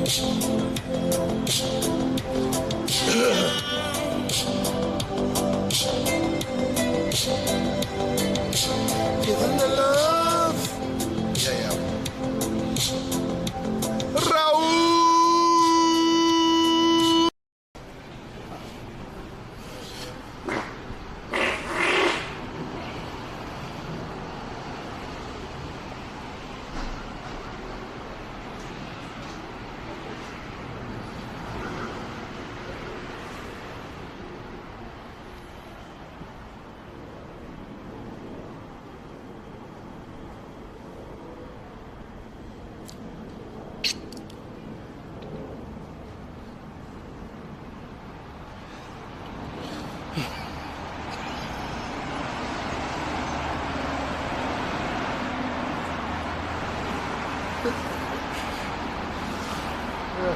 Giving the love. Yeah. Raul.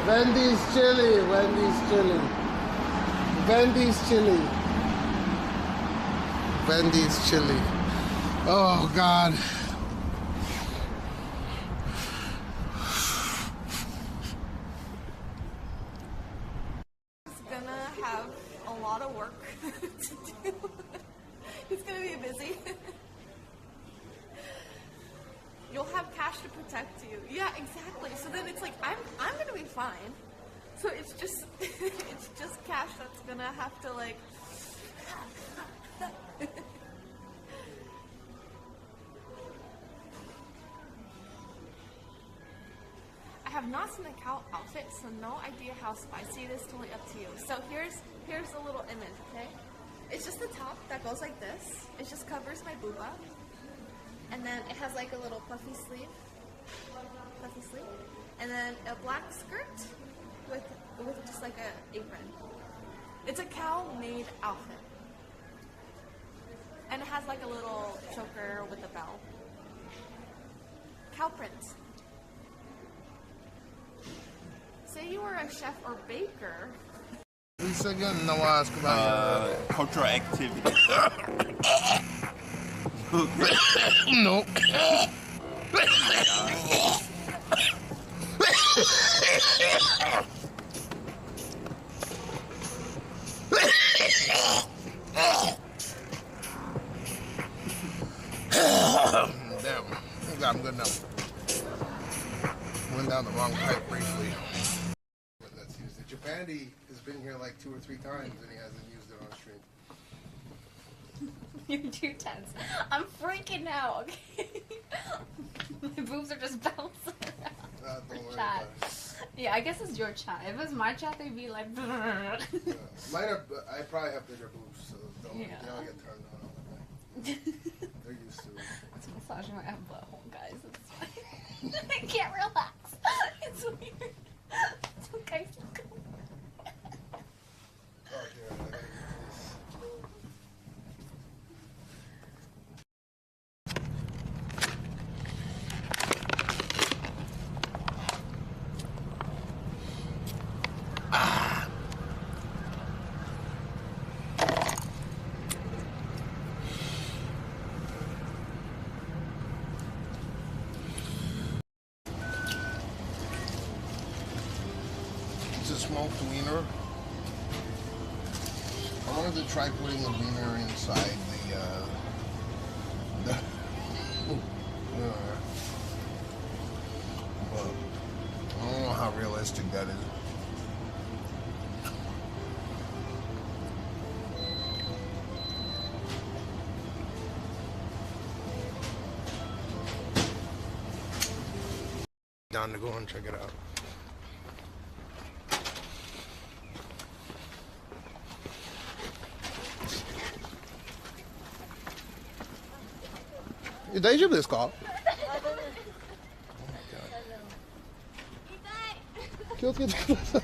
Wendy's chili, Wendy's chili. Wendy's chili. Wendy's chili. Oh God. It's gonna have a lot of work to do. It's gonna be busy. You'll have cash to protect you. Yeah, exactly. So then it's like I'm gonna be fine. So it's just it's just cash that's gonna have to like I have not seen a cow outfit, so no idea how spicy it is, totally up to you. So here's a little image, okay? It's just the top that goes like this. It just covers my booba. And then it has like a little puffy sleeve, and then a black skirt with just like a apron. It's a cow-made outfit, and it has like a little choker with a bell. Cow print. Say you were a chef or baker. Lisa again, no ask about cultural activity. No. Damn, I think I'm good enough. Went down the wrong pipe briefly. Let's use it. Japandi has been here like 2 or 3 times and he hasn't used it on stream. You're too tense. I'm freaking out, okay? My boobs are just bouncing around. Don't worry chat. about it. Yeah, I guess it's your chat. If it was my chat, they'd be like... Mine are, I probably have bigger boobs, so don't get turned on all the time. They're used to it. It's massaging my butthole, guys. It's fine. I can't relax. It's weird. It's okay. Oh, dear, I gotta get It's a smoked wiener. I wanted to try putting the wiener inside the but I don't know how realistic that is. Down to go and check it out. You 大丈夫ですか？気をつけてください。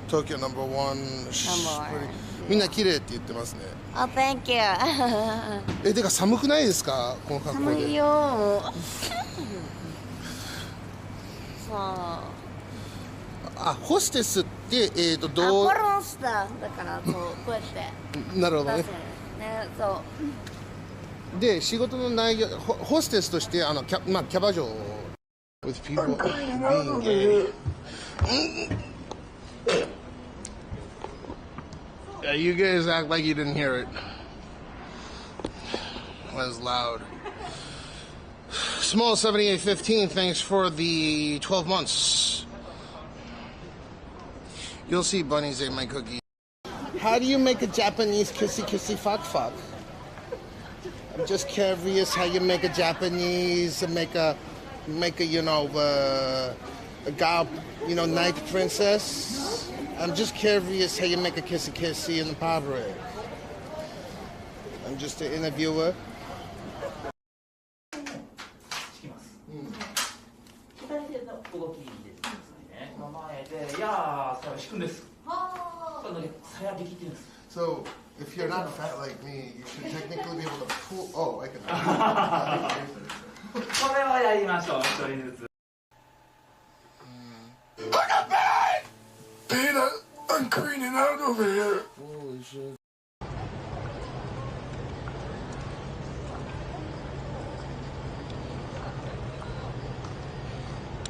東京ナンバーワン。みんな綺麗って言ってますね。Oh, thank you. てか寒くないですか？この格好で。寒いよ。そう。あ、ホステスってどう？ポロンスターだからこうやって。なるほどね。ね、そう。で仕事の内容、ホステスとしてキャバ嬢 with people being gay. Yeah, you guys act like you didn't hear it. It was loud. Small 7815, thanks for the 12 months. You'll see bunnies ate my cookie. How do you make a Japanese kissy kissy fuck fuck? I'm just curious how you make a Japanese, make a a gal, night princess. I'm just curious how you make a kissy kissy in the public. I'm just an interviewer. 動きですね。前で、いやー、それは引くんです。そのさや引きって言うんです。So, if you're not fat like me, you should technically be able to pull. Oh, I can. これはやりましょう、一人ずつ。Look at that! Peter, I'm cleaning out over here. Holy shit.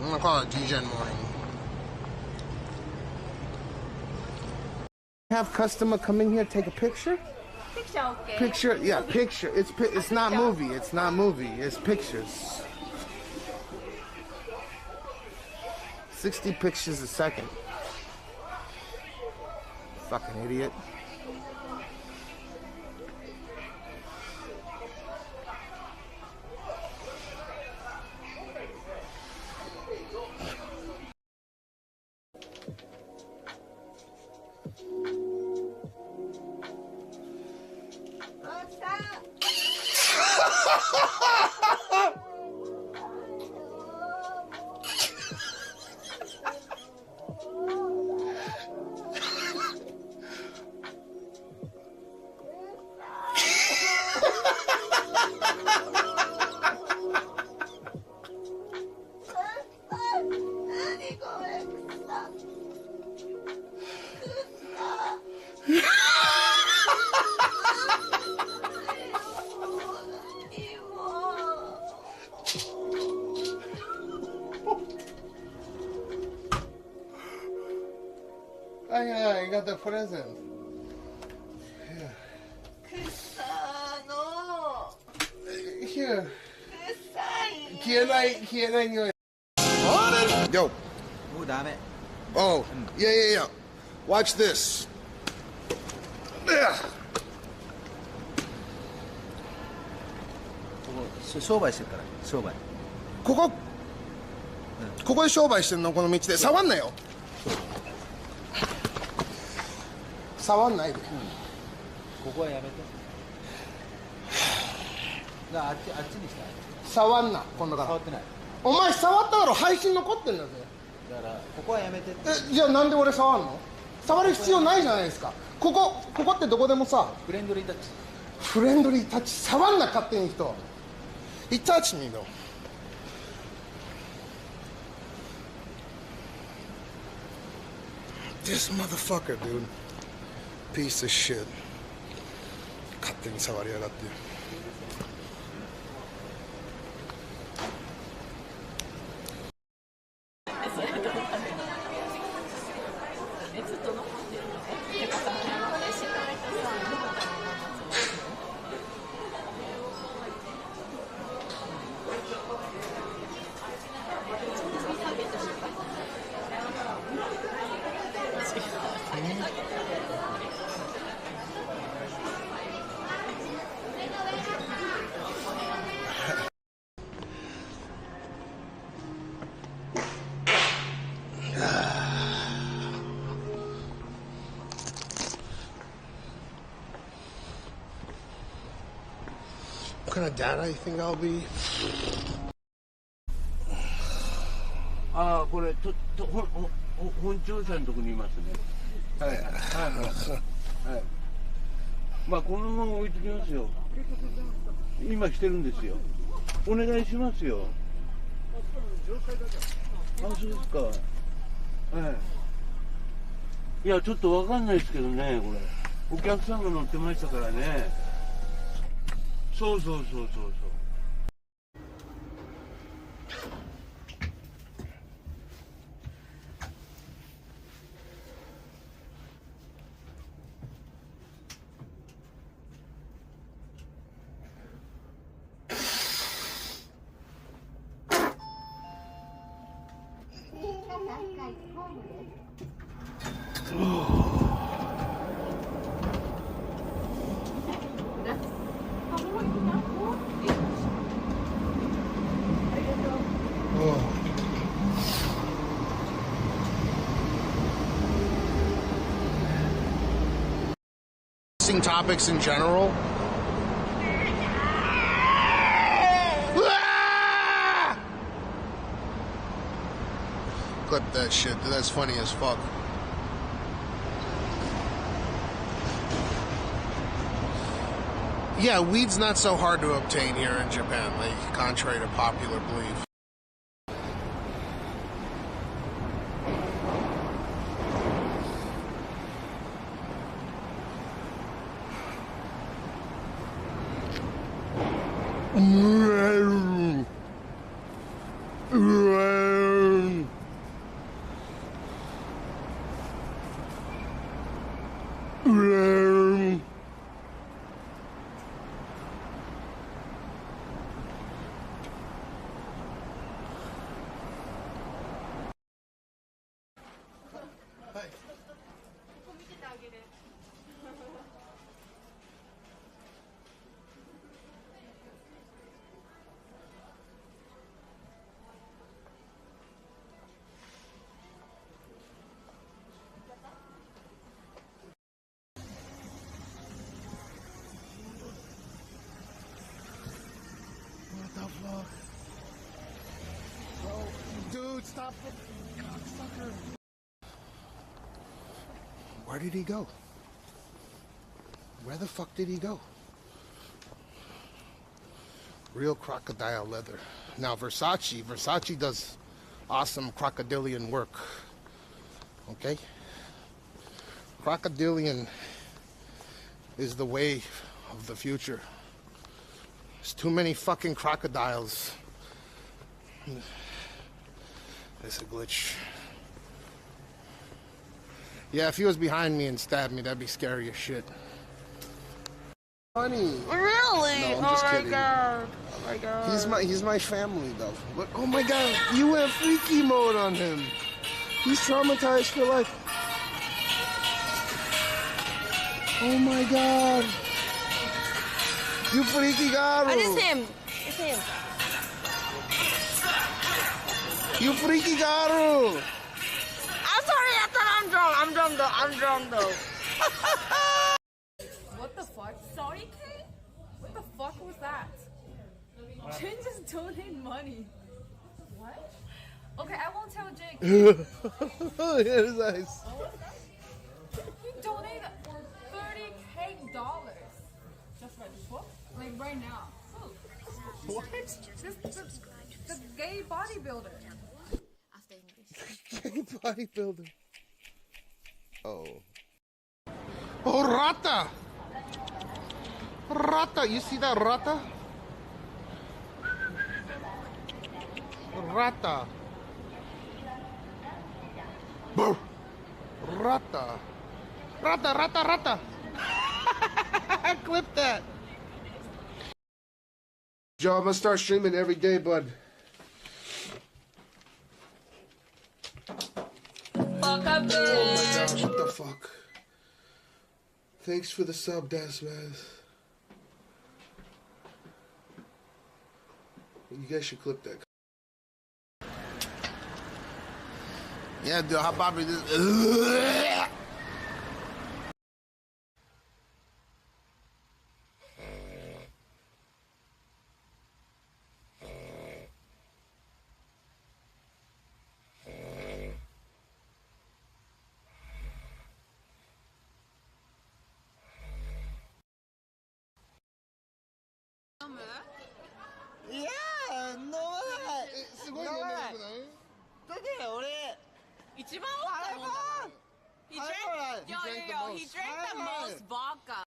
I'm gonna call it DGen morning. Have customer come in here, take a picture? Picture, okay. Picture, yeah, picture. It's not movie. It's not movie. It's pictures. 60 pictures a second. Fucking idiot. I got the present. Here. Here. 消えない匂い。Yo. もうダメ。 Oh, yeah. Watch this. Yeah. 商売してるから、商売。ここで商売してんの、この道で。触んなよ。触んないで。ここはやめて。あっちにした。触んな、今度から。触ってない。お前触っただろ、配信残ってんだぜ。だから、ここはやめて。じゃあなんで俺触んの？触る必要ないじゃないですか。ここってどこでもさ。フレンドリータッチ。フレンドリータッチ、触んな、勝手に人。He touched me though. This motherfucker, dude. Piece of shit. 勝手に触りやがって。What kind of data you think I'll be? ああ、これ本庁舎のとこにいますね。はいはいはい。まあこのまま置いときますよ。今来てるんですよ。お願いしますよ。あ、そうですか。はい。いやちょっとわかんないですけどね、これ。お客さんが乗ってましたからね。そうそう。Topics in general. Clip that shit. That's funny as fuck. Yeah, weed's not so hard to obtain here in Japan, like contrary to popular belief. Dude, stop the cocksucker. Where did he go? Where the fuck did he go? Real crocodile leather. Now Versace does awesome crocodilian work. Okay? Crocodilian is the way of the future. There's too many fucking crocodiles. It's a glitch. Yeah, if he was behind me and stabbed me, that'd be scary as shit. Funny. Really? No, I'm just kidding. God. Oh my god. He's my family though. But oh my god, you went freaky mode on him. He's traumatized for life. Oh my god. You freaky garu. It's him. It's him. You freaky garu. I'm sorry, I thought I'm drunk. I'm drunk though. What the fuck? Sorry, Kate? What the fuck was that? Jin just donated money. What? Okay, I won't tell Jake. Yeah, it's nice. He donated for $30K. Just right before? Like right now. Who? What? The gay bodybuilder. Gay bodybuilder. Oh. Oh, rata! Rata! You see that rata? Rata. Brr. Rata. Rata. Clip that. Joe, I'm gonna start streaming every day, bud. Oh my god, what the fuck? Thanks for the sub, Das man. You guys should clip that. Yeah, dude, how about this? He drank the most vodka.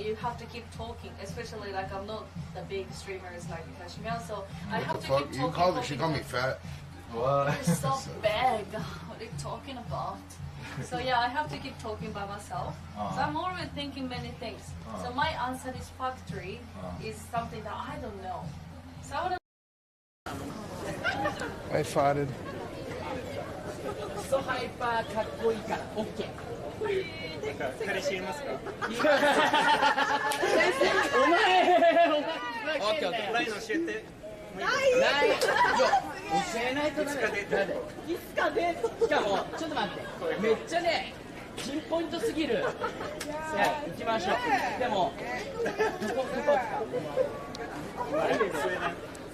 you have to keep talking, especially like I'm not the big streamers like Kashmir, so I have to Fuck, keep you talking. she called me fat. What? You're so big. What are you talking about? So yeah, I have to keep talking by myself. So I'm always thinking many things. So my unsatisfactory is something that I don't know. So I would I farted. クソハイパーかっこいいから OK。彼氏いますか？お前オッケーオッケー。ライン教えて。教えないとダメだ。いつかデート。しかもちょっと待って。めっちゃねピンポイントすぎる。さあ行きましょう。でもどこか。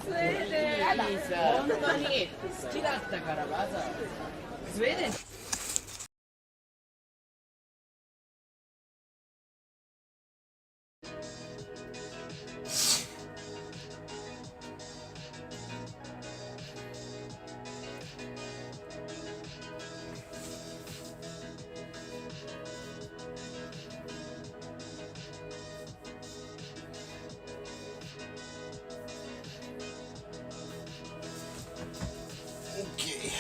スウェーデンさ本当に好きだったからわざわざスウェーデン。Okay.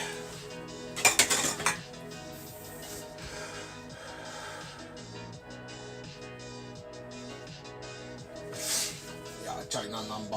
Yeah, China #1.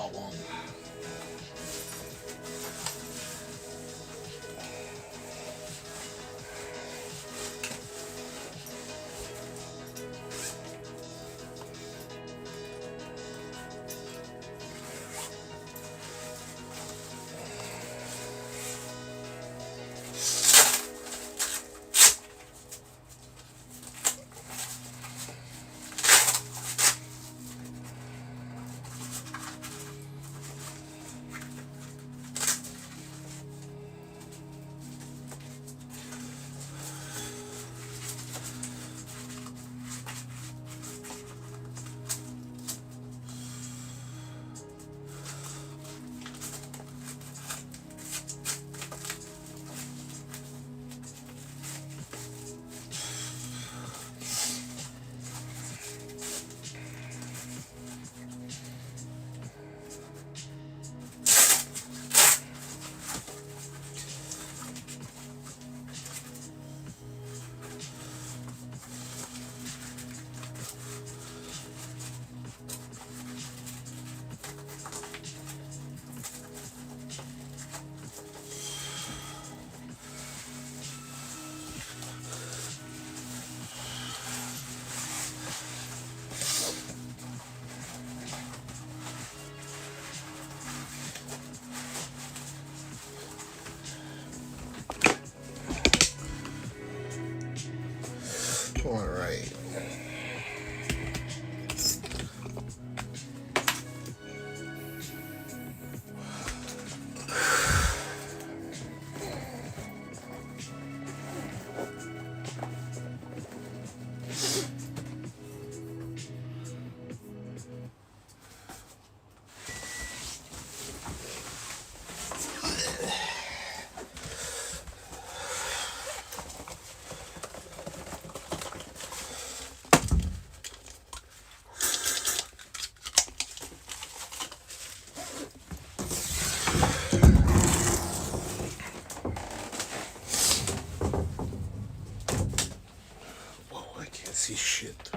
All right. See shit.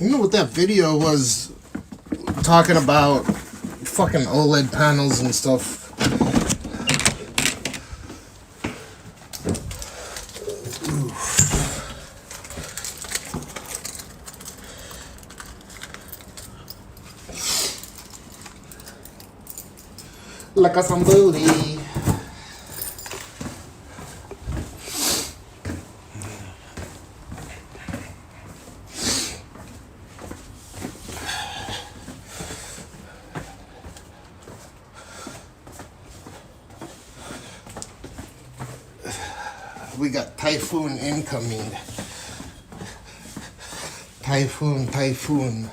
You know what that video was talking about? Fucking OLED panels and stuff. Like a some booty. we got typhoon incoming. Typhoon.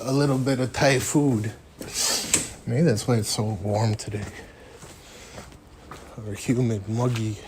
A little bit of Thai food. Maybe that's why it's so warm today. Or humid, muggy.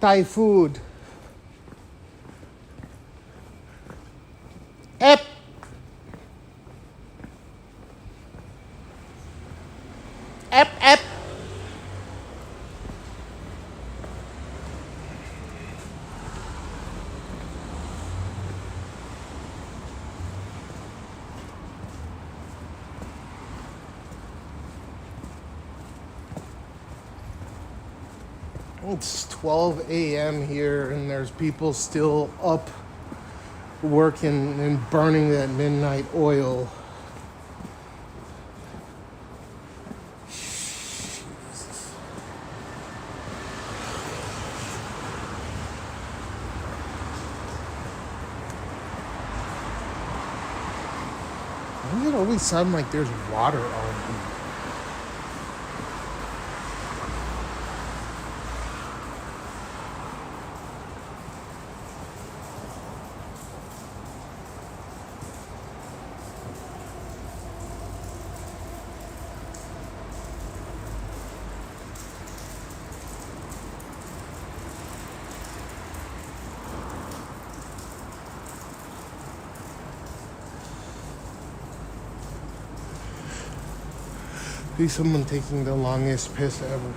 Thai food. Ep. Ep. It's 12 a.m. here and there's people still up working and burning that midnight oil. Why does it always sound like there's water on me? Be someone taking the longest piss ever.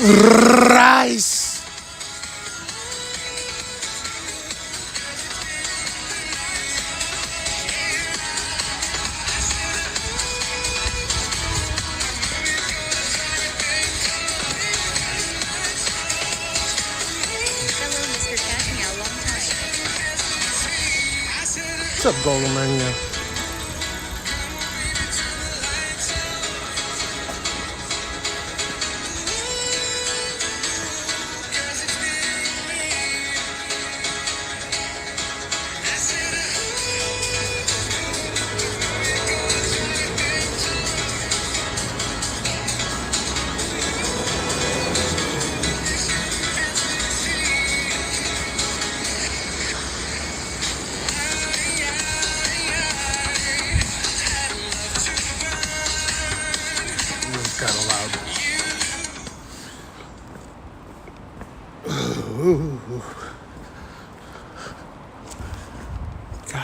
Rice. Hello, Mr. Catching, a long time. What's up, Golden Man?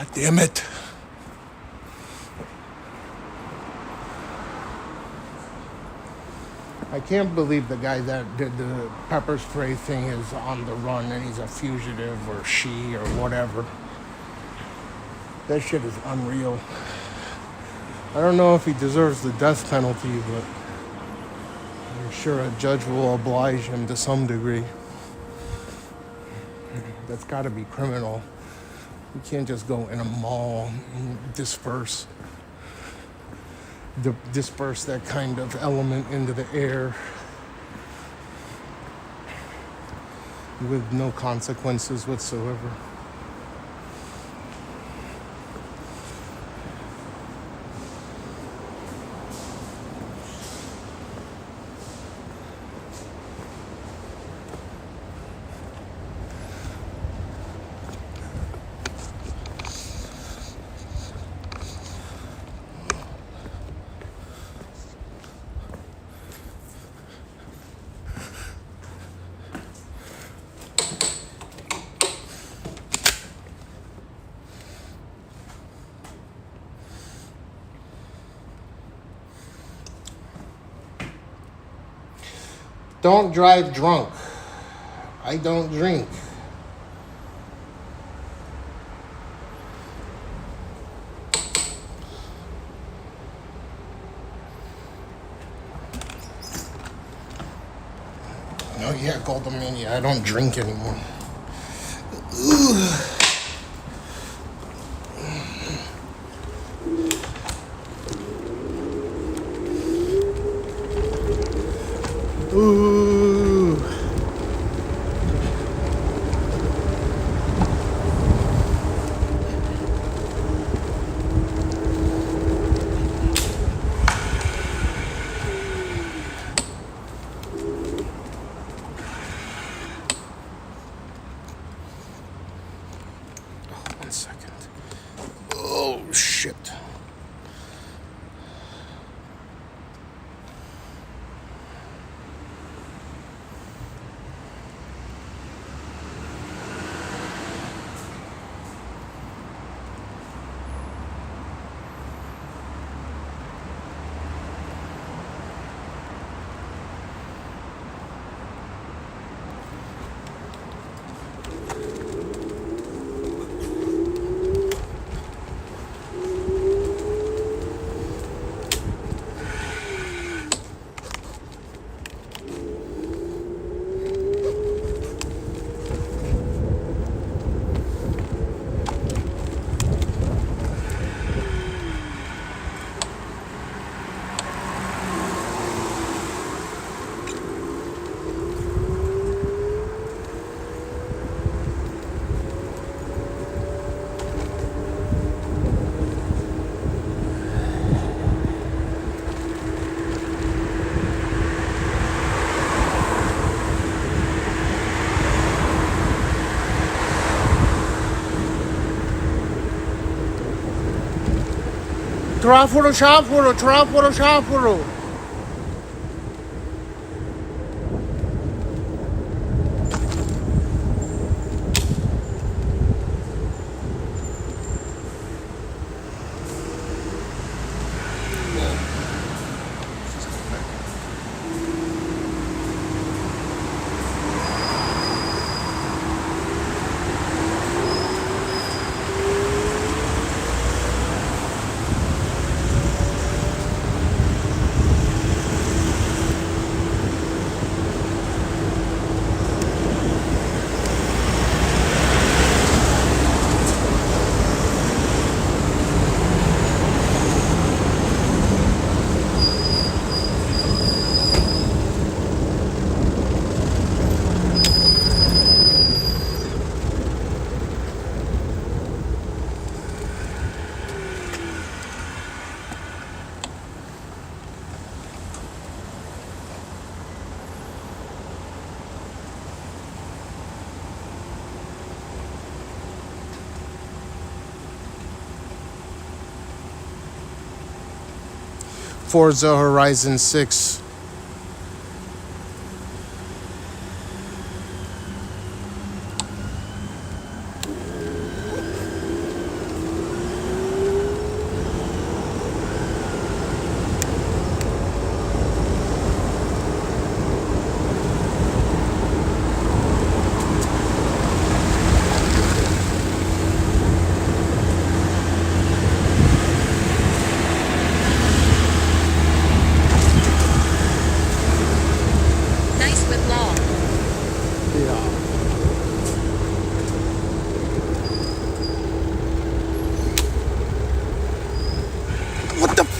God damn it. I can't believe the guy that did the pepper spray thing is on the run and he's a fugitive or she or whatever. That shit is unreal. I don't know if he deserves the death penalty, but I'm sure a judge will oblige him to some degree. That's got to be criminal. You can't just go in a mall and disperse that kind of element into the air with no consequences whatsoever. Don't drive drunk. I don't drink. Oh yeah, Golden Mania. I don't drink anymore. Ugh. Ooh. Oh, 1 second. Oh, shit. Traforo, traforo, traforo, traforo. Forza Horizon 6.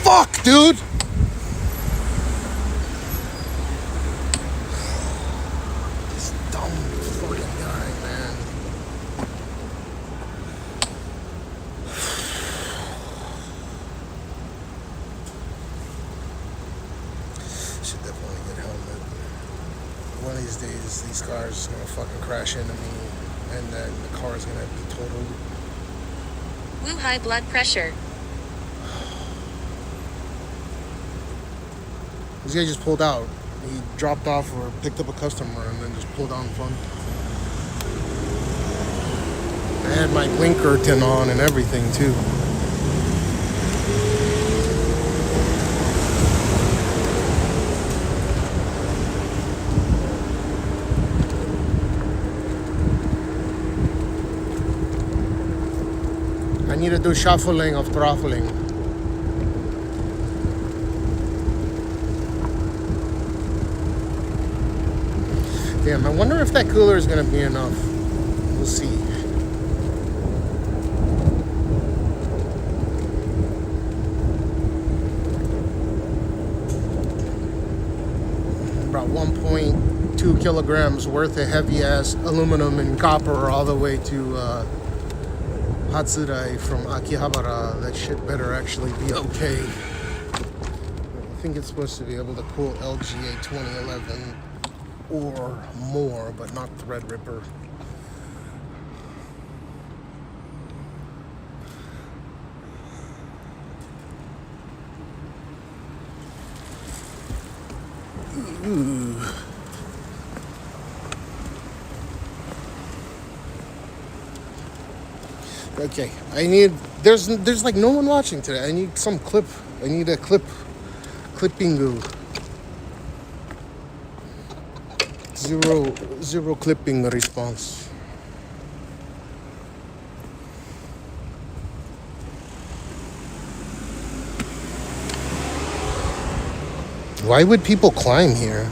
fuck, dude? This dumb fucking guy, man. Should definitely get helmet. One of these days, these cars are gonna fucking crash into me, and then the car is gonna be totaled. Woo, high blood pressure. This guy just pulled out. He dropped off or picked up a customer and then just pulled out in front. I had my blinker tin on and everything too. I need to do shuffling of throttling. Damn, I wonder if that cooler is gonna be enough. We'll see. About 1.2 kilograms worth of heavy ass aluminum and copper all the way to Hatsurai from Akihabara. That shit better actually be okay. I think it's supposed to be able to pull LGA 2011 or more, but not Threadripper. Ooh. Okay, I need, there's like no one watching today. I need some clip. I need a clipping. Zero clipping response. Why would people climb here?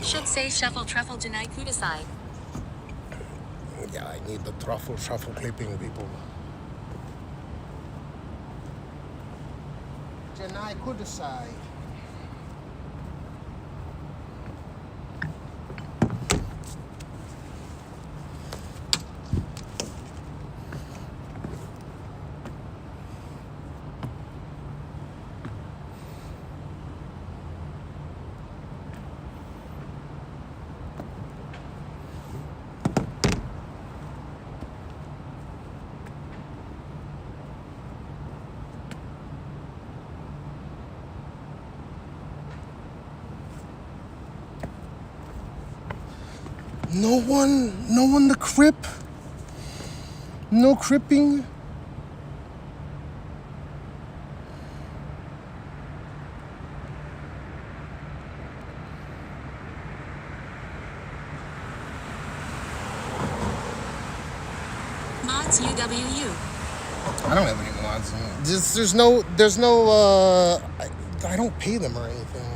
Should say shuffle truffle janai kudasai. Yeah, I need the truffle shuffle clipping, people. Janai kudasai. No one to crip? No cripping? Mods UWU. I don't have any mods. There's no, I don't pay them or anything.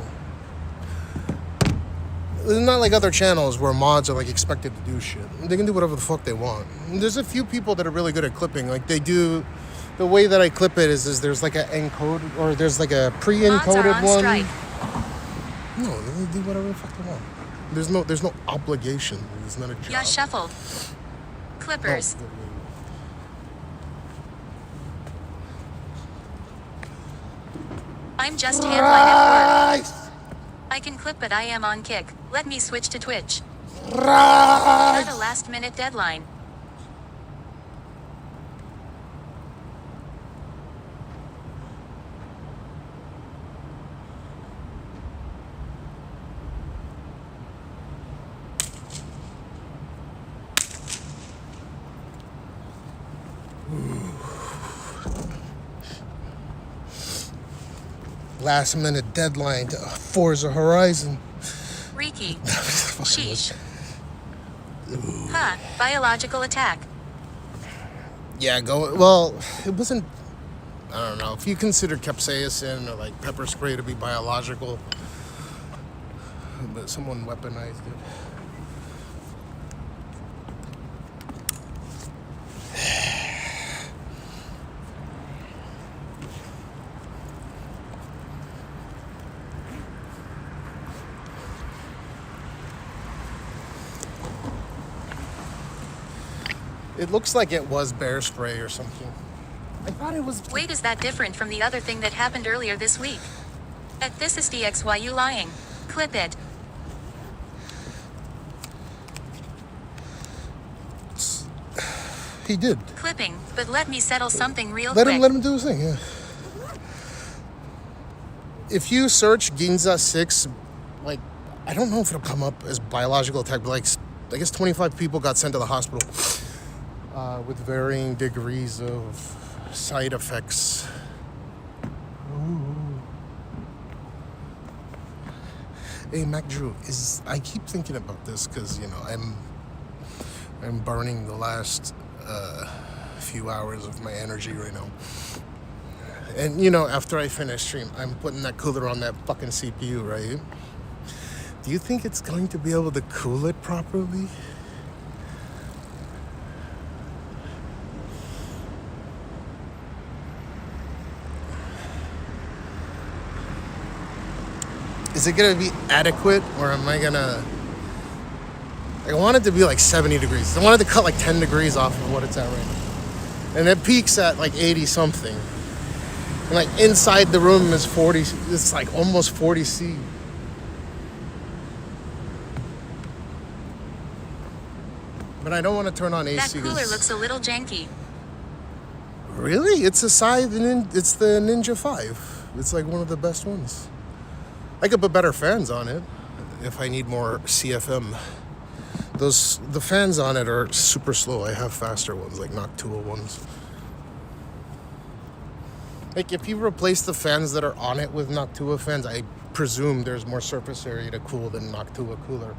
It's not like other channels where mods are like expected to do shit. They can do whatever the fuck they want. And there's a few people that are really good at clipping. Like they do, the way that I clip it is there's like an encode or there's like a pre-encoded one. Strike. No, they do whatever the fuck they want. There's no obligation. It's not a job. Yeah, shuffle. Clippers. No. I'm just handline at work. I can clip, but I am on Kick. Let me switch to Twitch. Not a last-minute deadline. last minute deadline to Forza Horizon. Riki. Sheesh. Huh. Biological attack. Yeah, well, it wasn't, I don't know, if you consider capsaicin or like pepper spray to be biological, but someone weaponized it. It looks like it was bear spray or something. I thought it was... Wait, is that different from the other thing that happened earlier this week? At this is DXY, you lying. Clip it. He did. Clipping, but let me settle something real Let quick. him do his thing, yeah. If you search GINZA 6, like, I don't know if it'll come up as biological attack, but like, I guess 25 people got sent to the hospital with varying degrees of side effects. Ooh. Hey, Mac Drew, I keep thinking about this because, you know, I'm burning the last few hours of my energy right now. And, you know, after I finish stream, I'm putting that cooler on that fucking CPU, right? Do you think it's going to be able to cool it properly? Is it gonna be adequate, or am I gonna... I want it to be like 70 degrees. I wanted to cut like 10 degrees off of what it's at right now. And it peaks at like 80 something. And like inside the room is 40, it's like almost 40 C. But I don't want to turn on AC. That cooler looks a little janky. Really? It's a side, it's the Ninja 5. It's like one of the best ones. I could put better fans on it if I need more CFM. The fans on it are super slow. I have faster ones, like Noctua ones. Like if you replace the fans that are on it with Noctua fans, I presume there's more surface area to cool than Noctua cooler.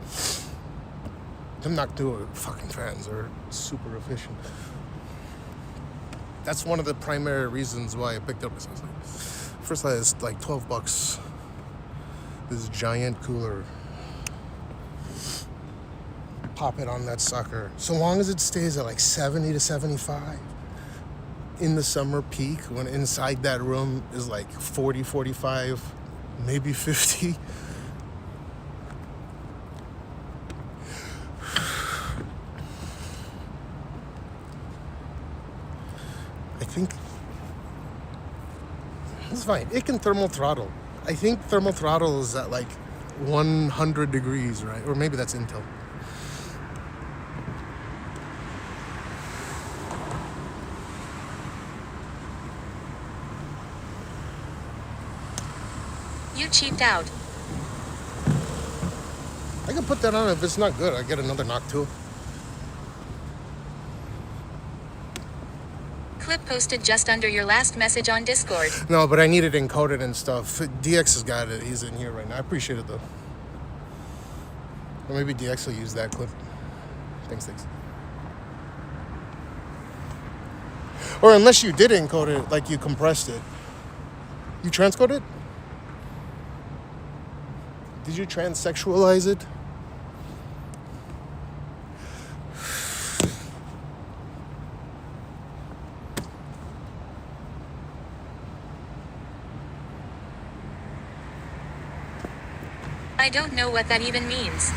The Noctua fucking fans are super efficient. That's one of the primary reasons why I picked up this. First, it's like $12. This giant cooler. Pop it on that sucker. So long as it stays at like 70 to 75 in the summer peak, when inside that room is like 40, 45, maybe 50. I think it's fine. It can thermal throttle. I think thermal throttle is at like 100 degrees, right? Or maybe that's Intel. You cheaped out. I can put that on. If it's not good, I get another Noctua. Clip posted just under your last message on Discord. No, but I need it encoded and stuff. DX has got it. He's in here right now. I appreciate it though. Or maybe DX will use that clip. Thanks. Or unless you did encode it, like you compressed it. You transcode it? Did you transsexualize it? I don't know what that even means.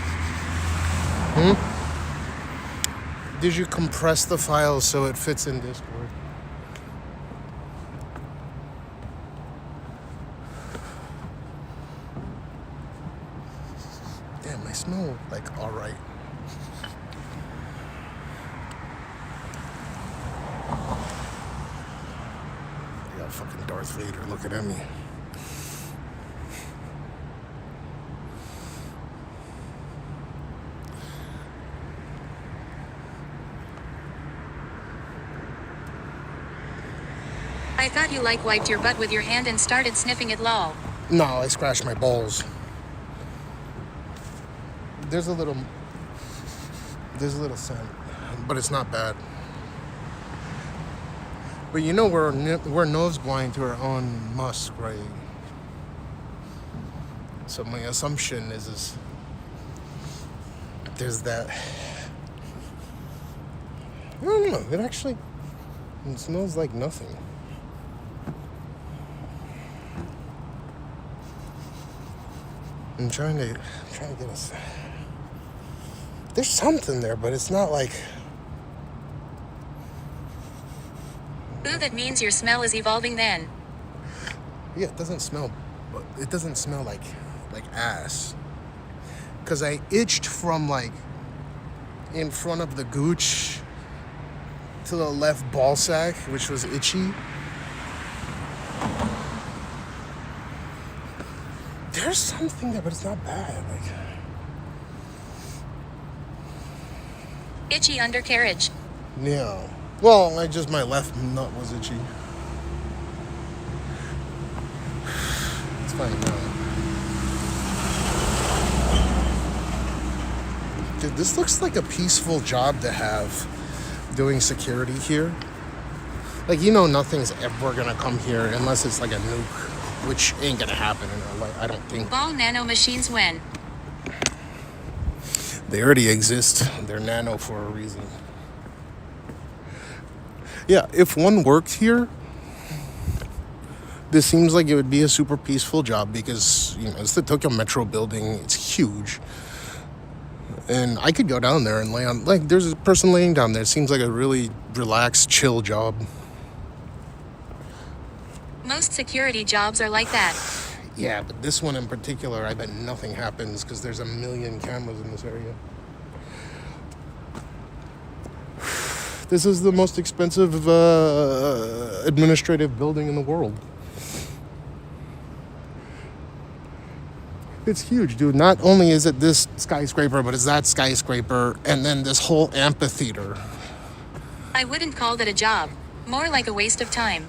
Did you compress the file so it fits in Discord? Damn, I smell like alright. I got fucking Darth Vader looking at me. I thought you like wiped your butt with your hand and started sniffing it, lol. No, I scratched my balls. There's a little scent, but it's not bad. But you know we're nose blind to our own musk, right? So my assumption is there's that. I don't know. It smells like nothing. I'm trying to get us. There's something there, but it's not like. Ooh, that means your smell is evolving then. Yeah, it doesn't smell. It doesn't smell like ass. Cause I itched from like in front of the gooch to the left ball sack, which was itchy. There's something there, but it's not bad. Like Itchy undercarriage. yeah. Well, my left nut was itchy. It's fine now. Dude, this looks like a peaceful job to have, doing security here. Like, you know, nothing's ever gonna come here unless it's like a nuke, which ain't gonna happen in LA, I don't think. Ball nano machines when? They already exist. They're nano for a reason. Yeah, if one worked here, this seems like it would be a super peaceful job because, you know, it's the Tokyo Metro building. It's huge. And I could go down there and lay on, like, there's a person laying down there. It seems like a really relaxed, chill job. Most security jobs are like that. Yeah, but this one in particular, I bet nothing happens because there's a million cameras in this area. This is the most expensive administrative building in the world. It's huge, dude. Not only is it this skyscraper, but it's that skyscraper, and then this whole amphitheater. I wouldn't call that a job. More like a waste of time.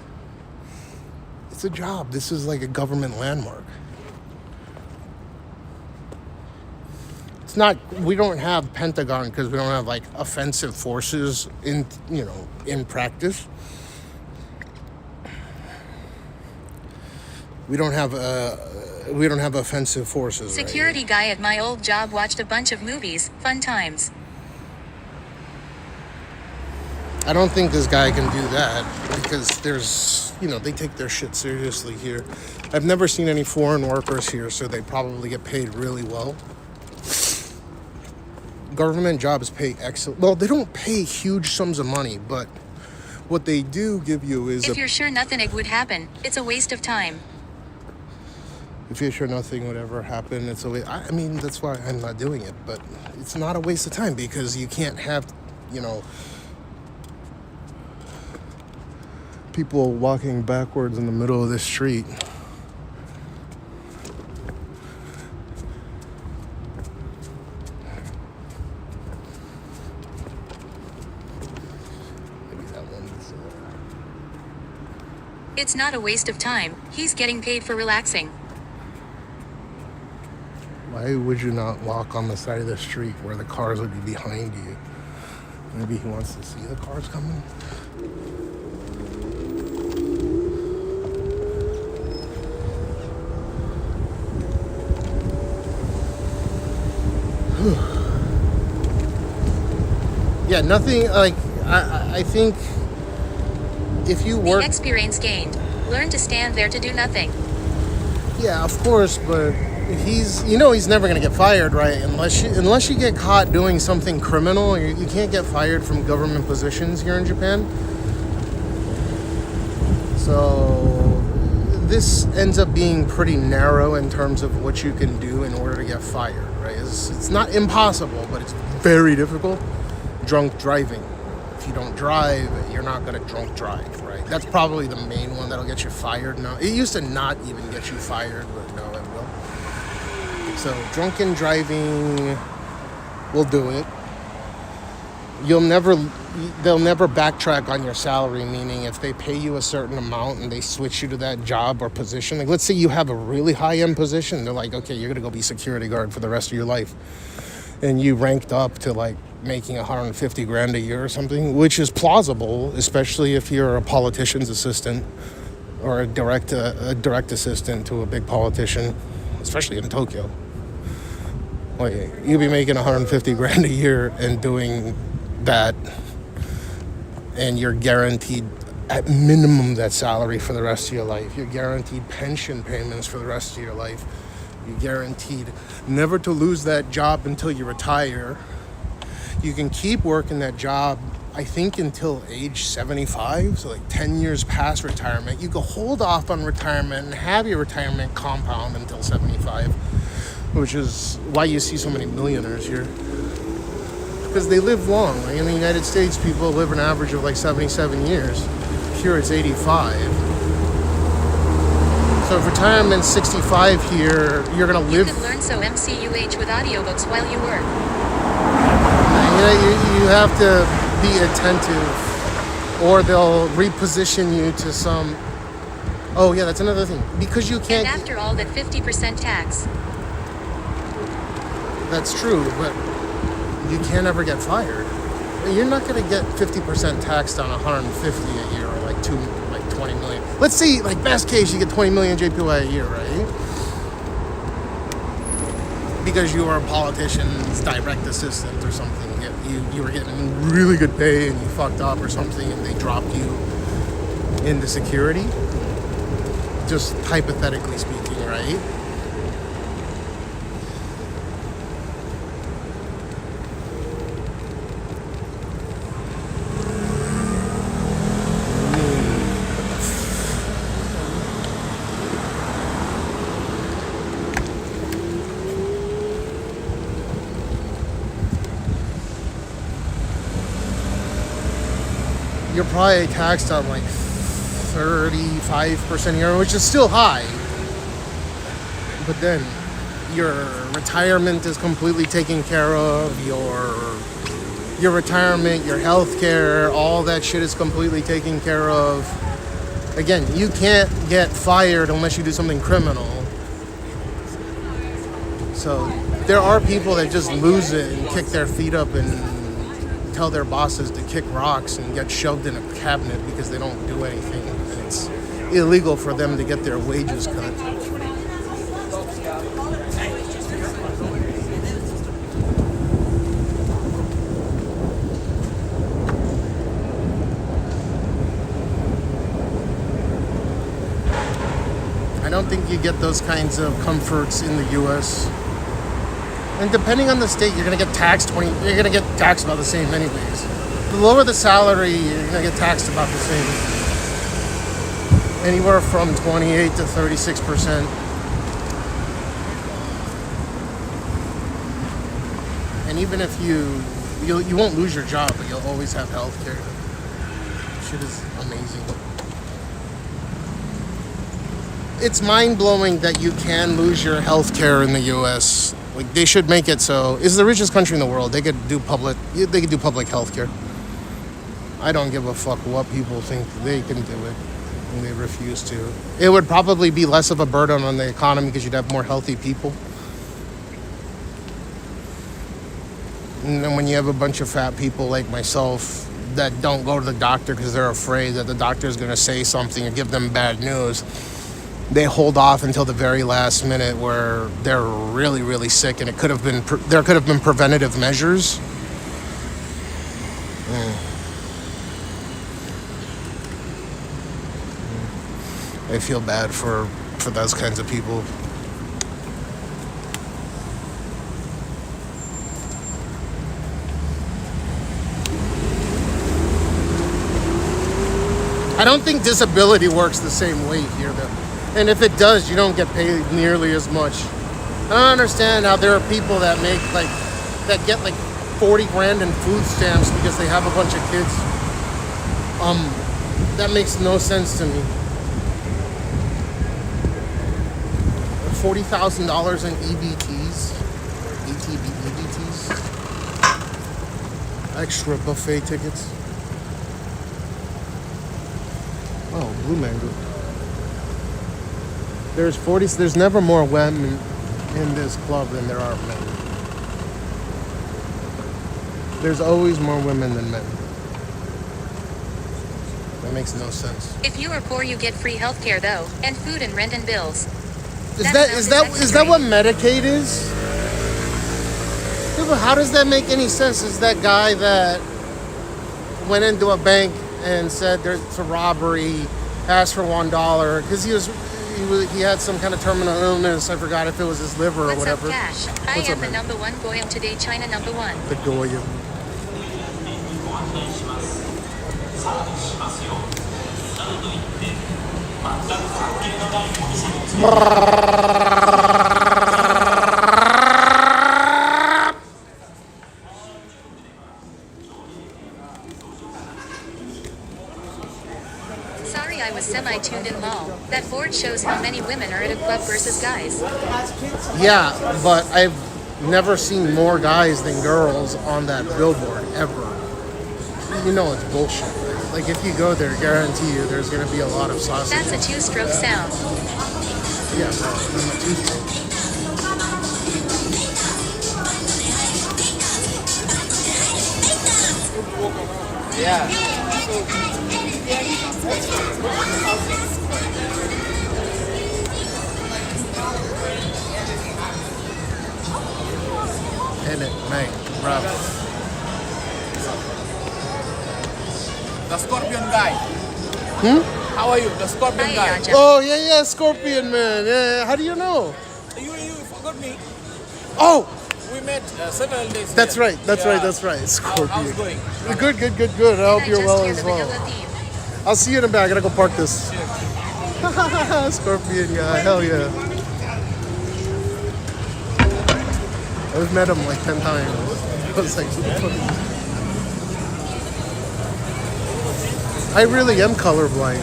It's a job. This is like a government landmark. It's not, we don't have Pentagon because we don't have like offensive forces in, you know, in practice. We don't have offensive forces. Security right? guy at my old job watched a bunch of movies. Fun times. I don't think this guy can do that because there's, you know, they take their shit seriously here. I've never seen any foreign workers here, so they probably get paid really well. Government jobs pay excellent. Well, they don't pay huge sums of money, but what they do give you is if you're sure nothing would happen, it's a waste of time. If you're sure nothing would ever happen, it's a waste. I mean, that's why I'm not doing it, but it's not a waste of time because you can't have, you know, people walking backwards in the middle of the street. Maybe that one's. It's not a waste of time. He's getting paid for relaxing. Why would you not walk on the side of the street where the cars would be behind you? Maybe he wants to see the cars coming. Yeah, nothing like I think if you work The experience gained. Learn to stand there to do nothing. Yeah, of course, but he's never gonna get fired, right? Unless you get caught doing something criminal, you can't get fired from government positions here in Japan. So this ends up being pretty narrow in terms of what you can do in order to get fired, right? It's not impossible, but it's very difficult. Drunk driving. If you don't drive, you're not gonna drunk drive, right? That's probably the main one that'll get you fired. No, it used to not even get you fired, but no, it will. So drunken driving will do it. they'll never backtrack on your salary, meaning if they pay you a certain amount and they switch you to that job or position, like let's say you have a really high-end position, they're like, okay, you're gonna go be security guard for the rest of your life, and you ranked up to like making 150 grand a year or something, which is plausible, especially if you're a politician's assistant or a direct assistant to a big politician, especially in Tokyo. Like, you'll be making 150 grand a year and doing that, and you're guaranteed at minimum that salary for the rest of your life. You're guaranteed pension payments for the rest of your life. You're guaranteed never to lose that job until you retire. You can keep working that job, I think, until age 75, so like 10 years past retirement. You can hold off on retirement and have your retirement compound until 75, which is why you see so many millionaires here. Because they live long. Like in the United States, people live an average of like 77 years. Here it's 85. So if retirement's 65 here, you're gonna live. You can learn so MCUH with audiobooks while you work. You have to be attentive, or they'll reposition you to some. Oh yeah, that's another thing. Because you can't. And after all that 50% tax. That's true, but you can't ever get fired. You're not going to get 50% taxed on 150 a year, or like 20 million. Let's see, like best case, you get 20 million JPY a year, right? Because you were a politician's direct assistant or something. You were getting really good pay and you fucked up or something, and they dropped you into security. Just hypothetically speaking, right? You're probably taxed on like 35% here, which is still high. But then your retirement is completely taken care of. Your retirement, your health care, all that shit is completely taken care of. Again, you can't get fired unless you do something criminal. So there are people that just lose it and kick their feet up and tell their bosses to kick rocks and get shoved in a cabinet because they don't do anything, and it's illegal for them to get their wages cut. I don't think you get those kinds of comforts in the US. And depending on the state, you're gonna get taxed about the same anyways. The lower the salary, you're gonna get taxed about the same. Anywhere from 28 to 36%. And even if you won't lose your job, but you'll always have health care. Shit is amazing. It's mind-blowing that you can lose your health care in the US. Like, they should make it so it's the richest country in the world. They could do public health care. I don't give a fuck what people think they can do it, and they refuse to. It would probably be less of a burden on the economy because you'd have more healthy people. And then when you have a bunch of fat people like myself that don't go to the doctor because they're afraid that the doctor is going to say something or give them bad news, they hold off until the very last minute where they're really, really sick, and there could have been preventative measures. I feel bad for those kinds of people. I don't think disability works the same way here, though. And if it does, you don't get paid nearly as much. I don't understand how there are people that get 40 grand in food stamps because they have a bunch of kids. That makes no sense to me. $40,000 in EBTs. EBTs. Extra buffet tickets. Oh, Blue Mango. There's never more women in this club than there are men. There's always more women than men. That makes no sense. If you are poor, you get free healthcare though, and food and rent and bills. Is that what Medicaid is? Yeah, but how does that make any sense? Is that guy that went into a bank and said it's a robbery, asked for $1 because he had some kind of terminal illness. I forgot if it was his liver or What's whatever. up, Cash? I am the number one Goyim today, China number one. The Goyim. Sorry, I was semi-tuned in lol. That board shows how many women are at a club versus guys. Yeah, but I've never seen more guys than girls on that billboard ever. You know it's bullshit. Like if you go there, guarantee you there's gonna be a lot of sausage. That's a two-stroke sound. Yeah, bro. I'm a two-stroke. Yeah. In it, mate, bro. The Scorpion guy. How are you? The Scorpion Hi, guy. Raja. Oh yeah, Scorpion man. Yeah, how do you know? You forgot me. Oh, We met several days. that's there. right. That's Yeah. right. That's right. Scorpion. How's it going? Good. I Did hope I you're just well hear as the well. vanilla theme? I'll see you in a bit. I gotta go park this. Scorpion guy. Hell yeah. I've met him like 10 times. I was like, who the fuck is this? I really am colorblind.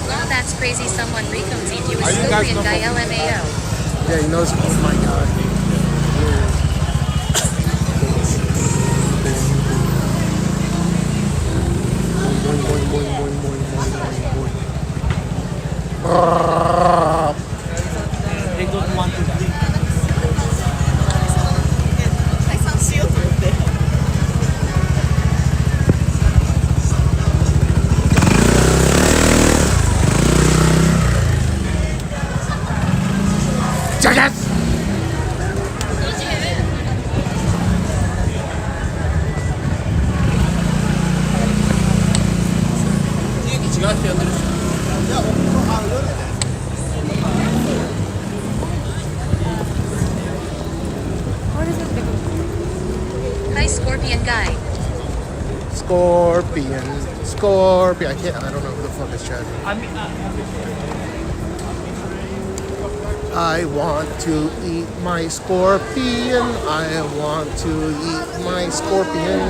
Wow, that's crazy. Someone reconcied you with Scorpion guy LMAO. Yeah, he knows. Oh my god. Boing, boing, boing, boing, boing, boing, boing, boing. They don't want to drink. Hi, Scorpion guy. Scorpion. I don't know who the fuck is chatting. I want to eat my scorpion. I want to eat my scorpion.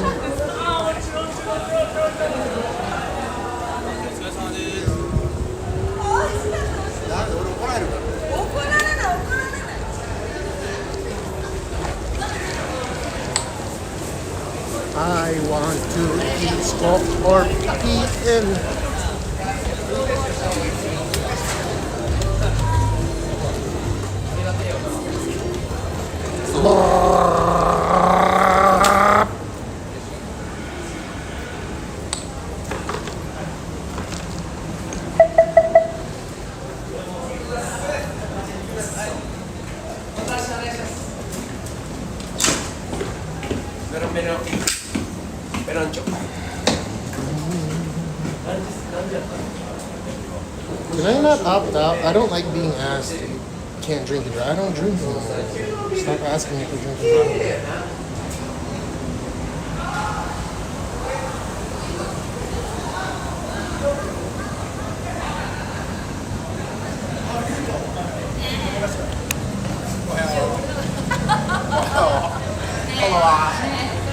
I want to eat scorpion. Can I not opt out? I don't like being asked. You can't drink and drive. I don't drink anymore. Stop asking me to drink and drive.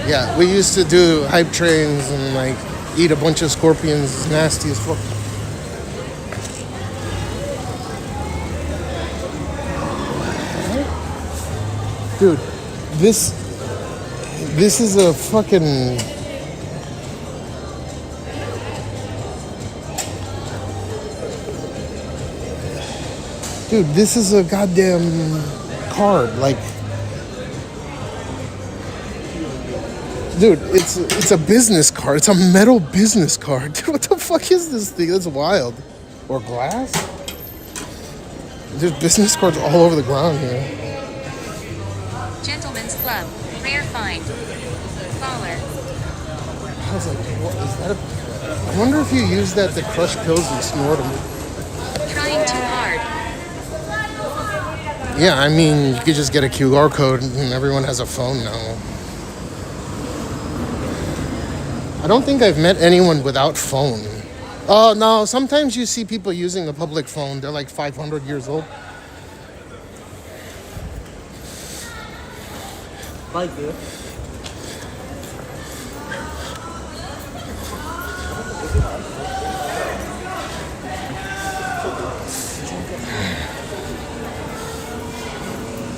Yeah, we used to do hype trains and like eat a bunch of scorpions. It's nasty as fuck. Dude, this This is a fucking... Dude, this is a goddamn card. Like... Dude, it's a business card. It's a metal business card. Dude, what the fuck is this thing? That's wild. Or glass? There's business cards all over the ground here. Gentlemen's Club. Rare find. Baller. I was like, what is that? I wonder if you use that to crush pills and snort them. Trying too hard. Yeah, I mean, you could just get a QR code and everyone has a phone now. I don't think I've met anyone without phone. Oh, no, sometimes you see people using the public phone. They're like 500 years old. Like you.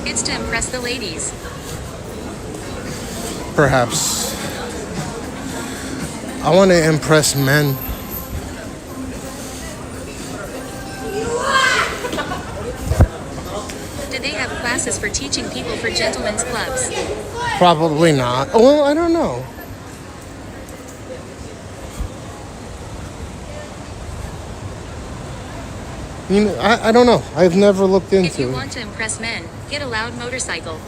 It's to impress the ladies. Perhaps. I want to impress men. Do they have classes for teaching people for gentlemen's clubs? Probably not. Well, I don't know. You know, I don't know. I've never looked into If you it. want to impress men, get a loud motorcycle.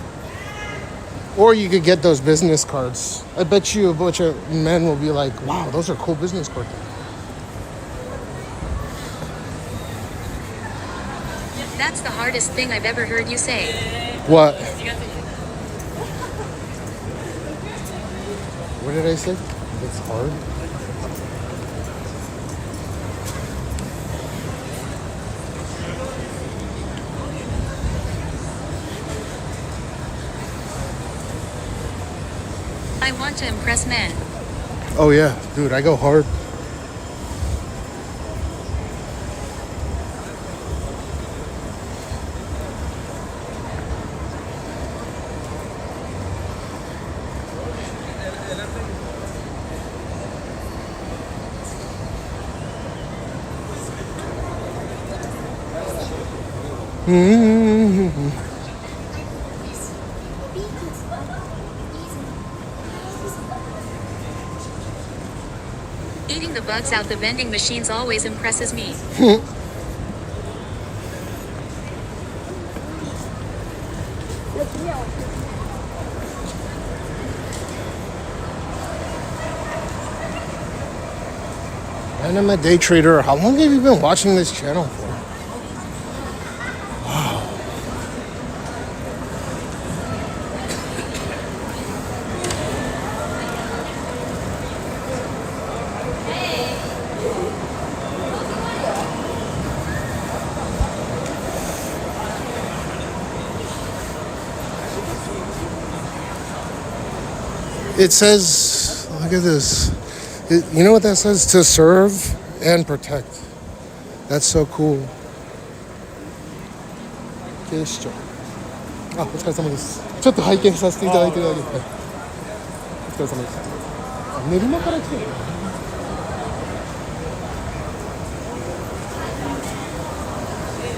Or you could get those business cards. I bet you a bunch of men will be like, wow, those are cool business cards. That's the hardest thing I've ever heard you say. What? What did I say? It's hard. I want to impress men. Oh yeah, dude, I go hard. Eating the bugs out the vending machines always impresses me. And I'm a day trader. How long have you been watching this channel for? Wow. It says, look at this. You know what that says? To serve and protect. That's so cool. 警視庁。あ、お疲れ様です。ちょっと拝見させていただいてるだけで。お疲れ様です。練馬から来てる。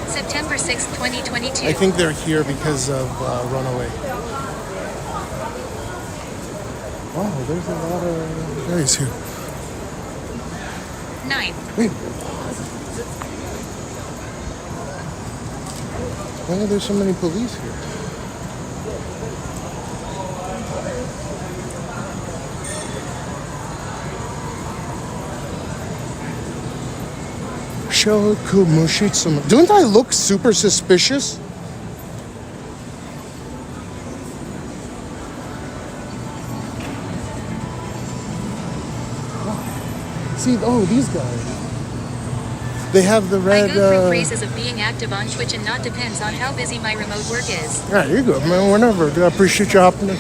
September 6th, 2022. I think they're here because of Runaway. Wow, there's a lot of guys here. 9. Wait. Why are there so many police here? Don't I look super suspicious? See, oh, these guys. They have the red... I go through phases of being active on Twitch and not depends on how busy my remote work is. Yeah, you're good, man. Whenever. I appreciate you hopping in.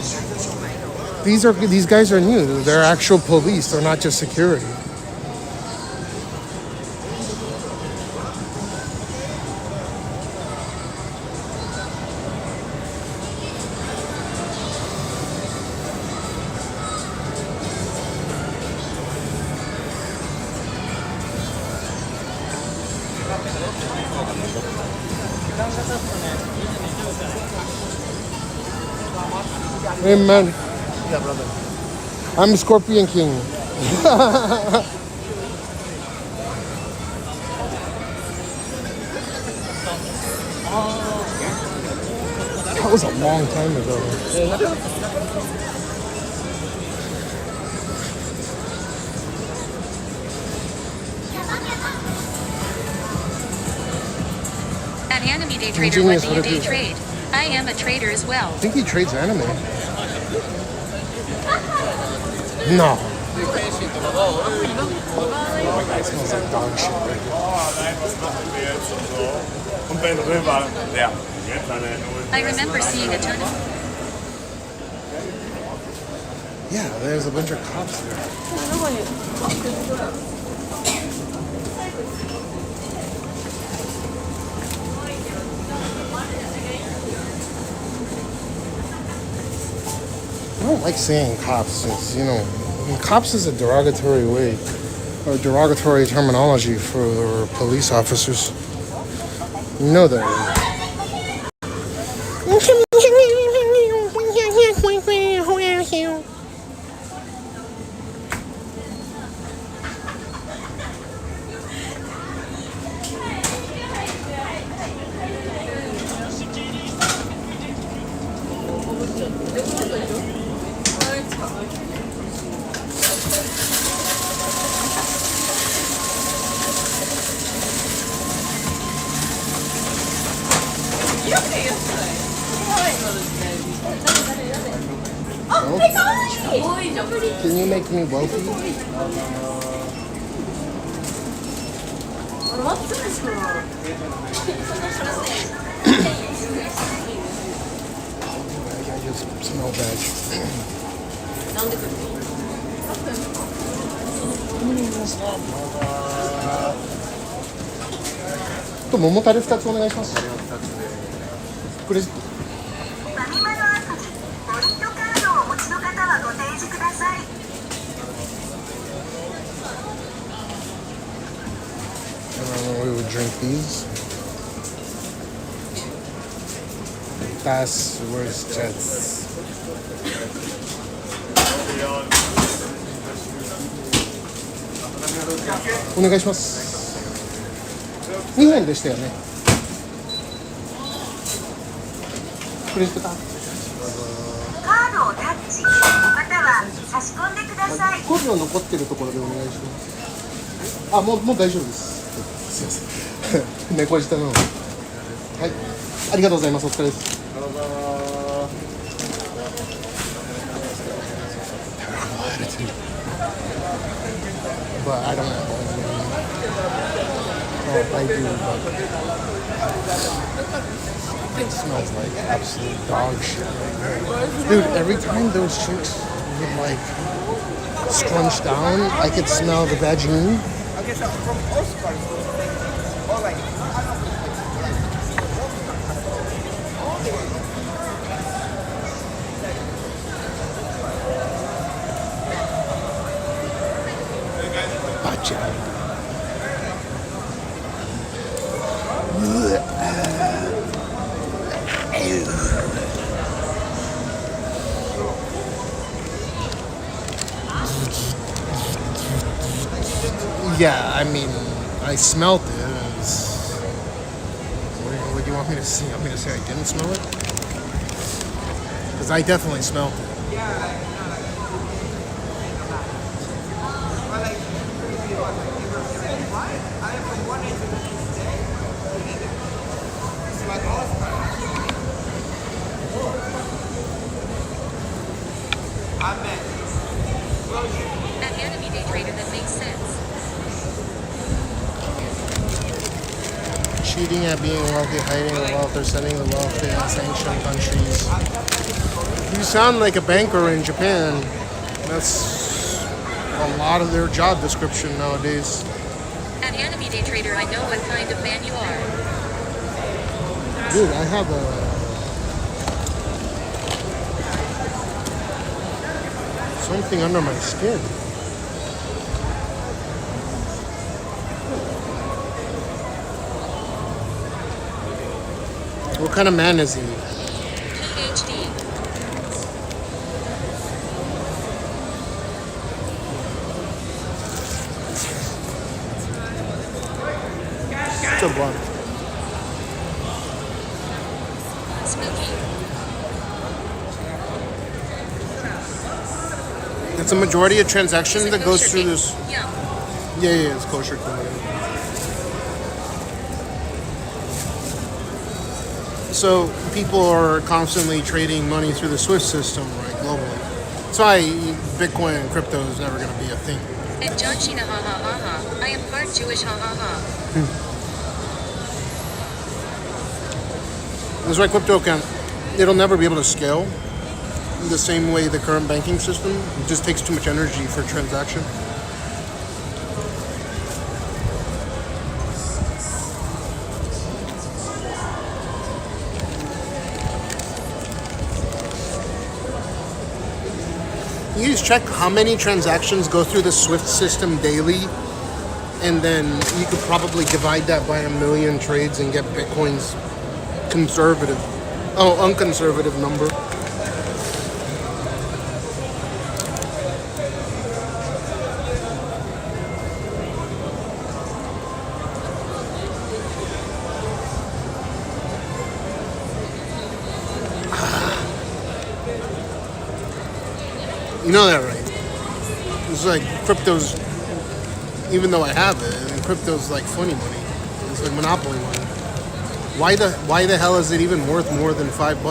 These guys are new. They're actual police. They're not just security. Hey man. Yeah, brother. I'm Scorpion King. That was a long time ago. At Anime Day Trader, Ingenious, what do you what day if you- trade? I am a trader as well. I think he trades anime. No. It smells like dog shit. I remember seeing a tournament. Yeah, there's a bunch of cops there. I don't like saying cops. It's, you know, cops is a derogatory way, or derogatory terminology for police officers. You know that. Can you make me wealthy? I just smell bad. と桃タレ2つお願いします。クレジット。ファミマのアプリ、ポイントカードをお持ちの方はご提示ください。We would drink these. Fast, where's Jets? お願いします。2本でしたよね。クレジットカード。カードをタッチ。または差し込んでください。5秒残ってるところでお願いします。あ、もう大丈夫です。すいません。猫舌なの。はい。ありがとうございます。お疲れです。But I don't have one. Oh, I do, but it smells like absolute dog shit right now. Dude, every time those chicks would like scrunch down, I could smell the vagine. Yeah, I mean, I smelled it. What do you want me to see? You want me to say I didn't smell it? Because I definitely smelled it. An Anime Day Trader that makes sense. Cheating at being wealthy, hiding the wealth, or sending the wealth in sanctioned countries. You sound like a banker in Japan. That's a lot of their job description nowadays. At Anime Day Trader, I know what kind of man you are. Dude, I have something under my skin. What kind of man is he? PhD. crypto block. Spooky. It's a majority of transactions that goes through this. Yum. Yeah, it's kosher. So people are constantly trading money through the SWIFT system, right, globally. That's why Bitcoin and crypto is never going to be a thing. And John Sheena, ha ha ha ha. I am part Jewish, ha ha ha. That's why crypto it'll never be able to scale the same way the current banking system. It just takes too much energy for transaction. You just check how many transactions go through the SWIFT system daily, and then you could probably divide that by 1 million trades and get Bitcoin's unconservative number. You know that, right? It's like crypto's, even though I have it, and crypto's like funny money. It's like monopoly money. Why the hell is it even worth more than $5?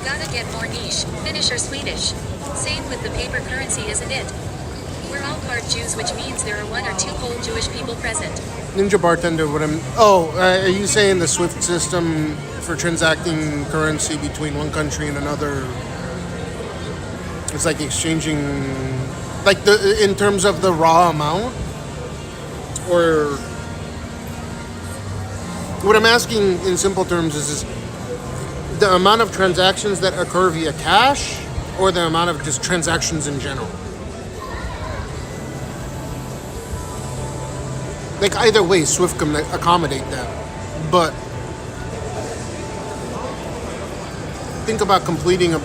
Gotta get more niche, Finnish or Swedish. Same with the paper currency, isn't it? We're all part Jews, which means there are 1 or 2 whole Jewish people present. Ninja Bartender, are you saying the SWIFT system for transacting currency between one country and another, it's like exchanging, like in terms of the raw amount? Or what I'm asking in simple terms is the amount of transactions that occur via cash, or the amount of just transactions in general? Like either way, SWIFT can accommodate that. But think about completing a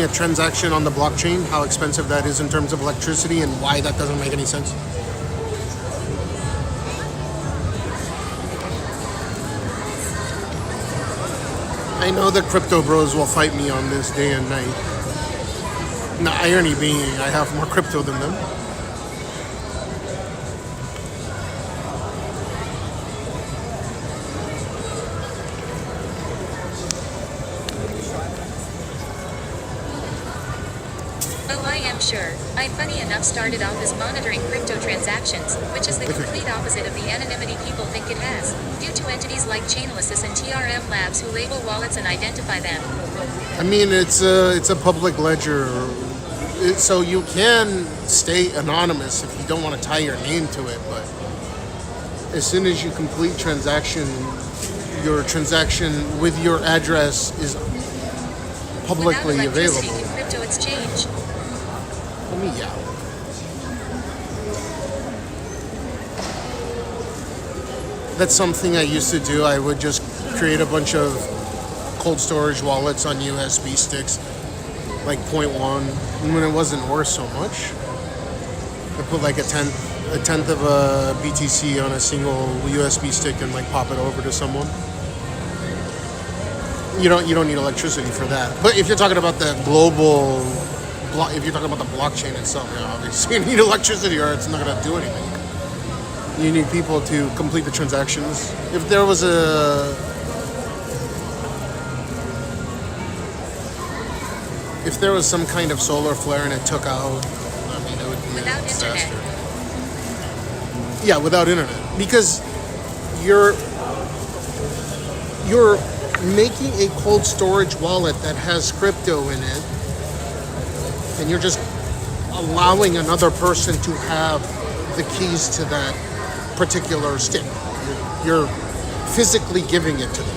transaction on the blockchain, how expensive that is in terms of electricity, and why that doesn't make any sense. I know the crypto bros will fight me on this day and night. The irony being, I have more crypto than them. Oh, I am sure. I funny enough started off as monitoring crypto transactions, which is the complete opposite of the anonymity people think it has, due to entities like Chainalysis and TRM Labs who label wallets and identify them. I mean, it's a public ledger, so you can stay anonymous if you don't want to tie your name to it, but as soon as you complete transaction, your transaction with your address is publicly Without electricity, available. can crypto exchange? Let me out. That's something I used to do. I would just create a bunch of cold storage wallets on USB sticks, like 0.1, and when it wasn't worth so much, I put like a tenth of a BTC on a single USB stick and like pop it over to someone. You don't need electricity for that. But if you're talking about the global, if you're talking about the blockchain itself, yeah, obviously you need electricity or it's not gonna do anything. You need people to complete the transactions. If there was some kind of solar flare and it took out, I mean, it would be Without a disaster. internet. Yeah, without internet, because you're making a cold storage wallet that has crypto in it, and you're just allowing another person to have the keys to that particular stick. You're physically giving it to them.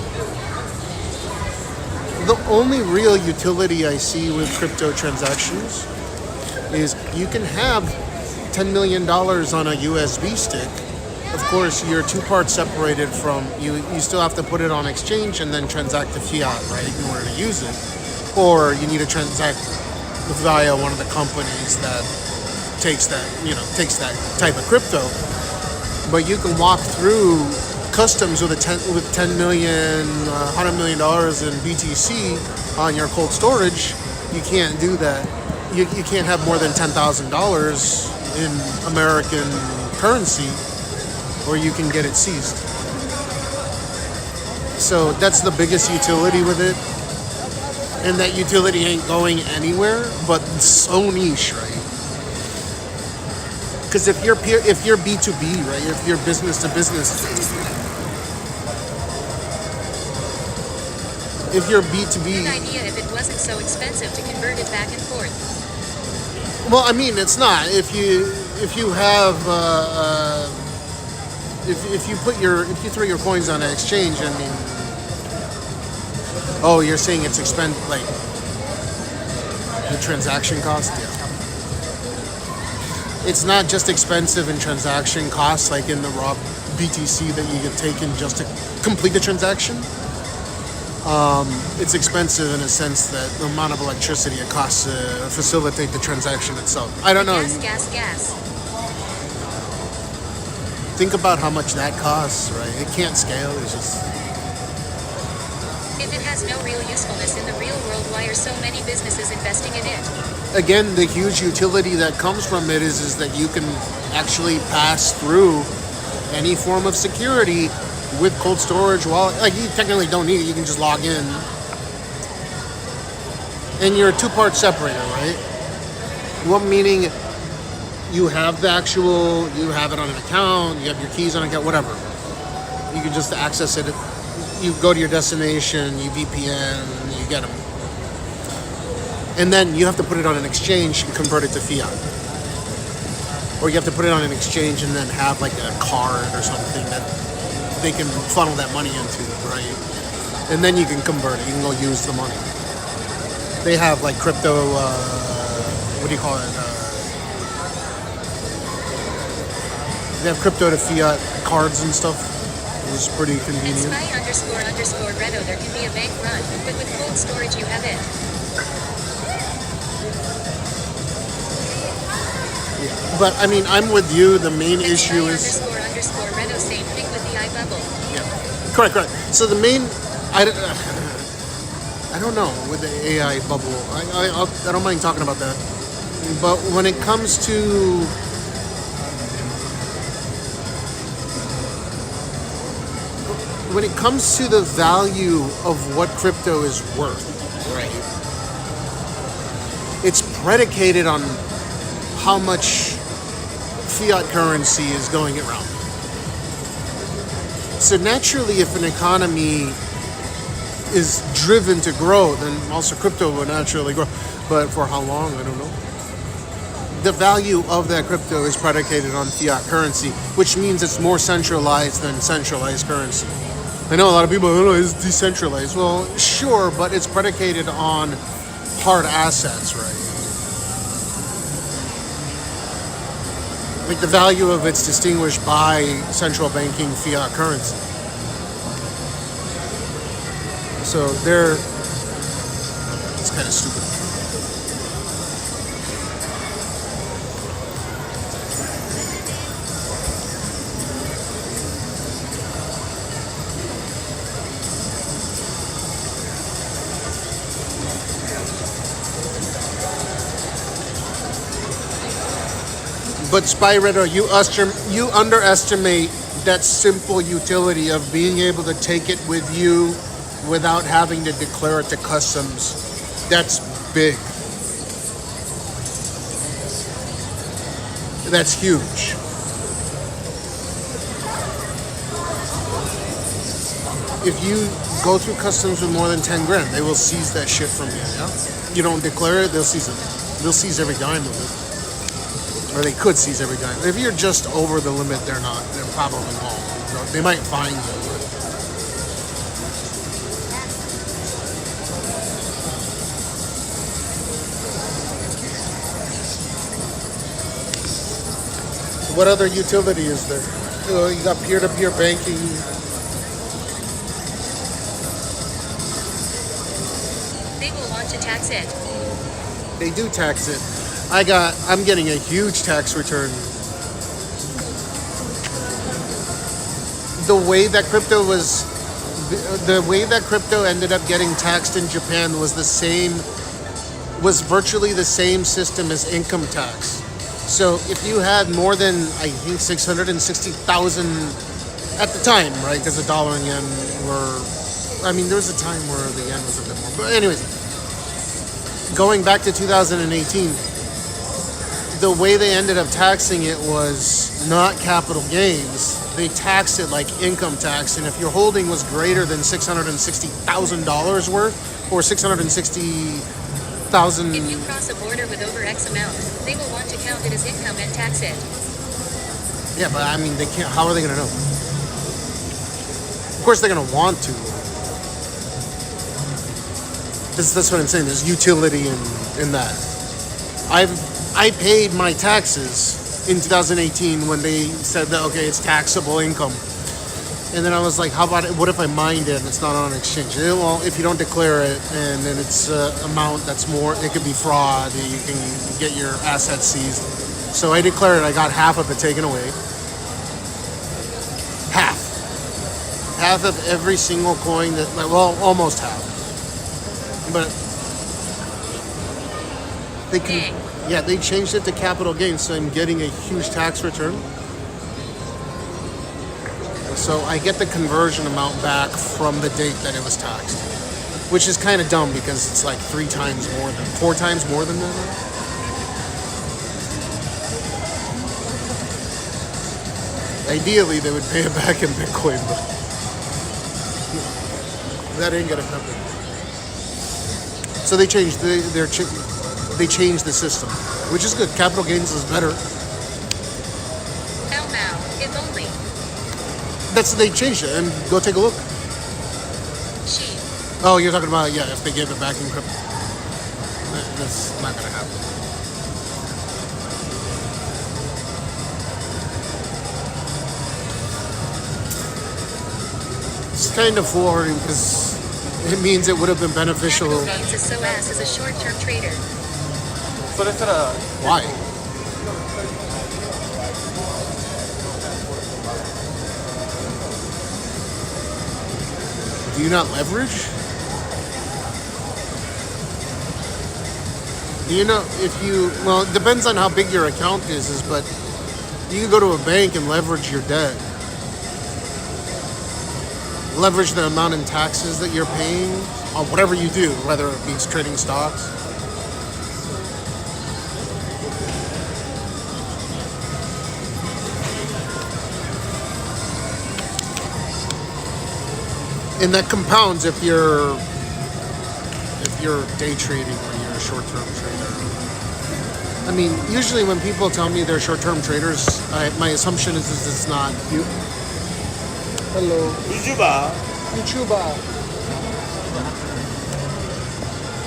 the only real utility I see with crypto transactions is you can have $10 million on a USB stick. Of course, you're two parts separated from, you still have to put it on exchange and then transact to fiat, right, in order to use it. Or you need to transact via one of the companies that takes that type of crypto. But you can walk through customs with $10 million, $100 million in BTC on your cold storage. You can't do that. You can't have more than $10,000 in American currency, or you can get it seized. So that's the biggest utility with it. And that utility ain't going anywhere, but it's so niche, right? Because if you're B2B, right, if you're business to business, if you're B2B, Good idea if it wasn't so expensive to convert it back and forth. well, I mean, it's not. If you have if you throw your coins on an exchange, I mean, oh, you're saying it's expensive, like the transaction cost? Yeah. It's not just expensive in transaction costs, like in the raw BTC that you get taken just to complete the transaction. It's expensive in a sense that the amount of electricity it costs to facilitate the transaction itself. I don't know. Gas. Think about how much that costs, right? It can't scale. It's just... If it has no real usefulness in the real world, why are so many businesses investing in it? Again, the huge utility that comes from it is that you can actually pass through any form of security with cold storage. Well, like, you technically don't need it. You can just log in. And you're two parts separated, right? Well, meaning you have you have it on an account, you have your keys on an account, whatever. You can just access it. You go to your destination, you VPN, you get them. And then you have to put it on an exchange and convert it to fiat. Or you have to put it on an exchange and then have like a card or something that they can funnel that money into, right? And then you can convert it. You can go use the money. They have like crypto, what do you call it? They have crypto to fiat cards and stuff. It was pretty convenient. And spy__redo, there can be a bank run, but with cold storage you have it. Yeah. But I mean, I'm with you. The main issue is... __redo, same thing with the iBubble. Yeah, correct. So the main... I don't know with the AI bubble. I don't mind talking about that. But when it comes to... When it comes to the value of what crypto is worth, right? It's predicated on how much fiat currency is going around. So naturally, if an economy is driven to grow, then also crypto will naturally grow. But for how long, I don't know. The value of that crypto is predicated on fiat currency, which means it's more centralized than centralized currency. I know a lot of people, oh, it's decentralized. Well, sure, but it's predicated on hard assets, right? Like the value of it's distinguished by central banking fiat currency. So it's kind of stupid. But Spyredo, you underestimate that simple utility of being able to take it with you without having to declare it to customs. That's big. That's huge. If you go through customs with more than 10 grand, they will seize that shit from you, yeah? You don't declare it, they'll seize it. They'll seize every dime of it. Or they could seize every dime. If you're just over the limit, they're not. They're probably won't. They might fine you. What other utility is there? You got peer-to-peer banking. They will want to tax it. They do tax it. I'm getting a huge tax return. The way that crypto ended up getting taxed in Japan was virtually the same system as income tax. So if you had more than, I think, 660,000 at the time, right? Because the dollar and yen were, I mean, there was a time where the yen was a bit more. But anyways, going back to 2018, the way they ended up taxing it was not capital gains. They taxed it like income tax, and if your holding was greater than $660,000 worth, or 660,000. If you cross a border with over X amount, they will want to count it as income and tax it. Yeah, but I mean, they can't. How are they going to know? Of course, they're going to want to. That's what I'm saying. There's utility in that. I paid my taxes in 2018 when they said that, okay, it's taxable income. And then I was like, how about it? What if I mined it and it's not on exchange? Well, if you don't declare it and then it's an amount that's more, it could be fraud. You can get your assets seized. So I declared it. I got half of it taken away. Half of every single coin that, well, almost half. But they can. Yeah, they changed it to capital gains, so I'm getting a huge tax return. So I get the conversion amount back from the date that it was taxed, which is kind of dumb because it's like 4 times more than that. Ideally, they would pay it back in Bitcoin, but that ain't gonna happen. So they changed they changed the system, which is good. Capital gains is better. If only. They changed it, and go take a look. Oh, you're talking about, yeah, if they gave it back in crypto. That's not gonna happen. It's kind of foolhardy because it means it would have been beneficial. Capital gains is so ass as a short-term trader. Why? Do you not leverage? Do you know if you, well, it depends on how big your account is, but you can go to a bank and leverage your debt. Leverage the amount in taxes that you're paying on whatever you do, whether it be trading stocks. And that compounds if you're day trading or you're a short-term trader. I mean, usually when people tell me they're short-term traders, my assumption is it's not you. Hello. YouTuber.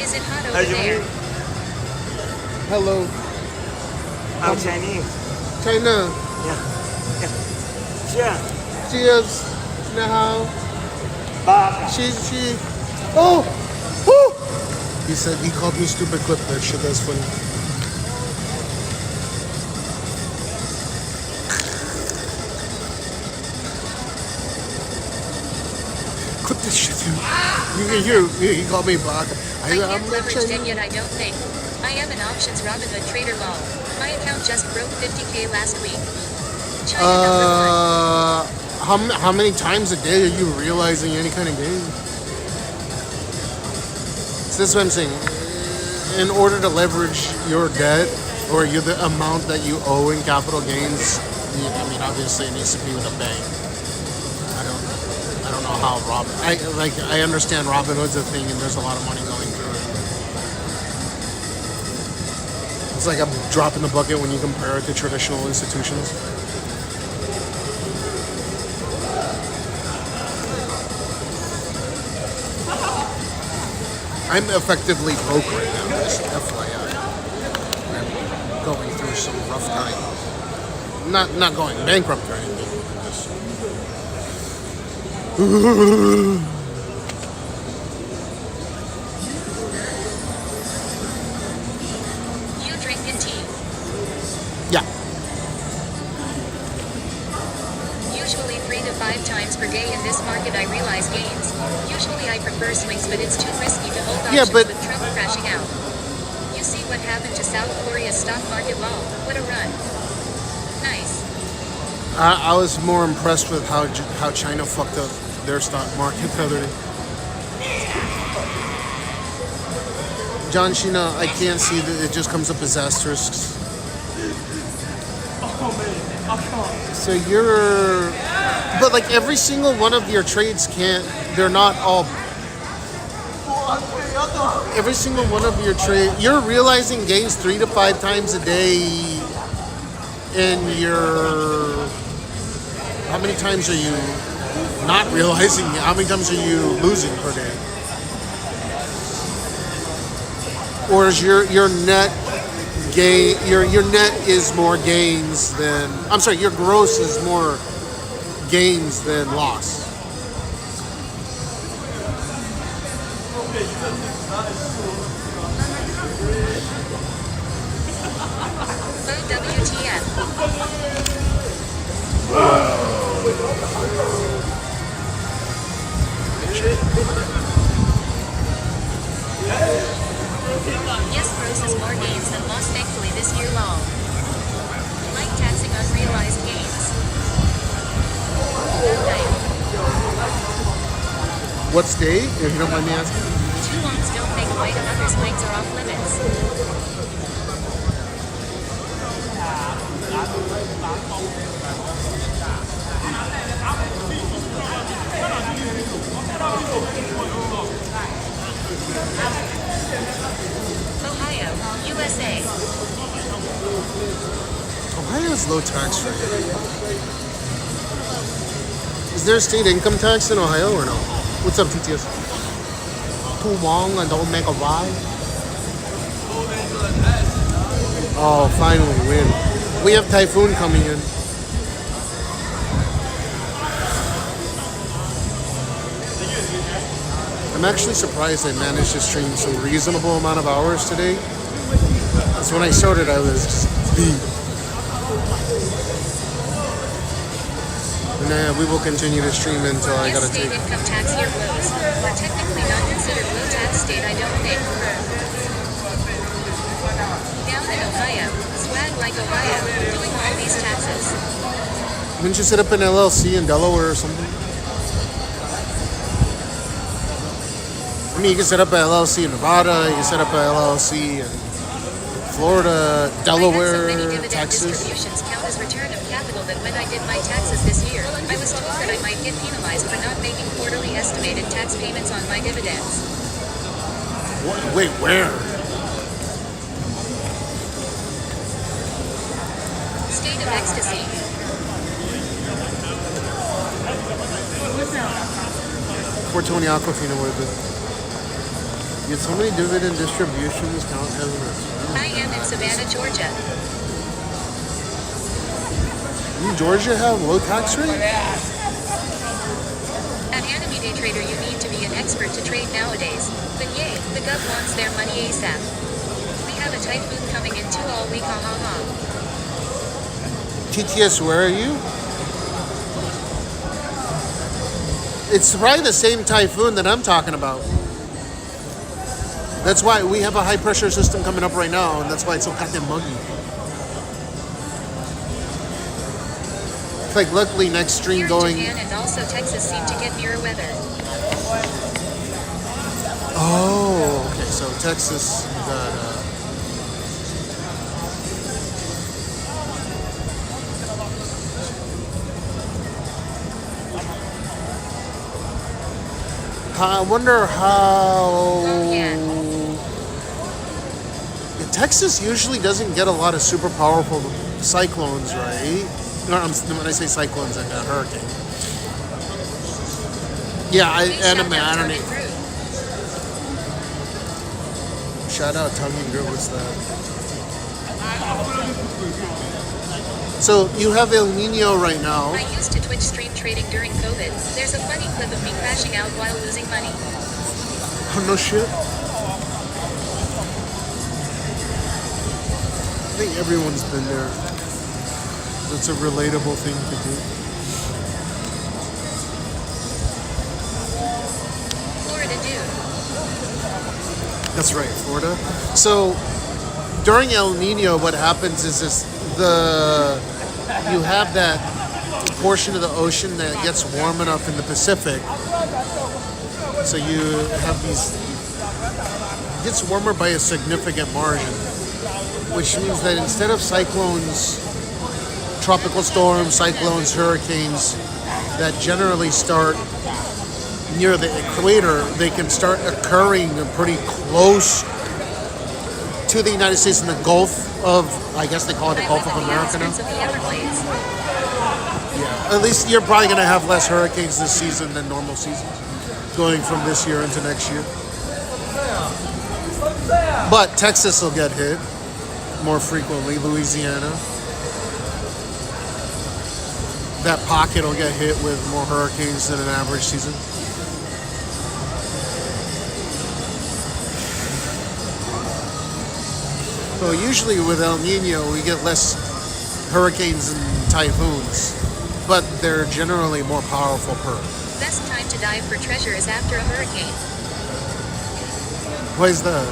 Is it hot over there? Hello. I'm Chinese. China. Yeah. Cheers. Now. She. Oh! Woo! He said, he called me stupid clip. That shit, that's funny. Clip this shit, dude. You can hear, he called me Bach. I'm not leveraged in yet, I don't think. I am an options Robinhood trader lol. My account just broke 50K last week. China How many times a day are you realizing any kind of gain? So this is what I'm saying. In order to leverage your debt or the amount that you owe in capital gains, I mean, obviously it needs to be with a bank. I don't know how I understand Robinhood's a thing and there's a lot of money going through it. It's like a drop in the bucket when you compare it to traditional institutions. I'm effectively broke right now, just FYI. I'm going through some rough times. not going bankrupt or anything. You drinking tea? Yeah. Usually 3 to 5 times per day in this market I realize gains. Usually I prefer swings, but it's too risky to hold options but with Trump crashing out. You see what happened to South Korea's stock market law. What a run. Nice. I was more impressed with how China fucked up their stock market the other day. John Sheena, I can't see that it just comes up as asterisks. So but like every single one of your trades they're not all. Every single one of your trades, you're realizing gains 3 to 5 times a day in your. How many times are you not realizing? How many times are you losing per day? Or is your net gain? Your net is more gains than. I'm sorry, your gross is more gains than loss. WTF. Yes, gross is more gains than loss, thankfully this year long. Like taxing unrealized gains. What's day, if you don't mind me asking? 2 longs don't make white and others' legs are off limits. Ohio, USA. Ohio has low tax rate. Is there state income tax in Ohio or no? What's up, TTS? 2 Wong and don't make a Y? Oh, finally win. We have Typhoon coming in. I'm actually surprised I managed to stream some reasonable amount of hours today. Because when I started, I was just beat. And we will continue to stream until I gotta state take. income tax here blows. We're technically not considered low tax state, I don't think. Down in Ohio, swag like Ohio, doing all these taxes. Wouldn't you set up an LLC in Delaware or something? I mean, you can set up an LLC in Nevada, you can set up an LLC in Florida, Delaware, I had so many dividend Texas. distributions count as return of capital that when I did my taxes this year, I was told that I might get penalized for not making quarterly estimated tax payments on my dividends. What? Wait, where? State of ecstasy. 420 Aquafina with it. You had so many dividend distributions count as a. I am in Savannah, Georgia. Didn't Georgia have low tax rate? At Anime Day Trader, you need to be an expert to trade nowadays. But yay, the gov wants their money ASAP. We have a typhoon coming in 2 all week, ha ha ha. TTS, where are you? It's probably the same typhoon that I'm talking about. That's why we have a high pressure system coming up right now, and that's why it's so goddamn muggy. Like, luckily, next stream Here going. in Japan and also Texas seem to get mirror weather. Oh, okay. So Texas got. I wonder how. Yeah. Texas usually doesn't get a lot of super powerful cyclones, right? No, when I say cyclones, I mean a hurricane. Yeah, I don't know. Shout out Tongue and Group, what's that? So you have El Nino right now. I used to Twitch stream trading during COVID. There's a funny clip of me crashing out while losing money. Oh, no shit. I think everyone's been there. It's a relatable thing to do. Florida dude. That's right, Florida. So during El Nino, what happens is you have that portion of the ocean that gets warm enough in the Pacific. So you have these. It gets warmer by a significant margin, which means that instead of cyclones, tropical storms, cyclones, hurricanes that generally start near the equator, they can start occurring pretty close to the United States in the Gulf of, I guess they call it the Gulf of America now. Yeah, at least you're probably going to have less hurricanes this season than normal seasons, going from this year into next year. But Texas will get hit more frequently, Louisiana. That pocket will get hit with more hurricanes than an average season. So usually with El Nino, we get less hurricanes and typhoons, but they're generally more powerful per. Best time to dive for treasure is after a hurricane. Why is that?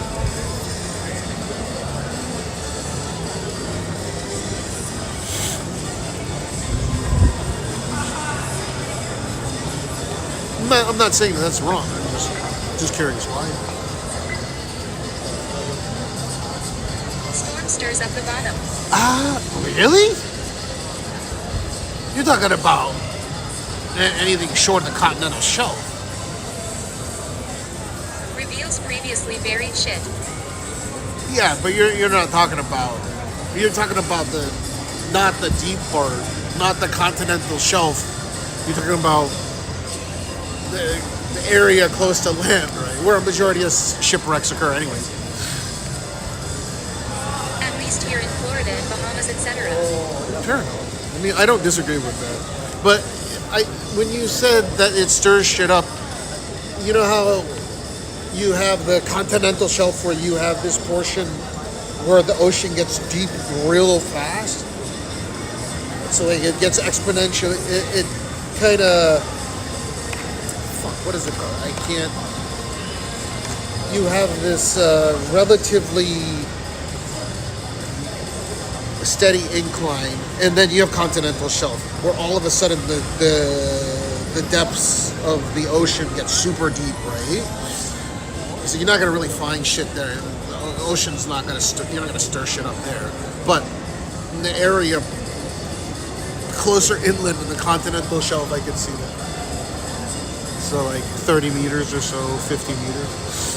I'm not saying that that's wrong. I'm just curious why. Storm stirs up the bottom. Really? You're talking about anything short of the continental shelf. Reveals previously buried shit. Yeah, but you're not talking about. You're talking about not the deep part, not the continental shelf. You're talking about the area close to land, right? Where a majority of shipwrecks occur anyways. At least here in Florida and Bahamas, etc. Sure. I mean, I don't disagree with that. But when you said that it stirs shit up, you know how you have the continental shelf where you have this portion where the ocean gets deep real fast? So like it gets exponential. It kind of... What is it called? I can't. You have this relatively steady incline, and then you have continental shelf, where all of a sudden the depths of the ocean get super deep, right? So you're not gonna really find shit there. The ocean's not gonna you're not gonna stir shit up there. But in the area closer inland in the continental shelf, I could see that. So like 30 meters or so, 50 meters.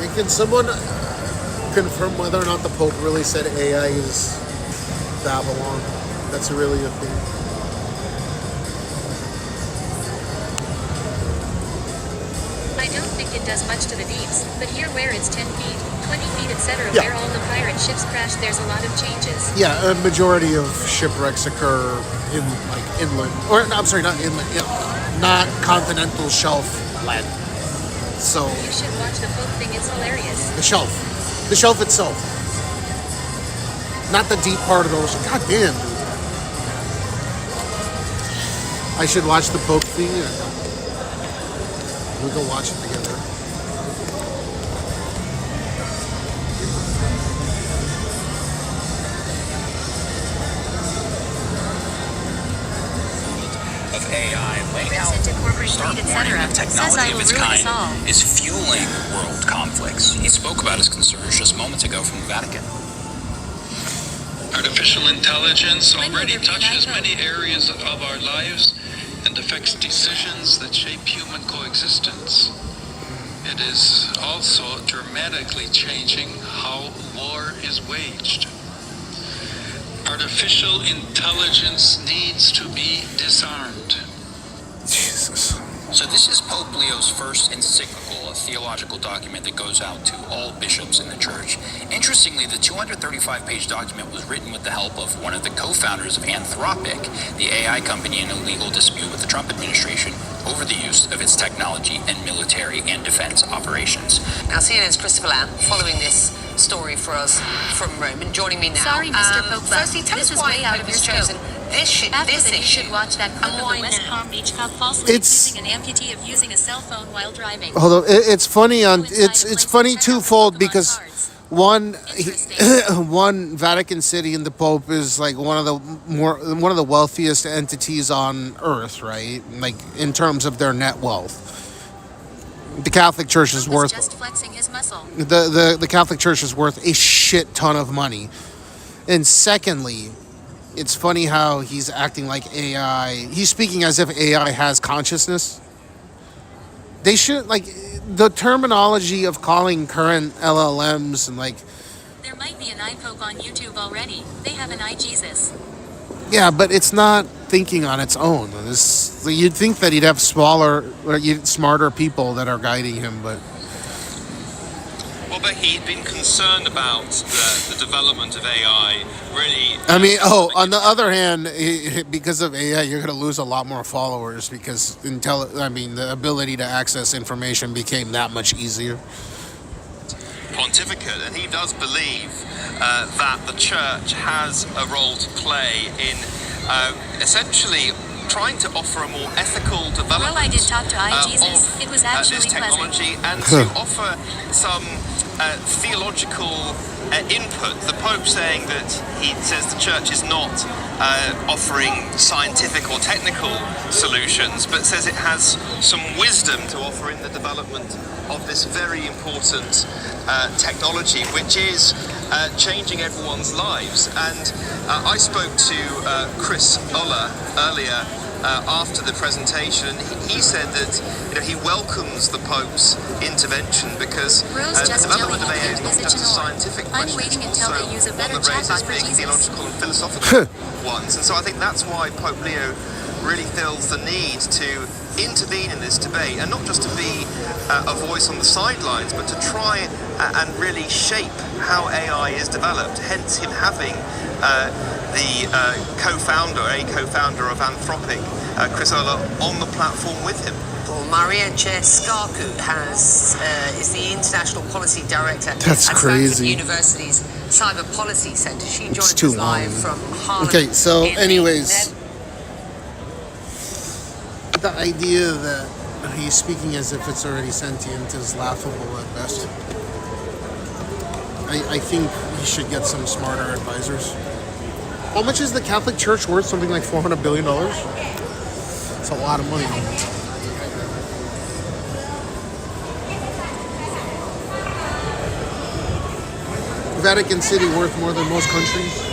And can someone confirm whether or not the Pope really said AI is Babylon? That's really a thing. I don't think it does much to the deeps, but here where it's 10 feet, 20 feet, etc., Yeah. where all the pirate ships crash, there's a lot of changes. Yeah, a majority of shipwrecks occur in like inland, or I'm sorry, not inland, not continental shelf land. So You should watch the Pope thing, it's hilarious. the shelf itself, not the deep part of the ocean. God damn, dude. I should watch the Pope thing. We go watch it together. Of AI laying out Into corporate start greed, warning etc. that Says I technology of will its ruin us kind all. is fueling world conflicts. He spoke about his concerns just moments ago from the Vatican. Artificial intelligence already touches many areas of our lives and affects decisions that shape human coexistence. It is also dramatically changing how war is waged. Artificial intelligence needs to be disarmed. Jesus. So this is Pope Leo's first encyclical a theological document that goes out to all bishops in the church. Interestingly, the 235-page document was written with the help of one of the co-founders of Anthropic, the AI company, in a legal dispute with the Trump administration over the use of its technology in military and defense operations. Now, CNN's Christopher Lamb following this story for us from Rome and joining me now. Sorry, Mr. Pogba. Firstly, tell This us is why way out of your chosen scope. this You should watch that clip of the West Palm Beach cop falsely accusing an amputee of using a cell phone while driving. Hold on, it's funny on it's funny twofold because one Vatican City and the Pope is like one of the wealthiest entities on earth, right? Like in terms of their net wealth. The Catholic Church is worth just flexing his muscle. the Catholic Church is worth a shit ton of money. And secondly, it's funny how he's acting like AI. He's speaking as if AI has consciousness. They should, like, the terminology of calling current LLMs and like. There might be an iPoke on YouTube already. They have an iJesus. Yeah, but it's not thinking on its own. You'd think that he'd have smarter people that are guiding him, but. Well, but he'd been concerned about the development of AI, really. I mean, on the other hand, because of AI, you're going to lose a lot more followers because the ability to access information became that much easier. Pontificate, and he does believe that the church has a role to play in essentially trying to offer a more ethical development Well, I did talk to iJesus. It was actually this technology pleasant. and to offer some theological input. The Pope saying that he says the church is not offering scientific or technical solutions, but says it has some wisdom to offer in the development of this very important technology, which is changing everyone's lives. And I spoke to Chris Uller earlier after the presentation. He said that he welcomes the Pope's intervention because the development of AI is not just a scientific question. I'm waiting until they use a better one that raises chatbot for big Jesus. theological and philosophical ones. And so I think that's why Pope Leo really feels the need to intervene in this debate, and not just to be a voice on the sidelines, but to try and really shape how AI is developed, hence him having a co-founder of Anthropic, Chris Ola, on the platform with him. Well, Maria Ceskaku is the International Policy Director That's at crazy. Stanford University's Cyber Policy Center. She joins It's too us live long. from Harlem. Okay, so in the anyways, the idea that he's speaking as if it's already sentient is laughable at best. I think he should get some smarter advisors. How much is the Catholic Church worth? Something like $400 billion? It's a lot of money. Vatican City worth more than most countries?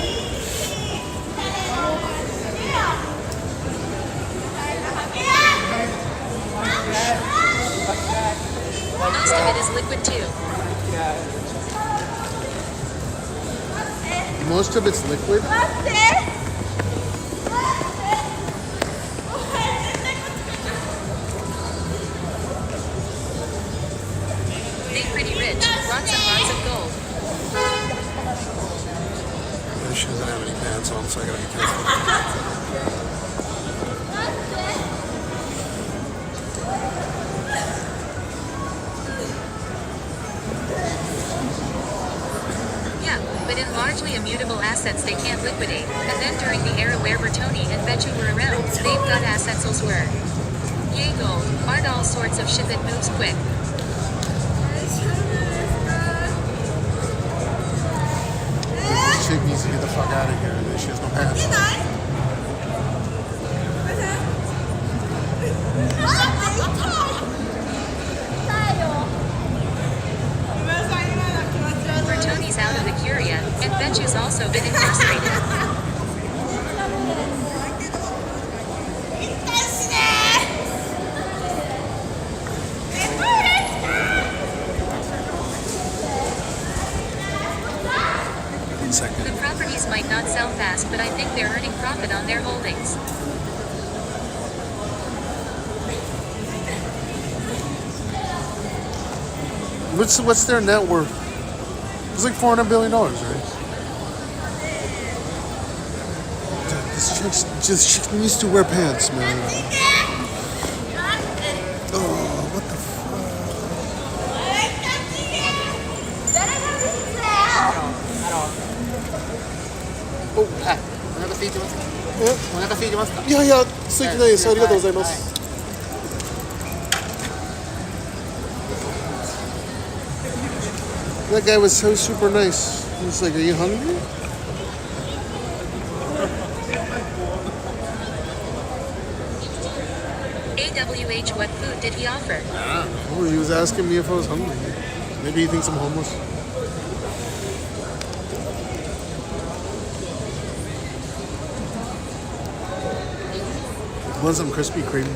Most of it is liquid too. Most of it's liquid? They pretty rich. Lots and lots of gold. She doesn't have any pants on, so I gotta be careful. Yeah, but in largely immutable assets they can't liquidate. And then during the era where Bertoni and Becci were around, they've got assets elsewhere. Yay gold, aren't all sorts of shit that moves quick. This chick needs to get the fuck out of here. She has no pants on. Bertoni's out of the Curia, and Becci's also been incarcerated. The properties might not sell fast, but I think they're earning profit on their holdings. What's their net worth? It's like $400 billion, right? This chick needs to wear pants, man. Oh, what the fuck? Oh, はい。お腹空いてますか？お腹空いてますか？いやいや、空いてないです。ありがとうございます。That guy was so super nice. He's like, "Are you hungry?" AWH, what food did he offer? Oh, he was asking me if I was hungry. Maybe he thinks I'm homeless. Want some Krispy Kreme?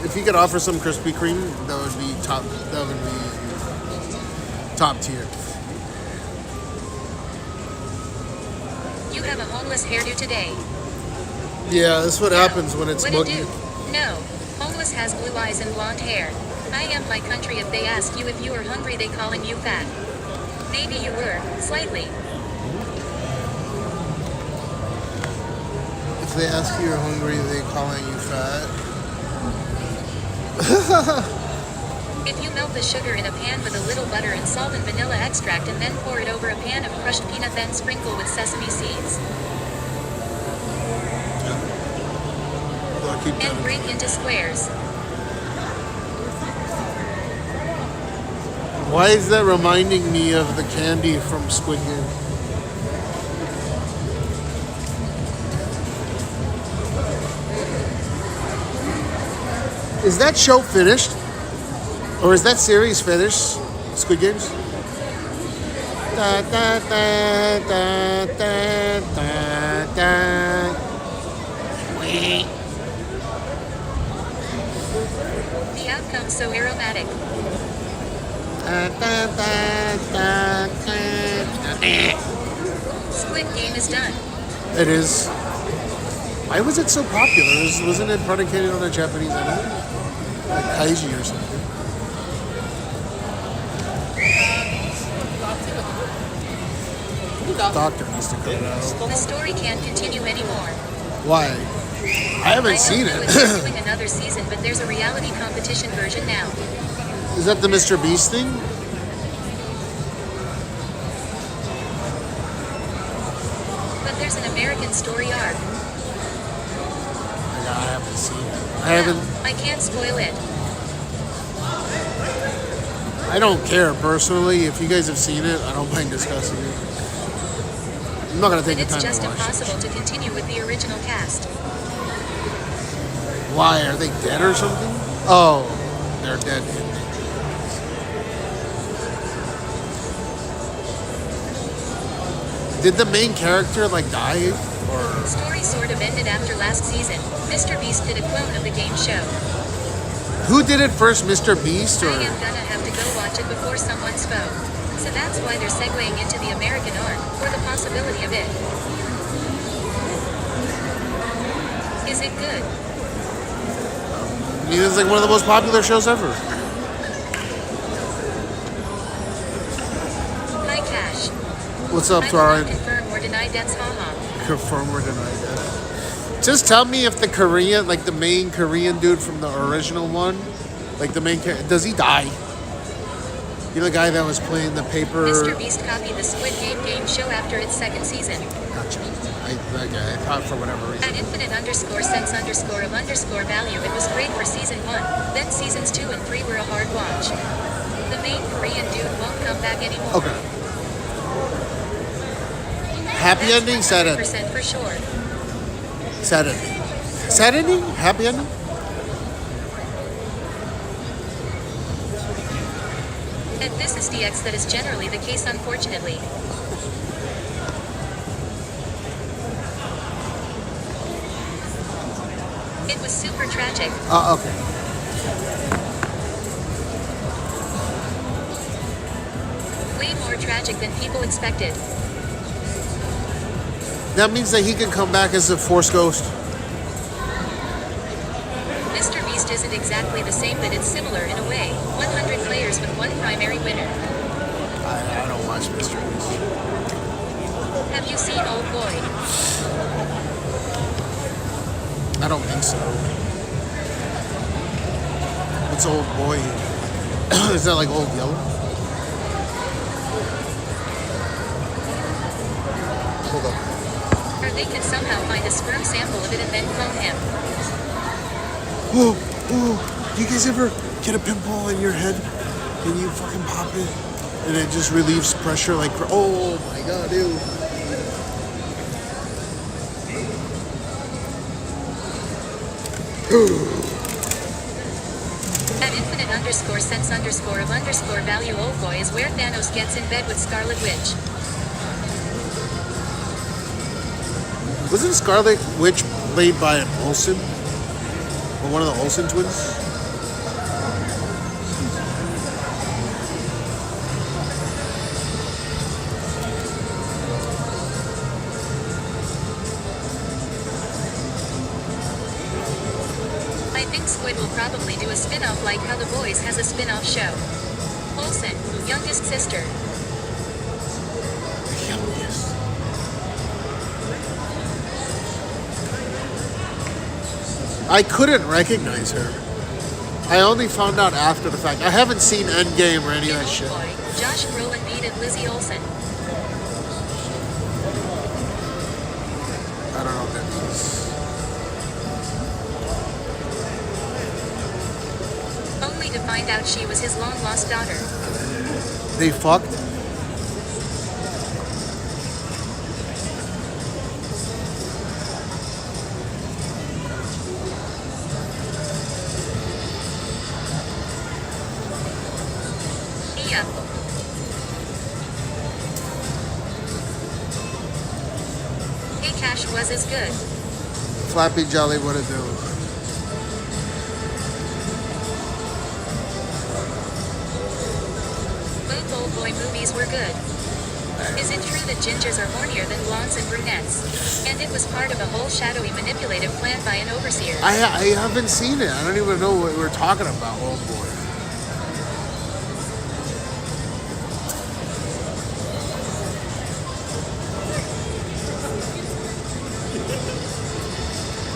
If he could offer some Krispy Kreme, that would be top. That would be top tier. You have a homeless hairdo today. Yeah, that's what happens when it's What it muggy. do? No. Homeless has blue eyes and blonde hair. I am my country. If they ask you if you are hungry, they calling you fat. Maybe you were, slightly. If they ask you you're hungry, they calling you fat. If you melt the sugar in a pan with a little butter and salt and vanilla extract and then pour it over a pan of crushed peanut, then sprinkle with sesame seeds. And break into squares. Why is that reminding me of the candy from Squid Game? Is that show finished? Or is that series finished? Squid Games? Da, da, da, da, da, da, da. Wee. The outcome so aromatic. Da, da, da, da, da, da. Squid Game is done. It is. Why was it so popular? Wasn't it predicated on a Japanese anime? Like Kaiji or something? Doctor needs to cut it out. The story can't continue anymore. Why? I haven't seen I don't know it. if they're doing another season, but there's a reality competition version now. Is that the Mr. Beast thing? But there's an American story arc. I haven't seen it. I haven't. I can't spoil it. I don't care personally. If you guys have seen it, I don't mind discussing it. I'm not gonna take But the it's time just to watch impossible to continue with the original cast. it. Why? Are they dead or something? Oh, they're dead. Did the main character like die? Or Story sort of ended after last season. Mr. Beast did a clone of the game show. who did it first, Mr. Beast or? I am gonna have to go watch it before someone spoke. So that's why they're segueing into the American arc, or the possibility of it. Is it good? I mean, it's like one of the most popular shows ever. Hi Cash. What's up, I Farah? cannot confirm or deny that's haha. Confirm or deny that. Just tell me if the Korean, like the main Korean dude from the original one, like the main character, does he die? You know the guy that was playing the paper. Mr. Beast copied the Squid game show after its second season. Gotcha. I thought for whatever reason. At infinite_sense_of_value, it was great for season 1. Then seasons 2 and 3 were a hard watch. The main Korean dude won't come back anymore. Okay. Happy ending, sad ending. 100% for sure. Sad ending. Sad ending? Happy ending? And this is DX, that is generally the case, unfortunately. It was super tragic. Okay. Way more tragic than people expected. That means that he can come back as a Force Ghost. list isn't exactly the same, but it's similar in a way. 100 players with one primary winner. I don't watch mysteries. Have you seen Old Boy? I don't think so. What's Old Boy? Is that like Old Yellow? Hold up. Or they could somehow find a sperm sample of it and then clone him. Oh, do you guys ever get a pimple in your head and you fucking pop it and it just relieves pressure like, oh my god, ew. At infinite_sense_of_value Old Boy is where Thanos gets in bed with Scarlet Witch. Wasn't Scarlet Witch played by an Olsen? Or one of the Olsen twins? I think Squid will probably do a spin-off like how The Boys has a spin-off show. Olsen, youngest sister. Youngest. I couldn't recognize her. I only found out after the fact. I haven't seen Endgame or any of that shit. Boy, Josh Brolin beat Lizzie Olsen. I don't know what that means. Only to find out she was his long-lost daughter. They fucked? Yeah. Hey, Cash was as good. Flappy Jolly, what it do? Both Old Boy movies were good. Is it true that gingers are hornier than blondes and brunettes? And it was part of a whole shadowy manipulative plan by an overseer. I haven't seen it. I don't even know what we're talking about, Old Boy.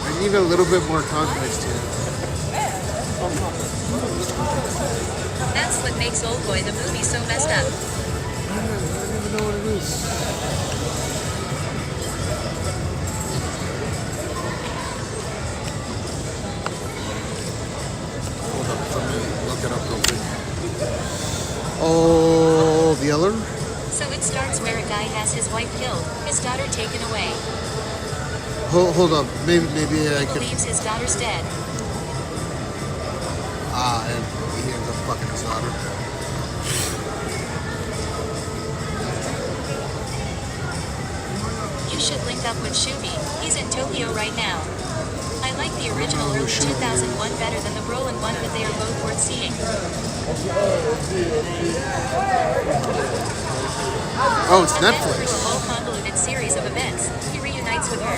I need a little bit more context here. That's what makes Old Boy the movie so messed up. I don't even know what it is. Hold up, let me look it up real quick. Oh, the other? So it starts where a guy has his wife killed, his daughter taken away. Hold up, maybe I can. Believes his daughter's dead. And he ends up fucking his daughter. You should link up with Shubi. He's in Tokyo right now. I like the original early 2001 better than the Brolin one, but they are both worth seeing. Oh, it's and then Netflix. through a whole convoluted series of events, he reunites with her.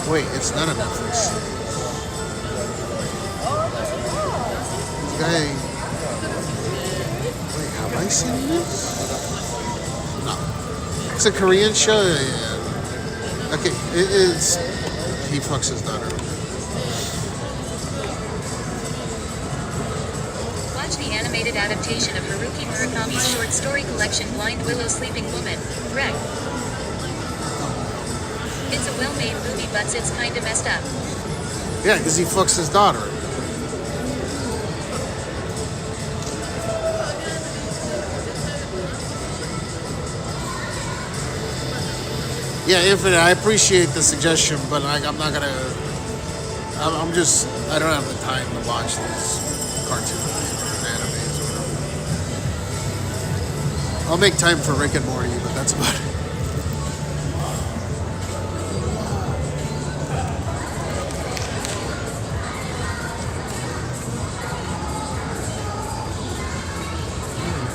Wait, it's not a Netflix. This guy. Wait, have I seen this? No. It's a Korean show. Yeah. Okay, it is. He fucks his daughter. Watch the animated adaptation of Haruki Murakami's short story collection Blind Willow Sleeping Woman. Rec. It's a well-made movie, but it's kinda messed up. Yeah, because he fucks his daughter. Yeah, Infinite, I appreciate the suggestion, but I'm not gonna. I'm just. I don't have the time to watch these cartoons or animes or whatever. I'll make time for Rick and Morty, but that's about it.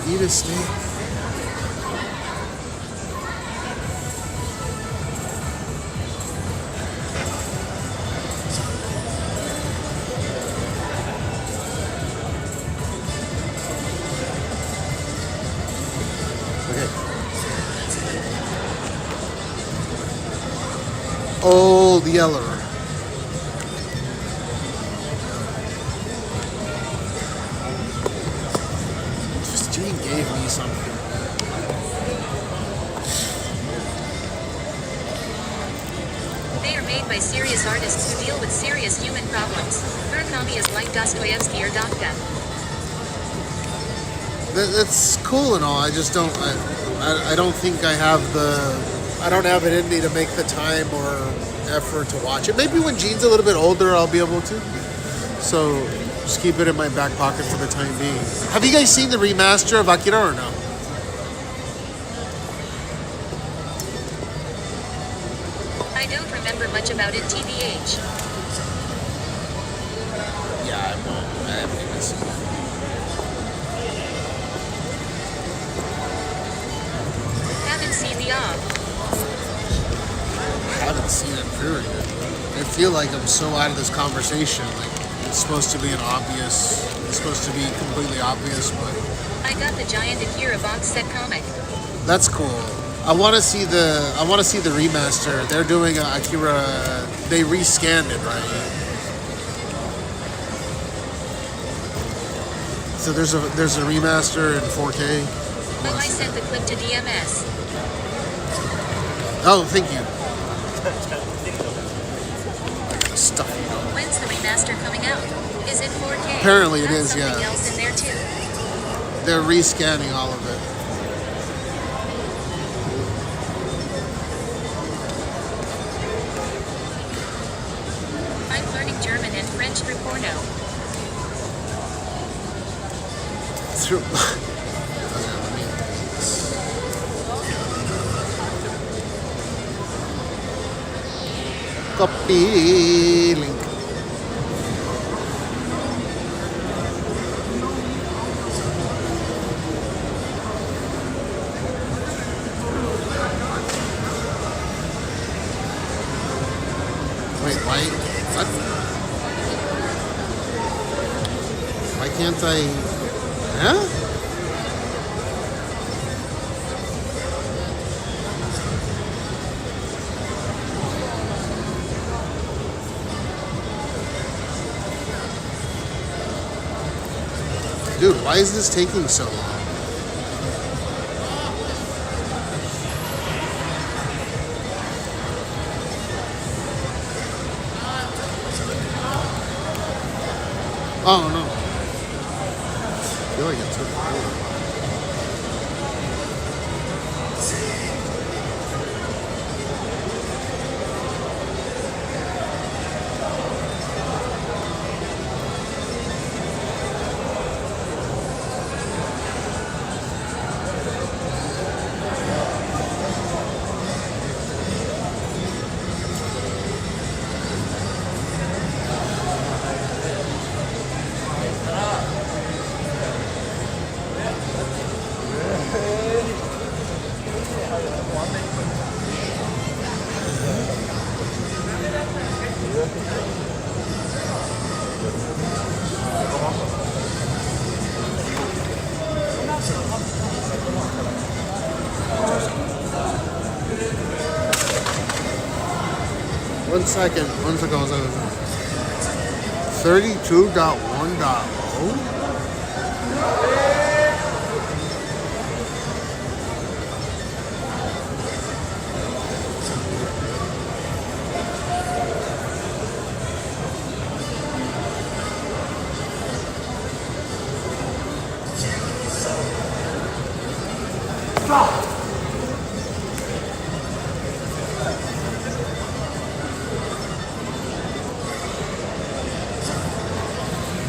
Eat a snake. old yeller. Just Gene gave me something. They are made by serious artists who deal with serious human problems. Murakami is like Dostoevsky or Kafka. That's cool and all. I just don't. I don't think I have I don't have it in me to make the time or effort to watch it. Maybe when Gene's a little bit older, I'll be able to. So just keep it in my back pocket for the time being. Have you guys seen the remaster of Akira or no? I don't remember much about it, TBH. Yeah, I haven't even seen it. Haven't seen the I haven't seen it, period. I feel like I'm so out of this conversation. Like, it's supposed to be it's supposed to be completely obvious, but... I got the giant Akira box set comic. That's cool. I want to see the remaster. They're doing Akira, they rescanned it, right? So there's a remaster in 4K. Oh, I sent the clip to DMS. Oh, thank you. Stuff. When's the remaster coming out? Is it 4K? Apparently it That's is, yeah. something else in there too. They're rescanning all of it. I'm learning German and French through porno. Copy link. Wait, why? What? Why can't I? Huh? Dude, why is this taking so long? Oh no. I feel like it took forever. 1 second. 1 second. 1 second. 32.1.0.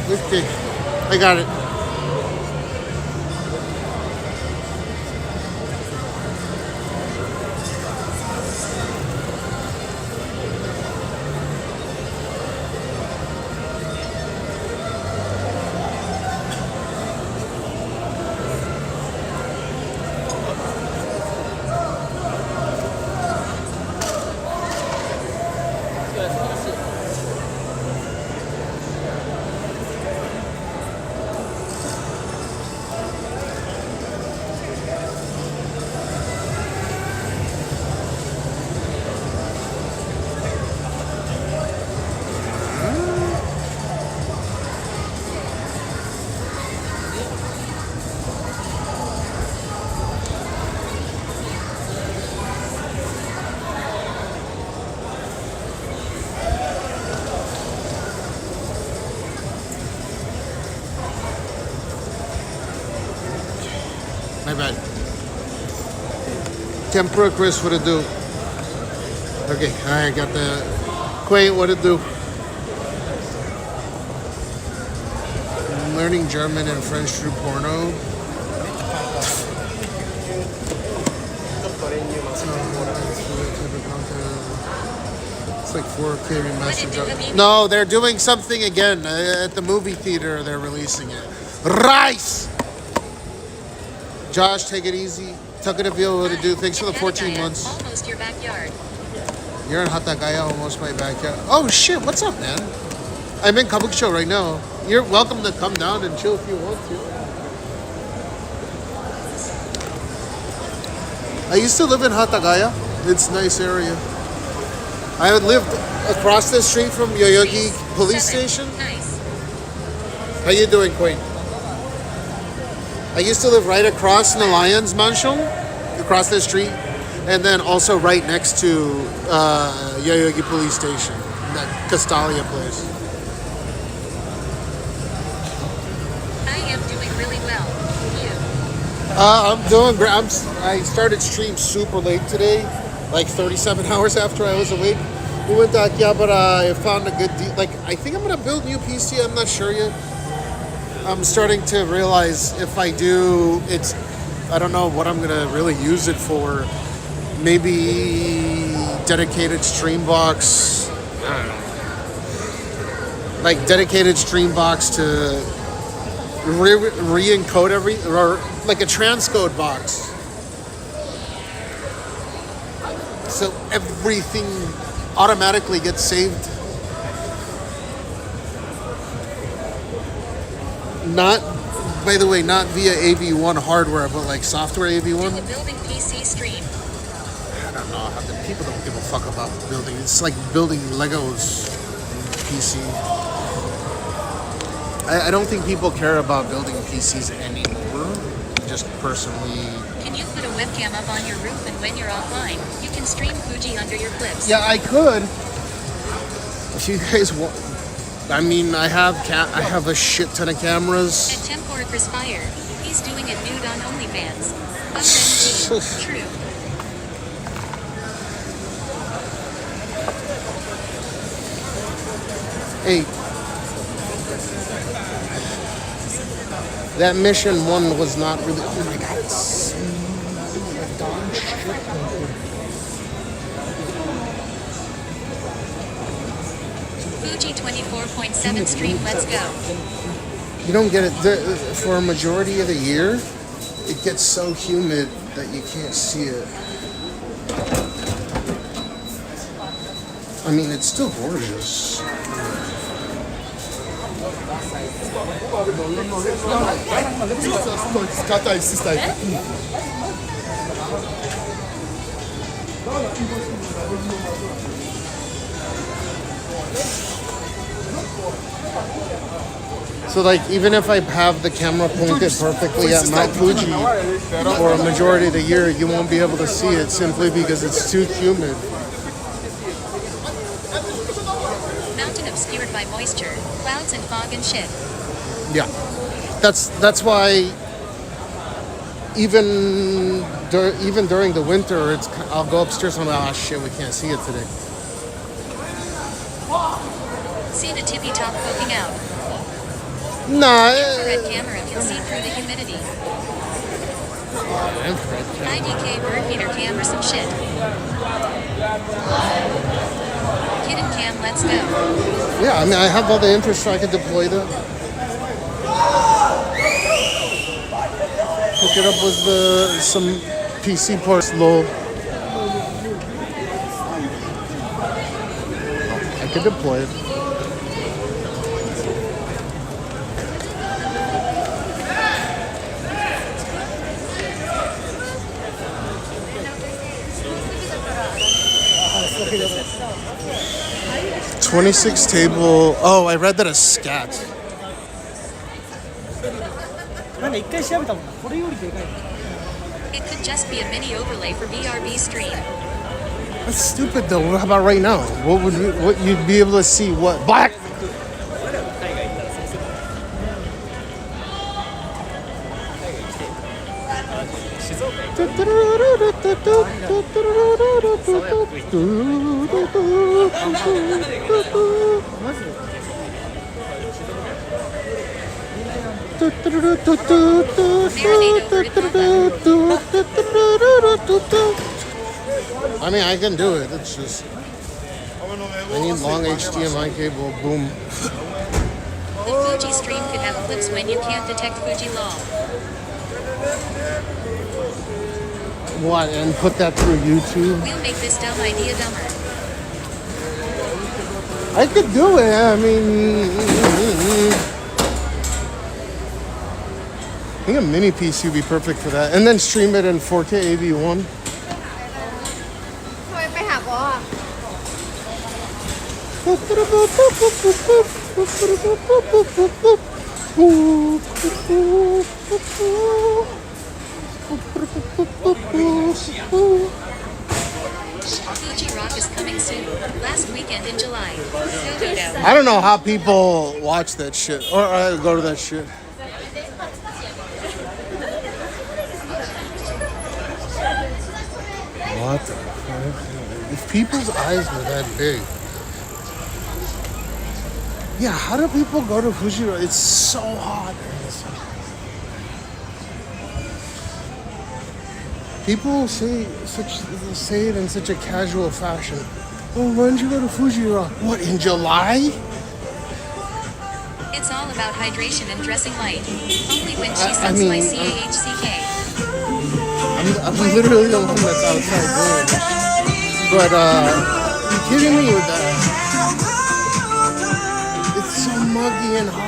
Okay, I got it. Tempura Chris, what it do? Okay, I got the Quaint, what it do? I'm learning German and French through porno. It's like 4K remastered. No, they're doing something again at the movie theater. They're releasing it. Rice. Josh, take it easy. Tuck it up, what to do. Thanks for the 14 months. Almost your backyard. You're in Hatagaya, almost my backyard. Oh shit, what's up, man? I'm in Kabukicho right now. You're welcome to come down and chill if you want to. I used to live in Hatagaya. It's a nice area. I lived across the street from Yoyogi Police Station. Nice. How you doing, Queen? I used to live right across in the Lions Mansion, across the street, and then also right next to Yoyogi Police Station, that Castalia place. I am doing really well. You? I'm doing great. I started stream super late today, like 37 hours after I was awake. We went to Akihabara. I found a good deal. Like, I think I'm gonna build a new PC. I'm not sure yet. I'm starting to realize if I do, I don't know what I'm gonna really use it for. Maybe dedicated stream box. I don't know. Like dedicated stream box to re-encode or like a transcode box. So everything automatically gets saved. Not, by the way, not via AV1 hardware, but like software AV1. Do a building PC stream. I don't know. People don't give a fuck about building. It's like building Legos PC. I don't think people care about building PCs anymore. Just personally. Can you put a webcam up on your roof, and when you're offline, you can stream Fuji under your clips? Yeah, I could. If you guys want. I mean, I have a shit ton of cameras. At Tempor Chris Fire, he's doing it nude on OnlyFans. OMG. True. Hey, that mission 1 was not really. Oh my god, it's dog shit. Fuji 24.7 stream, let's go. You don't get it. For a majority of the year, it gets so humid that you can't see it. I mean, it's still gorgeous. So like, even if I have the camera pointed perfectly at Mount Fuji for a majority of the year, you won't be able to see it simply because it's too humid. Mountain obscured by moisture, clouds and fog and shit. Yeah, that's why even during the winter, I'll go upstairs and I'm like, oh shit, we can't see it today. See the tippy top poking out. Nah. Infrared camera can see through the humidity. IDK bird feeder cam or some shit. Kitten cam, let's go. Yeah, I mean, I have all the infrastructure. I can deploy that. Hook it up with some PC parts low. I can deploy it. $26 table. Oh, I read that as scat. It could just be a mini overlay for VRB stream. That's stupid though. How about right now? What you'd be able to see what black? I mean, I can do it. It's just I need long HDMI cable. Boom. The Fuji stream could have clips when you can't detect Fuji law. What? And put that through YouTube? We'll make this dumb idea dumber. I could do it. I mean, I think a mini PC would be perfect for that. And then stream it in 4K AV1. Fuji Rock is coming soon. Last weekend in July. I don't know how people watch that shit or go to that shit. What the fuck? If people's eyes were that big. Yeah, how do people go to Fuji Rock? It's so hot. People say it in such a casual fashion. Oh, when did you go to Fuji Rock? What, in July? It's all about hydration and dressing light. Only when she sends my CAHCK. I'm literally the one that's outside doing it. But, you kidding me with that? It's so muggy and hot.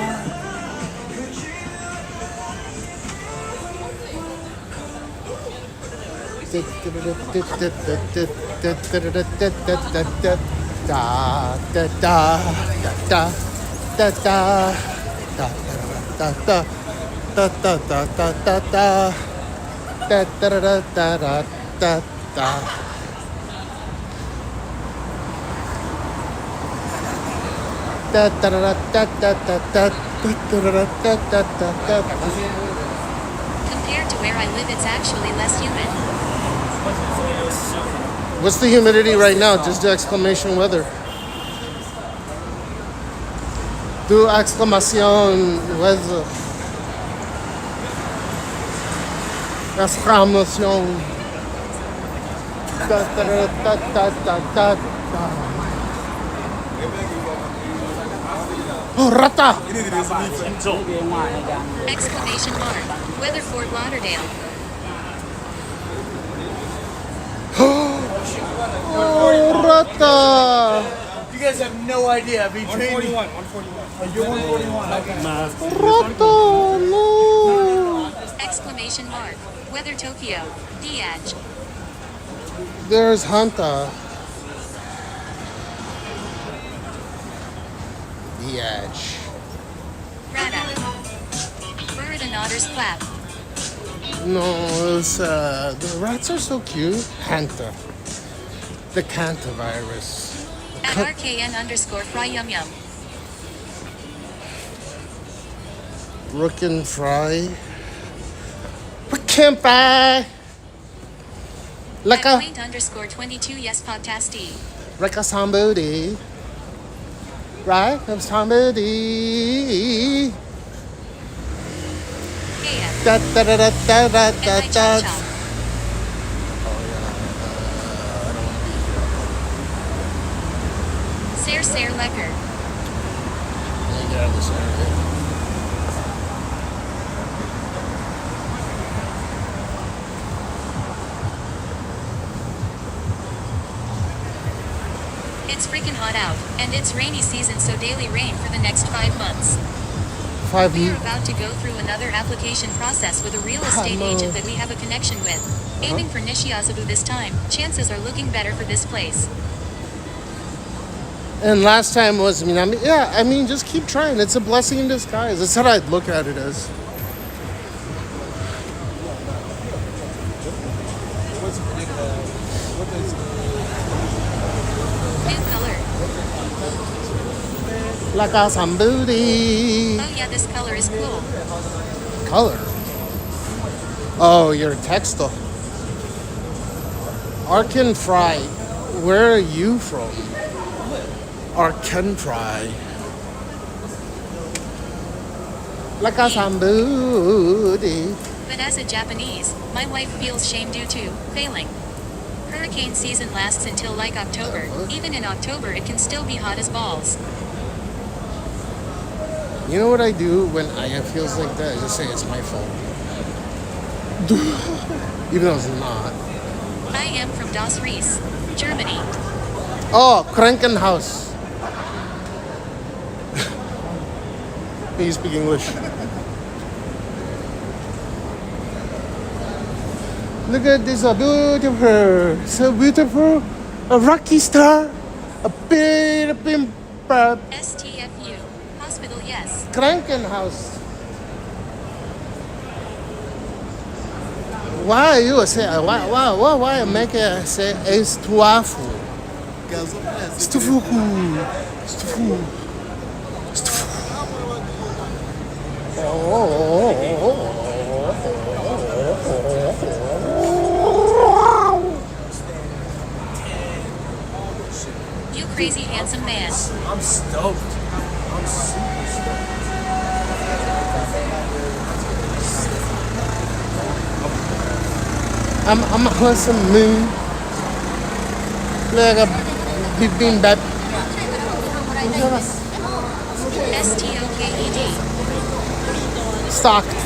Compared to where I live, it's actually less humid. What's the humidity right now? Just do exclamation weather. Do exclamation weather. Exclamation. Oh, rata! Exclamation mark. Weather Fort Lauderdale. Oh, rata! You guys have no idea. Between 141. 141. Oh, you're 141. Rata, no! Exclamation mark. Weather Tokyo. Diage. There's Hanta. The edge. Rata. Bird and otters clap. No, it's, the rats are so cute. Hanta. The Canta virus. At RKN_fry yum yum. Rook and fry. Rook fry. Like At a quaint_22 yes podcasty. like a somebody. Right? I'm somebody. Da da da da da da da da. Ser lekker. It's freaking hot out, and it's rainy season, so daily rain for the next 5 months. We are about to go through another application process with a real estate agent that we have a connection with. Aiming for Nishiazabu this time. Chances are looking better for this place. And last time was Minami. Yeah, I mean, just keep trying. It's a blessing in disguise. That's what I'd look at it as. New color. Like a somebody. Oh yeah, this color is cool. Color? Oh, your textile. Arkan Fry, where are you from? Arkan Fry. Lakasambudi. But as a Japanese, my wife feels shame due to failing. Hurricane season lasts until like October. Even in October, it can still be hot as balls. You know what I do when Aya feels like that? I just say it's my fault. Even though it's not. I am from Das Ries, Germany. Oh, Krankenhaus. Can you speak English? Look at this, so beautiful, a rocky star, a bit of STFU, hospital, yes. Krankenhaus. Why you say why make it say S24? You crazy handsome man. I'm stoked. I'm super stoked. I'm a handsome moon. Like a big bean bat. STOKED. Stocked.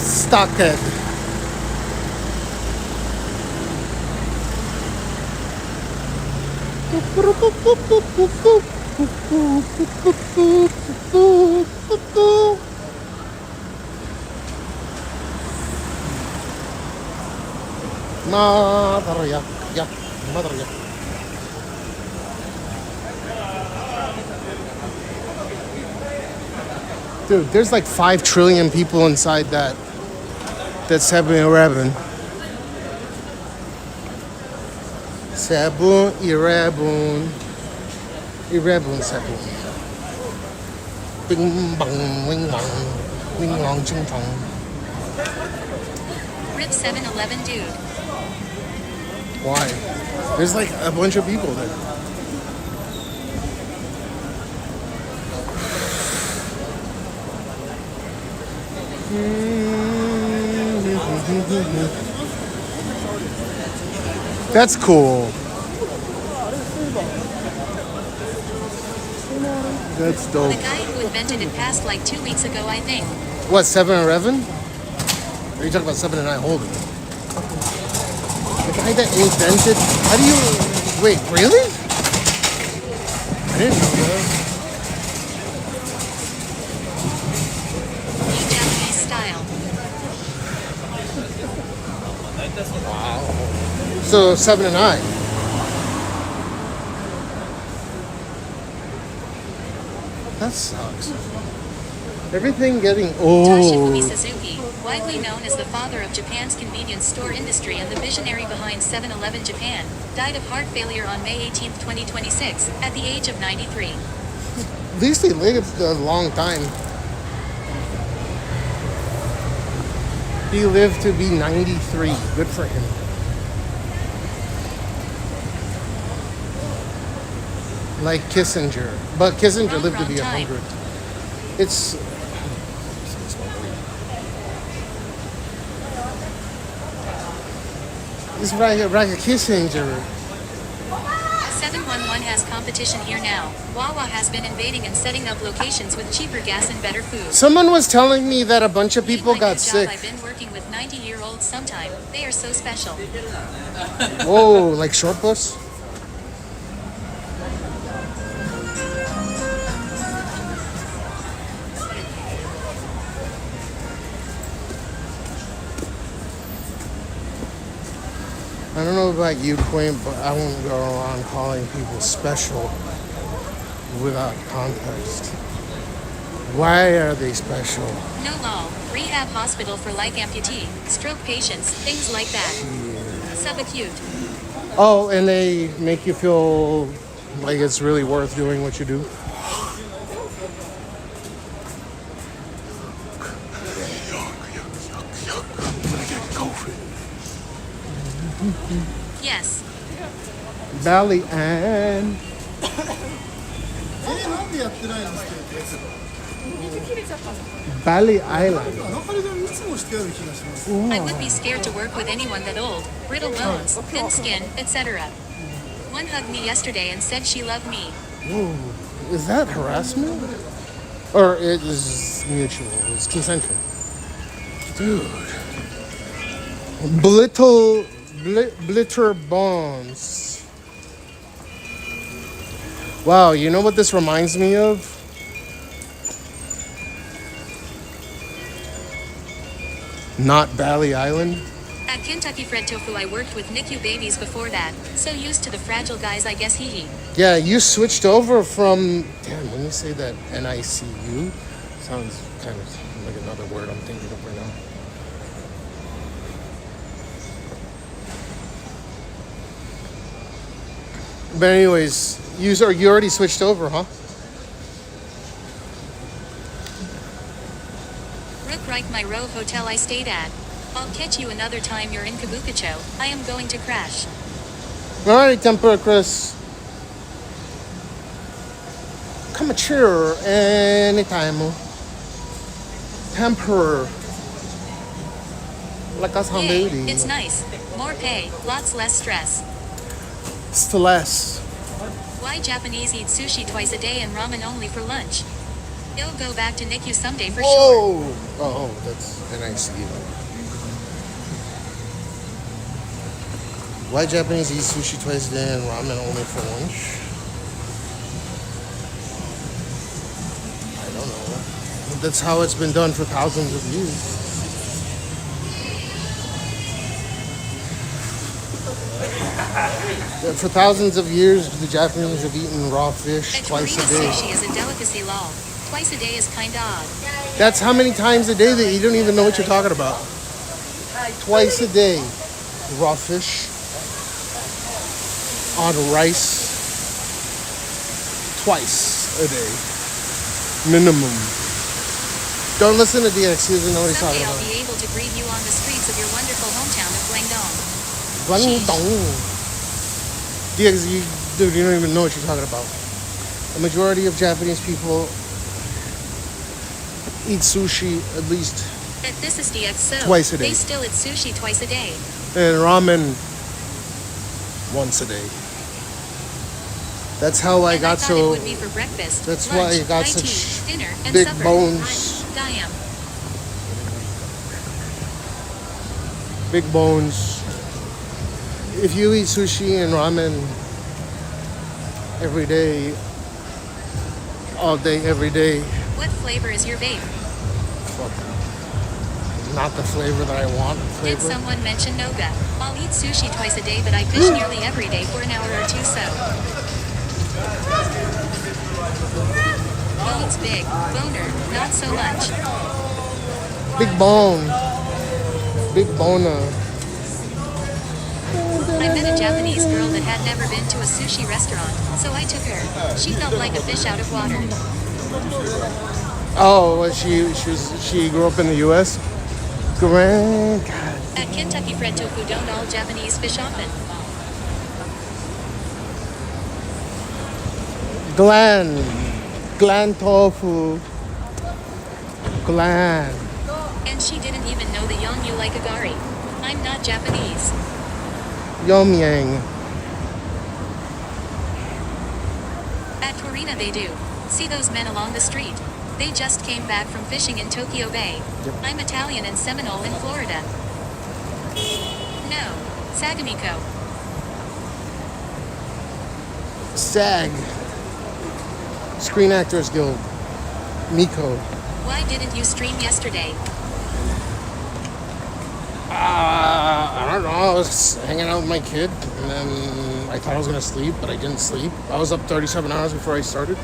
Stocked. Mother yak. Dude, there's like 5 trillion people inside that 7-Eleven. 7-Eleven. 7. Bing bang, wing bang, wing long ching chong. Rip 7-Eleven dude. Why? There's like a bunch of people there. That's cool. That's dope. The guy who invented it passed like 2 weeks ago, I think. What, 7-Eleven? Or are you talking about 7 & I Holding? The guy that invented... How do you... Wait, really? I didn't know that. New Japanese style. Wow. So 7 & I. That sucks. Everything getting Toshifumi old. Suzuki, widely known as the father of Japan's convenience store industry and the visionary behind 7-Eleven Japan, died of heart failure on May 18, 2026, at the age of 93. At least he lived a long time. He lived to be 93. Good for him. Like Kissinger. But Kissinger lived to be 100. It's... It's right Kissinger. 711 has competition here now. Wawa has been invading and setting up locations with cheaper gas and better food. Someone was telling me that a bunch of people got sick. I've been working with 90-year-olds sometime. They are so special. Whoa, like short bus? I don't know about you, Queen, but I won't go around calling people special without context. Why are they special? No lol. Rehab hospital for like amputee, stroke patients, things like that. Subacute. Oh, and they make you feel like it's really worth doing what you do? Yes. Bali and Bali Island. I would be scared to work with anyone that old, brittle bones, thin skin, etc. One hugged me yesterday and said she loved me. Ooh, is that harassment? Or it is mutual, it's consensual. Dude. Blitter bones. Wow, you know what this reminds me of? Not Bali Island. At Kentucky Fried Tofu I worked with NICU babies before that, so used to the fragile guys I guess hee. Yeah, you switched over from, damn, when you say that NICU, sounds kind of like another word I'm thinking of right now. But anyways, you already switched over, huh? Rook Reich my Rove hotel I stayed at. I'll catch you another time you're in Kabukicho. I am going to crash. Alright, Temper Chris. Come cheer anytime. Temper. Like us on Yay, baby. it's nice. More pay, lots less stress. It's the less. Why Japanese eat sushi twice a day and ramen only for lunch? It'll go back to NICU someday for sure. Oh, that's a nice deal. Why Japanese eat sushi twice a day and ramen only for lunch? I don't know. That's how it's been done for thousands of years. For thousands of years, the Japanese have eaten raw fish twice a day. Sushi is a delicacy law. Twice a day is kinda odd. That's how many times a day that you don't even know what you're talking about. Twice a day, raw fish on rice. Twice a day, minimum. Don't listen to DX. He doesn't know what he's talking Someday about. I'll be able to greet you on the streets of your wonderful hometown of Guangdong. Guangdong. DX, dude, you don't even know what you're talking about. The majority of Japanese people eat sushi at least At This Is DX so twice a day. They still eat sushi twice a day. And ramen once a day. That's how I got It so. would be for breakfast, That's lunch, why I got high such tea, dinner, and big supper. bones. Damn. Big bones. If you eat sushi and ramen every day, all day, every day, What flavor is your vape? fuck, not the flavor that I want. Did Flavor. someone mention Noga? I'll eat sushi twice a day, but I fish nearly every day for an hour or two so. Bones big, boner, not so much. Big bone. Big boner. I met a Japanese girl that had never been to a sushi restaurant, so I took her. She felt like a fish out of water. Oh, well, she grew up in the U.S. God. At Kentucky Fried Tofu don't all Japanese fish often. Glan tofu. Glan. And she didn't even know the Yongyu like agari. I'm not Japanese. Yomyang. At Torina they do. See those men along the street? They just came back from fishing in Tokyo Bay. Yep. I'm Italian and Seminole in Florida. No, Sagamiko. SAG. Screen Actors Guild. Miko. Why didn't you stream yesterday? I don't know. I was hanging out with my kid, and then I thought I was gonna sleep, but I didn't sleep. I was up 37 hours before I started.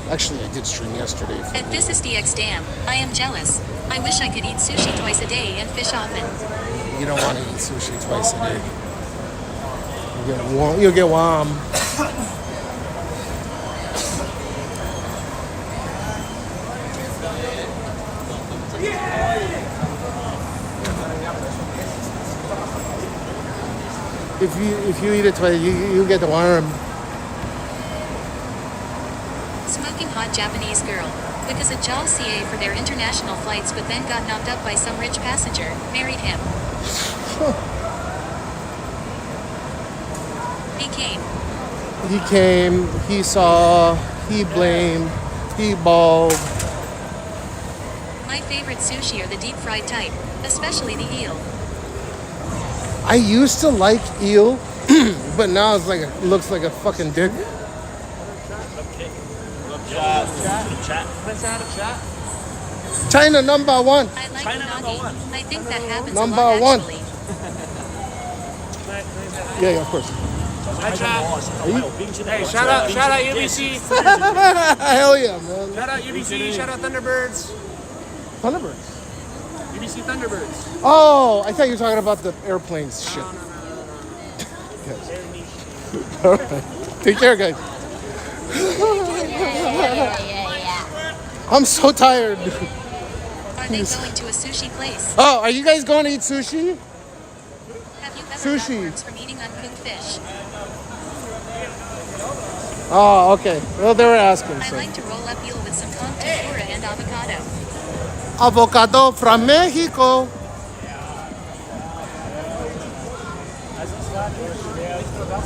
Actually, I did stream yesterday. At This Is DX Dam, I am jealous. I wish I could eat sushi twice a day and fish often. You don't want to eat sushi twice a day. You'll get warm. if you eat it twice, you get the worm. Smoking hot Japanese girl. Because a JAL CA for their international flights but then got knocked up by some rich passenger, married him. He came, he saw, he blamed, he bawled. My favorite sushi are the deep fried type, especially the eel. I used to like eel, but now it's like it looks like a fucking dick. China number one. I like unagi. I think that happens Number a lot one. actually. Yeah, of course. Hi, chat. Hey, shout out UBC. Hell yeah, man. Shout out UBC. Shout out Thunderbirds. Thunderbirds. UBC Thunderbirds. Oh, I thought you were talking about the airplanes shit. All right. Take care, guys. I'm so tired. Are they going to a sushi place? Oh, are you guys going to eat sushi? Have you ever Sushi. got worms from eating uncooked fish? Oh, okay. Well, they were asking. I So. like to roll up eel with some conch tempura and avocado. Avocado from Mexico.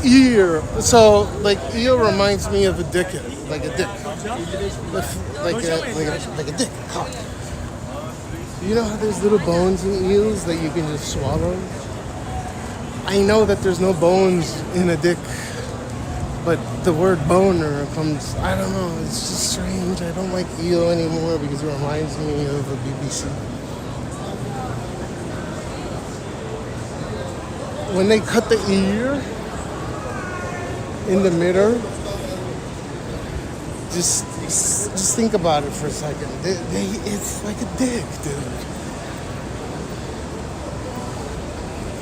Ear. So, like, eel reminds me of a dick, like a dick, like a dick. You know how there's little bones in eels that you can just swallow? I know that there's no bones in a dick, but the word boner comes, I don't know, it's just strange. I don't like eel anymore because it reminds me of a BBC. When they cut the ear in the middle, just think about it for a second. It's like a dick, dude.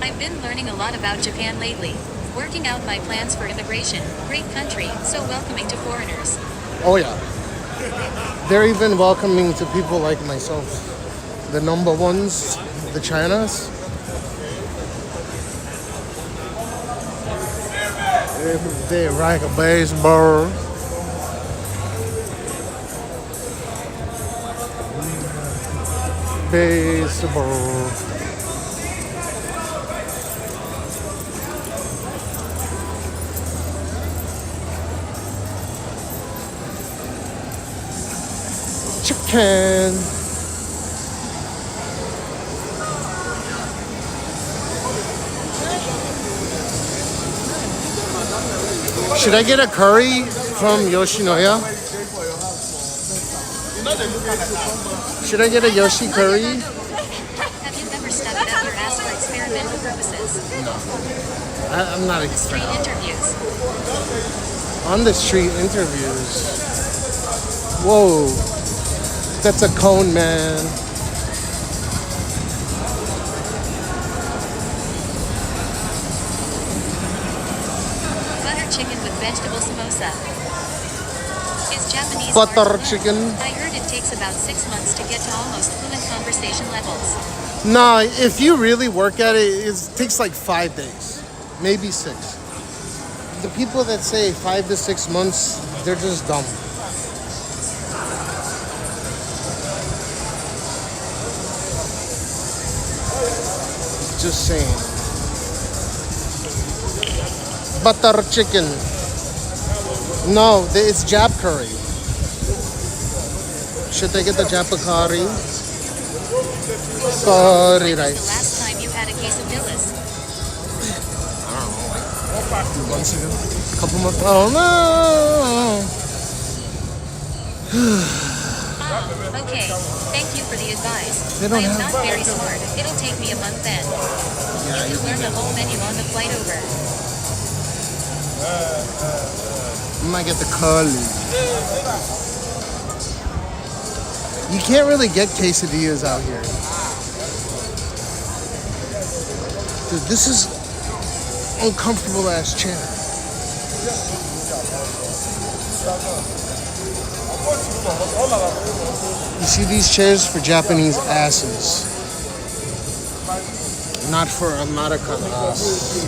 I've been learning a lot about Japan lately. Working out my plans for immigration. Great country, so welcoming to foreigners. Oh yeah. They're even welcoming to people like myself. The number ones, the Chinas. They like a baseball. Baseball. Chicken. Should I get a curry from Yoshinoya? Should I get a Yoshi curry? Have you ever studied up your ass for experimental purposes? No. I'm not a Street fan. interviews. On the street interviews. Whoa. That's a cone, man. Butter chicken with vegetable samosa. Is Japanese Butter hard to learn? chicken. I heard it takes about 6 months to get to almost fluent conversation levels. Nah, if you really work at it, it takes like 5 days. Maybe 6. The people that say 5 to 6 months, they're just dumb. Just saying. Butter chicken. No, it's Jap curry. Should I get the Japa curry? Curry The rice. last time you had a quesadillas. I don't know, like a few months ago. A couple months. Oh no! Okay, thank you for the advice. They don't I am have- not very smart. It'll take me a month then. Yeah, You can learn the whole menu on the flight over. I might get the curly. You can't really get quesadillas out here. Dude, this is uncomfortable ass chair. You see these chairs for Japanese asses, not for American ass.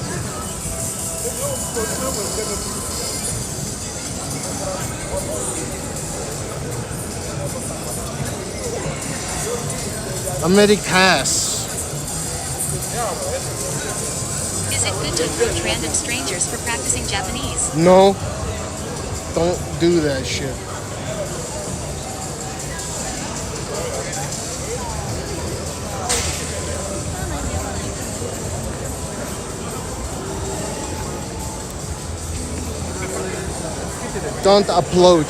Americas. Is it good to approach random strangers for practicing Japanese? No. Don't do that shit. Don't approach.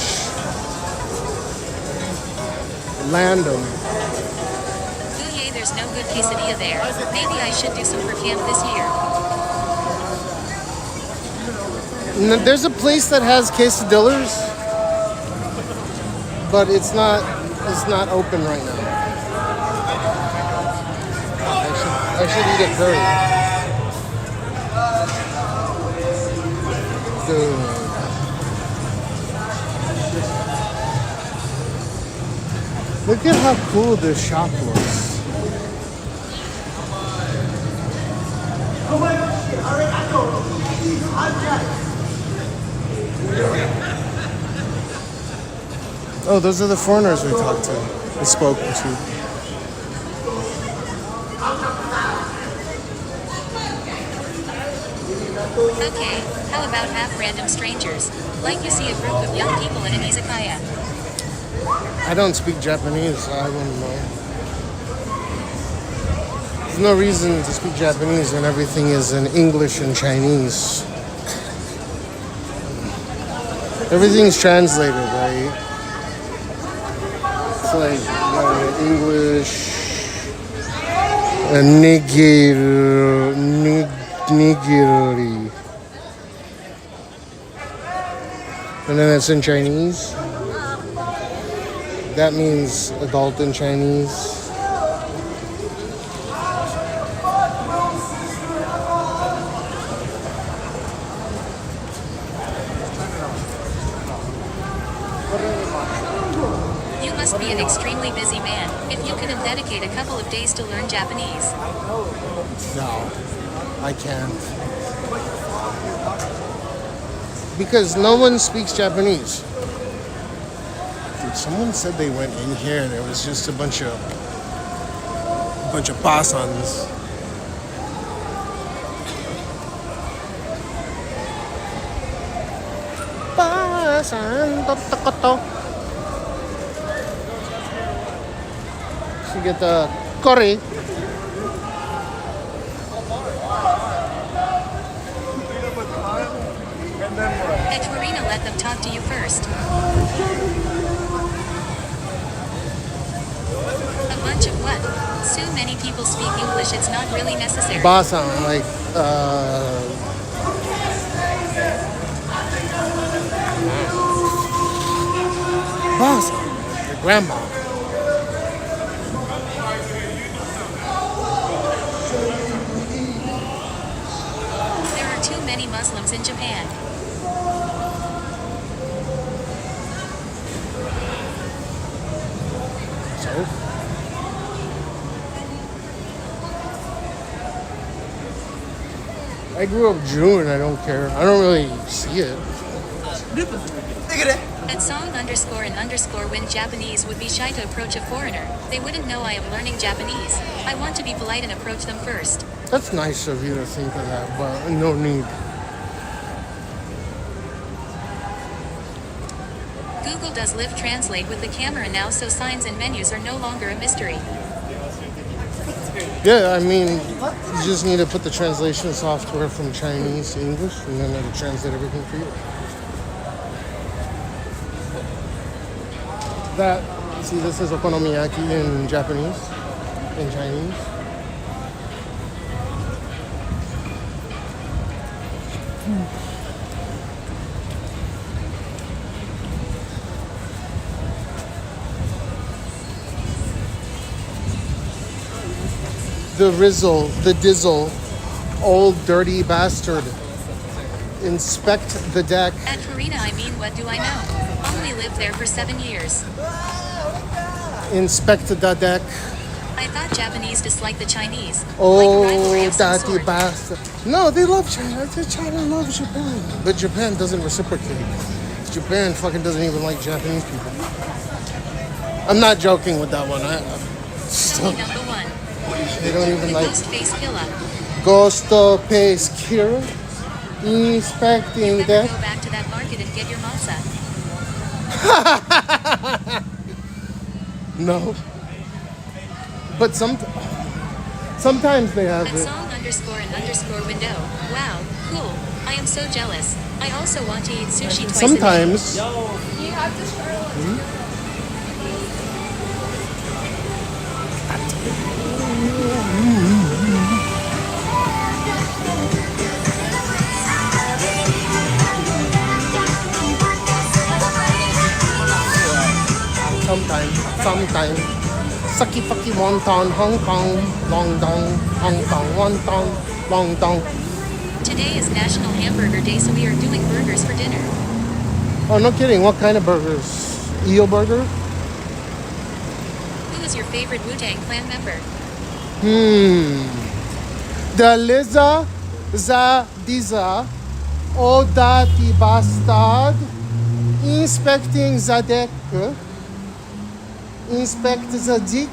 Land them. Ooh yay, there's no good quesadilla there. Maybe I should do some for camp this year. There's a place that has quesadillas, but it's not open right now. I should eat a curry. Dude. Look at how cool this shop looks. Oh, those are the foreigners we talked to, we spoke to. Okay, how about half random strangers? Like you see a group of young people in an izakaya. I don't speak Japanese, so I wouldn't know. There's no reason to speak Japanese when everything is in English and Chinese. Everything's translated, right? It's like English, nigiri. And then it's in Chinese. That means adult in Chinese. You must be an extremely busy man if you couldn't dedicate a couple of days to learn Japanese. No, I can't. Because no one speaks Japanese. Dude, someone said they went in here and there was just a bunch of basans. Basan, totokoto. So get the curry. Edwarina, let them talk to you first. A bunch of what? So many people speak English, it's not really necessary. Basan, like, Basan, your grandma. There are too many Muslims in Japan. So? I grew up Jew and I don't care. I don't really see it. At song_and_ when Japanese would be shy to approach a foreigner. They wouldn't know I am learning Japanese. I want to be polite and approach them first. That's nice of you to think of that, but no need. Google does live translate with the camera now, so signs and menus are no longer a mystery. Yeah, I mean, you just need to put the translation software from Chinese to English, and then it'll translate everything for you. That, see, this is okonomiyaki in Japanese, in Chinese. The Rizzle, the Dizzle, old dirty bastard. Inspect the deck. At Farina, I mean, what do I know? Only lived there for 7 years. Inspect the deck. I thought Japanese dislike the Chinese. Oh, like a rivalry of some dirty sort. bastard. No, they love China. China loves Japan. But Japan doesn't reciprocate. Japan fucking doesn't even like Japanese people. I'm not joking with that one. Dummy number one. They don't even The like ghost face killer. Ghost Face Kira. Inspecting You that. better go back to that market and get your masa. No. But sometimes they have At it. song _and window. Wow, cool. I am so jealous. I also want to eat sushi twice Sometimes. a day. You have to start Sometimes. Saki Faki Wonton, Hong Kong, Long Dong, Hong Kong, Wonton, Long Dong. Today is National Hamburger Day, so we are doing burgers for dinner. Oh, no kidding. What kind of burgers? EO burger? Who is your favorite Wu-Tang Clan member? The Liza, Diza, oh dirty bastard, inspecting the deck, inspect the dick,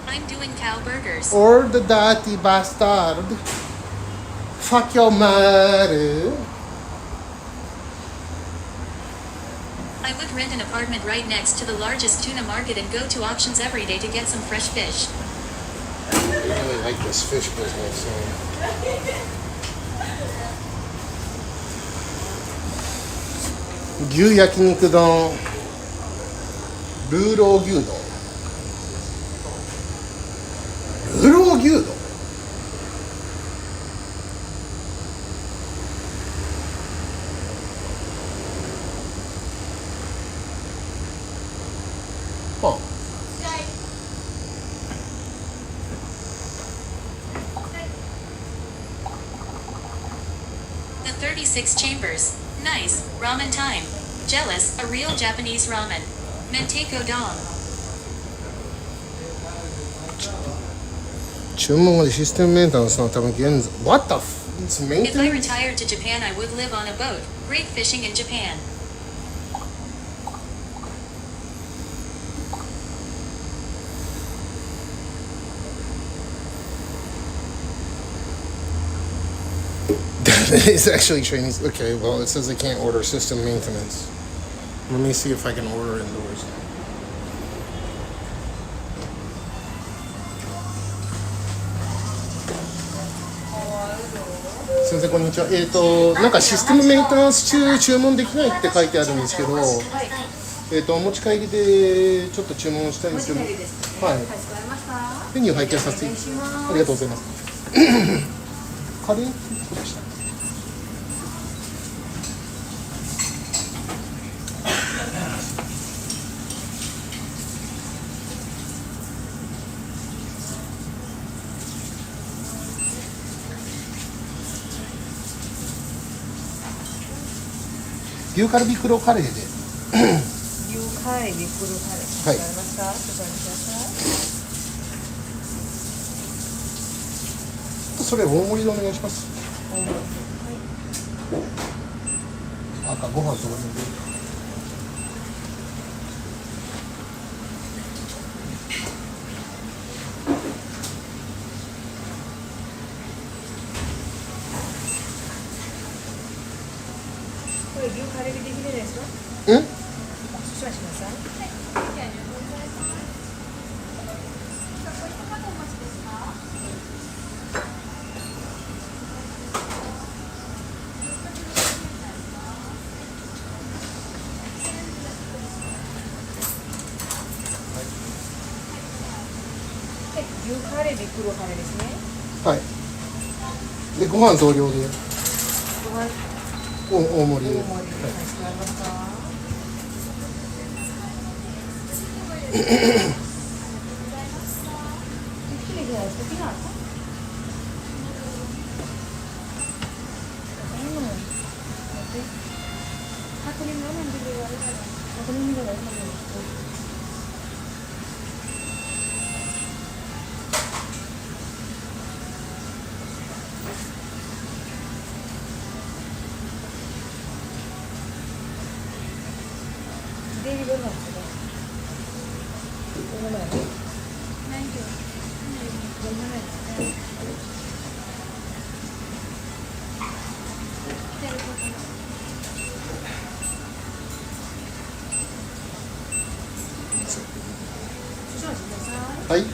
I'm doing cow burgers. or the dirty bastard, fuck your mother. I would rent an apartment right next to the largest tuna market and go to auctions every day to get some fresh fish. I really like this fish business. Gyu yakiniku don, Ruro gyu don. Ruro gyu don. Oh. The 36 chambers. Nice. Ramen time. Jealous. A real Japanese ramen. Menteiko dong. 注文までシステムメンテナンスのため現在 What the f... It's If I maintenance? retired to Japan, I would live on a boat. Great fishing in Japan. It's actually training. Okay, well, it says I can't order system maintenance. Let me see if I can order indoors. Sensei, こんにちは。なんかシステムメンテナンス中注文できないって書いてあるんですけど、お持ち帰りでちょっと注文したいんですけど、はい。メニュー拝見させて、ありがとうございます。カレーそうでした。牛カルビ黒カレーで。牛カルビ黒カレー。はい。わかりました。ちょっと待ってください。それ大盛りでお願いします。大盛り。はい。赤ご飯とかに。これ牛カルビできるですか？うん？少々しなさい。牛カルビ黒カレーですね。はい。でご飯増量で。ご飯。大盛りで。大盛りで。かしこまりました。きれいじゃないですか？Aku ni mana yang dia ada? Aku ni ada. はい。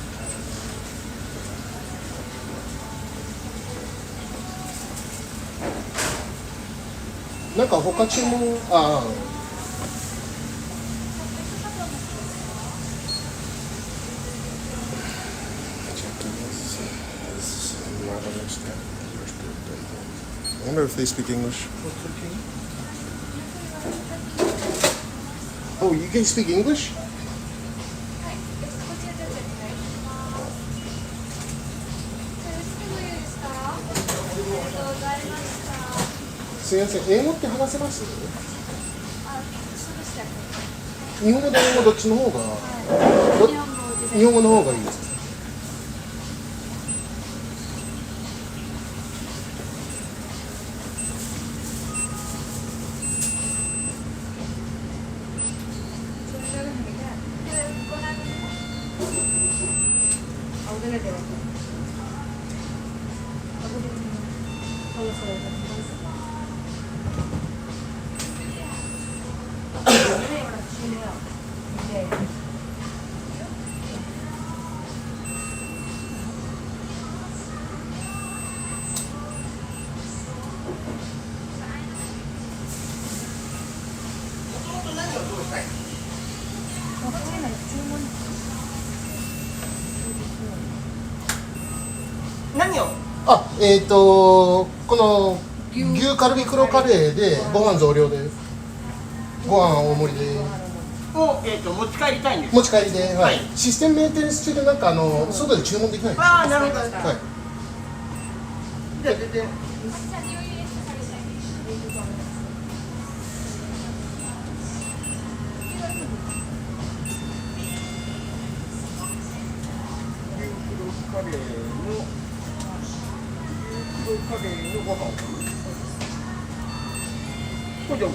なんか他注文、ああ。I wonder if they speak English. Oh, you can speak English? すみません、英語って話せます？日本語と英語どっちの方が、日本語の方がいいですか？何を？あ、この牛カルビ黒カレーでご飯増量で、ご飯大盛りで。を持ち帰りたいんです。持ち帰りで、はい。システムメンテナンス中でなんか外で注文できないんです。ああ、なるほど。はい。じゃあ全然。カレーのご飯をこれで OK。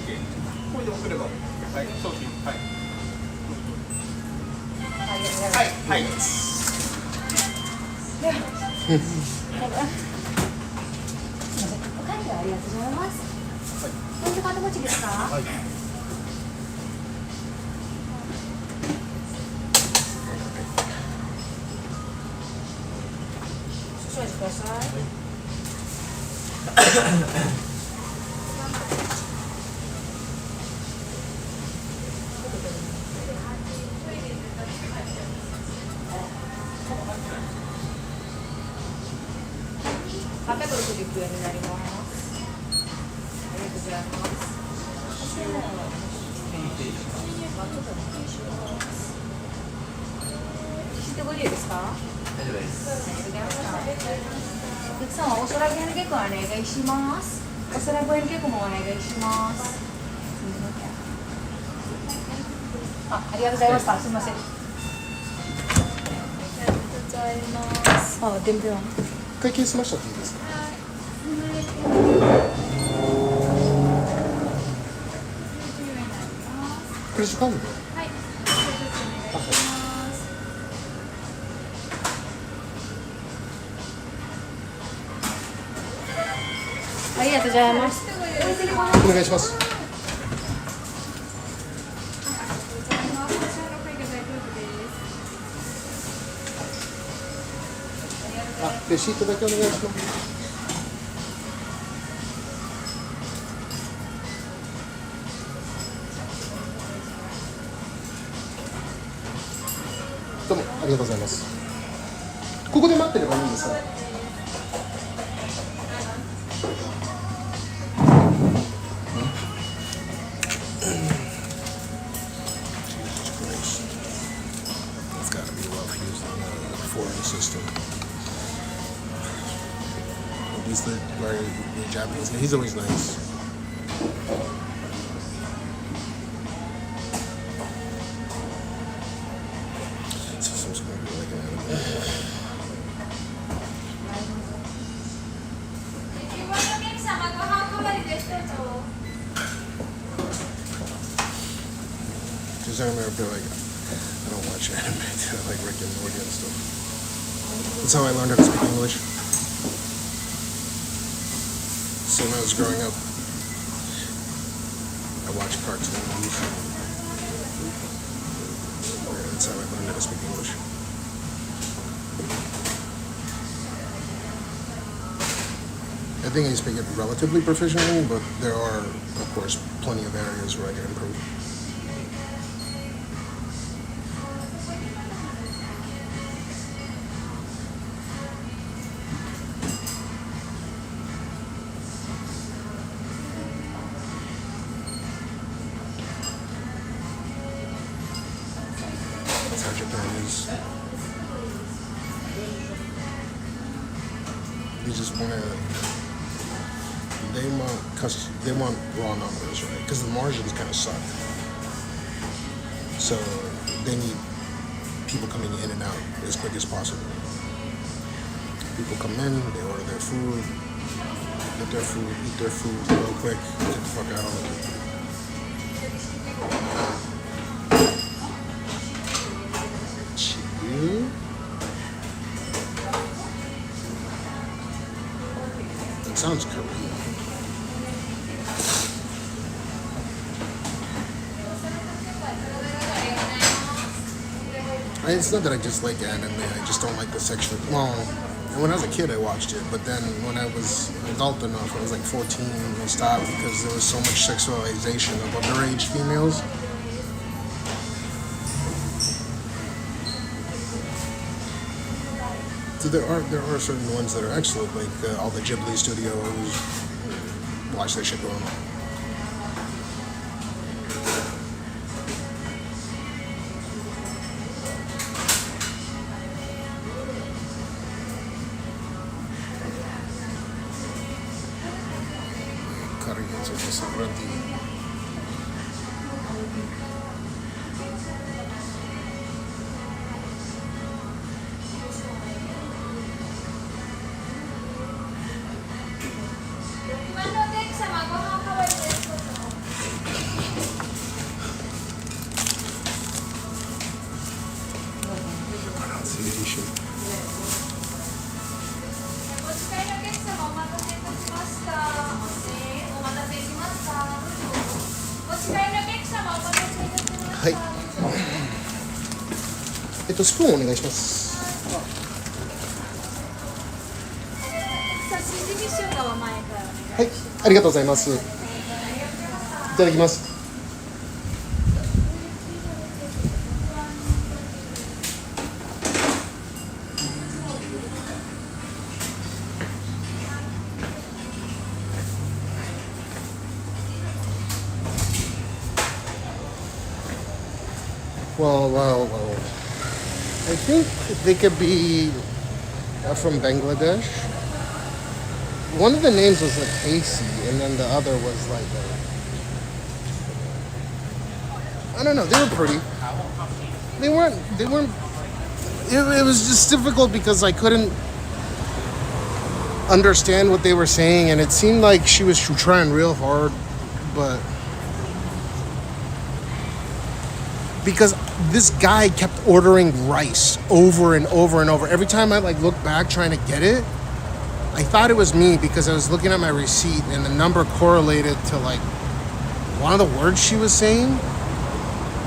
これで送れば OK。はい、送信。はい。はい、はい。お会計ありがとうございます。ポイントカード持ちですか？はい。少々お待ちください。869円になります。ありがとうございます。シートご利用ですか？大丈夫です。ありがとうございます。お客様、お空ご返却お願いします。お空ご返却もお願いします。ありがとうございました。すみません。ありがとうございます。あ、伝票。会計済ましちゃっていいですか？クレジットカードで。はい。お願いします。ありがとうございます。お願いします。レシートだけお願いします。どうもありがとうございます。ここで待ってればいいんですか？He's the Japanese guy. He's always nice. System's gonna be like an animal. じゃ anime, I'd be like, I don't watch anime. I like Rick and Morty and stuff. That's how I learned how to speak English. So when I was growing up, I watched cartoons. That's how I learned how to speak English. I think I speak it relatively proficiently, but there are, of course, plenty of areas where I can improve. That's how Japan is. You just want to... They want raw numbers, right? Because the margins kind of suck. So they need people coming in and out as quick as possible. People come in, they order their food, get their food, eat their food real quick, get the fuck out. Chill. That sounds Korean. It's not that I dislike anime, I just don't like the sexual... Well, when I was a kid I watched it, but then when I was adult enough, I was like 14, I stopped because there was so much sexualization of underage females. So there are certain ones that are excellent, like all the Ghibli studios. Watch that shit going on. Hey. スプーンお願いします。はい、ありがとうございます。いただきます。Well. I think they could be from Bangladesh. One of the names was like HEVC, and then the other was like I don't know. They were pretty. They weren't. It was just difficult because I couldn't understand what they were saying, and it seemed like she was trying real hard, but because this guy kept ordering rice over and over and over. Every time I like looked back trying to get it, I thought it was me because I was looking at my receipt and the number correlated to like one of the words she was saying,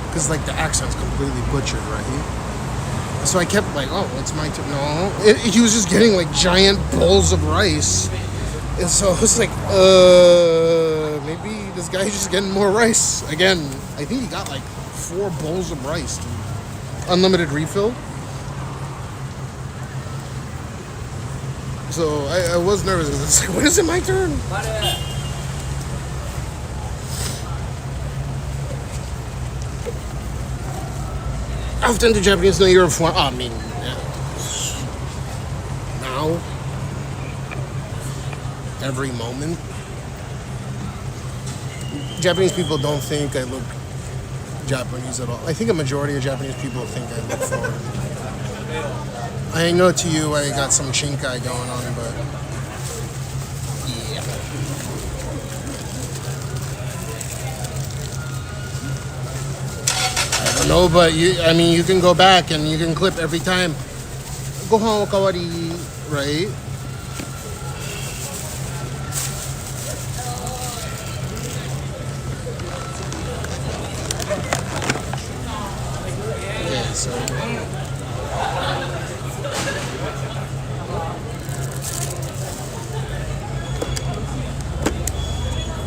because like the accent's completely butchered, right? So I kept like, oh, it's my turn. No, he was just getting like giant bowls of rice, and so I was like, maybe this guy's just getting more rice again. I think he got like 4 bowls of rice, dude. Unlimited refill. So I was nervous because it's like, when is it my turn? Often the Japanese New Year of I mean, yeah. Now, every moment. Japanese people don't think I look Japanese at all. I think a majority of Japanese people think I look foreign. I know to you I got some chinkai going on, but yeah. I No, but I mean, you can go back and you can clip every time. Gohan okawari, right? Yeah, so.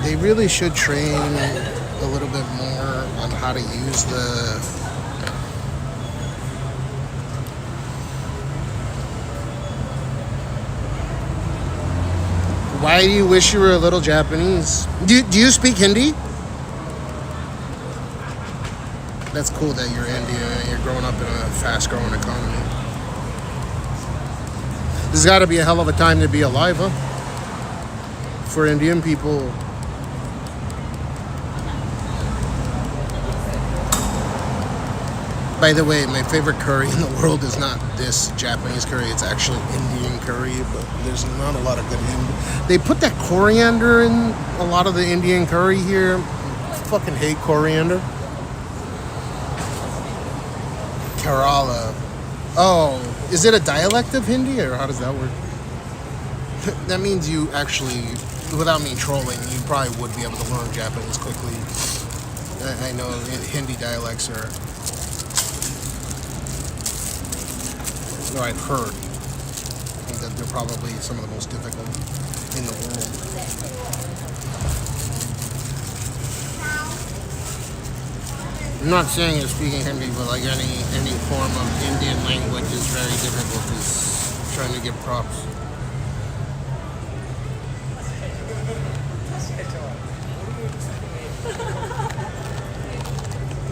They really should train a little bit more on how to use the Why do you wish you were a little Japanese? Do you speak Hindi? That's cool that you're India and you're growing up in a fast-growing economy. This has got to be a hell of a time to be alive, huh? For Indian people. By the way, my favorite curry in the world is not this Japanese curry. It's actually Indian curry, but there's not a lot of good Indian. They put that coriander in a lot of the Indian curry here. I fucking hate coriander. Kerala. Oh, is it a dialect of Hindi, or how does that work? That means you actually, without me trolling, you probably would be able to learn Japanese quickly. I know Hindi dialects are... No, I've heard that they're probably some of the most difficult in the world. I'm not saying you're speaking Hindi, but like any form of Indian language is very difficult. Is trying to give props.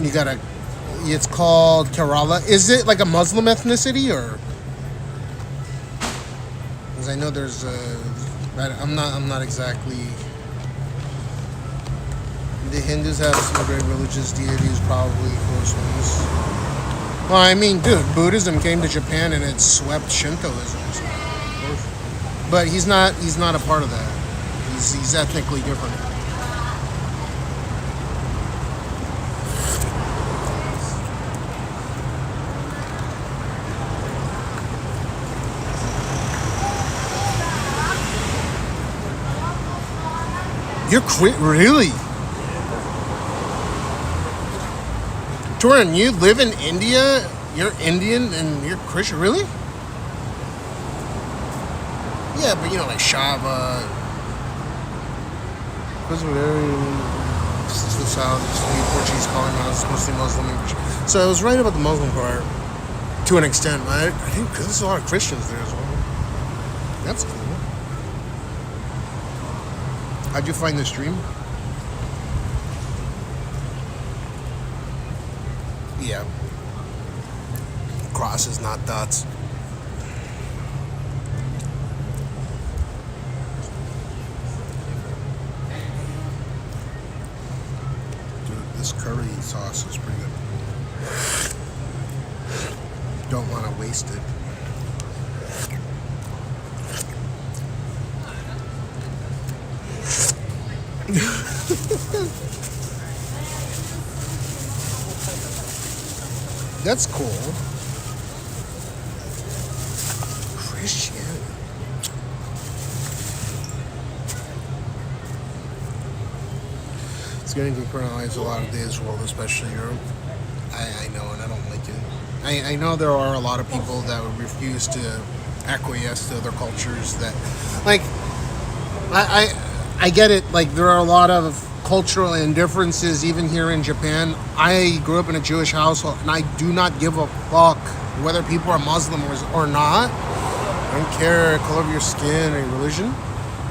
You gotta. It's called Kerala. Is it like a Muslim ethnicity or? Because I know there's I'm not exactly. The Hindus have some great religious deities, probably close ones. Well, I mean, dude, Buddhism came to Japan and it swept Shintoism. So, but he's not a part of that. He's ethnically different. You're really? Torin, you live in India? You're Indian and you're Christian? Really? Yeah, but you know, like Shava. This is the South, it's the Portuguese calling out, it's mostly Muslim and Christian. So I was right about the Muslim part to an extent, right? I think because there's a lot of Christians there as well. That's cool. How'd you find the stream? Yeah. Crosses, not dots. Dude, this curry sauce is pretty good. Don't want to waste it. That's cool. Christianity. It's getting decriminalized a lot of days world, especially Europe. I know, and I don't like it. I know there are a lot of people that would refuse to acquiesce to other cultures that, like, I get it. Like, there are a lot of cultural indifferences even here in Japan. I grew up in a Jewish household, and I do not give a fuck whether people are Muslim or not. I don't care the color of your skin or religion.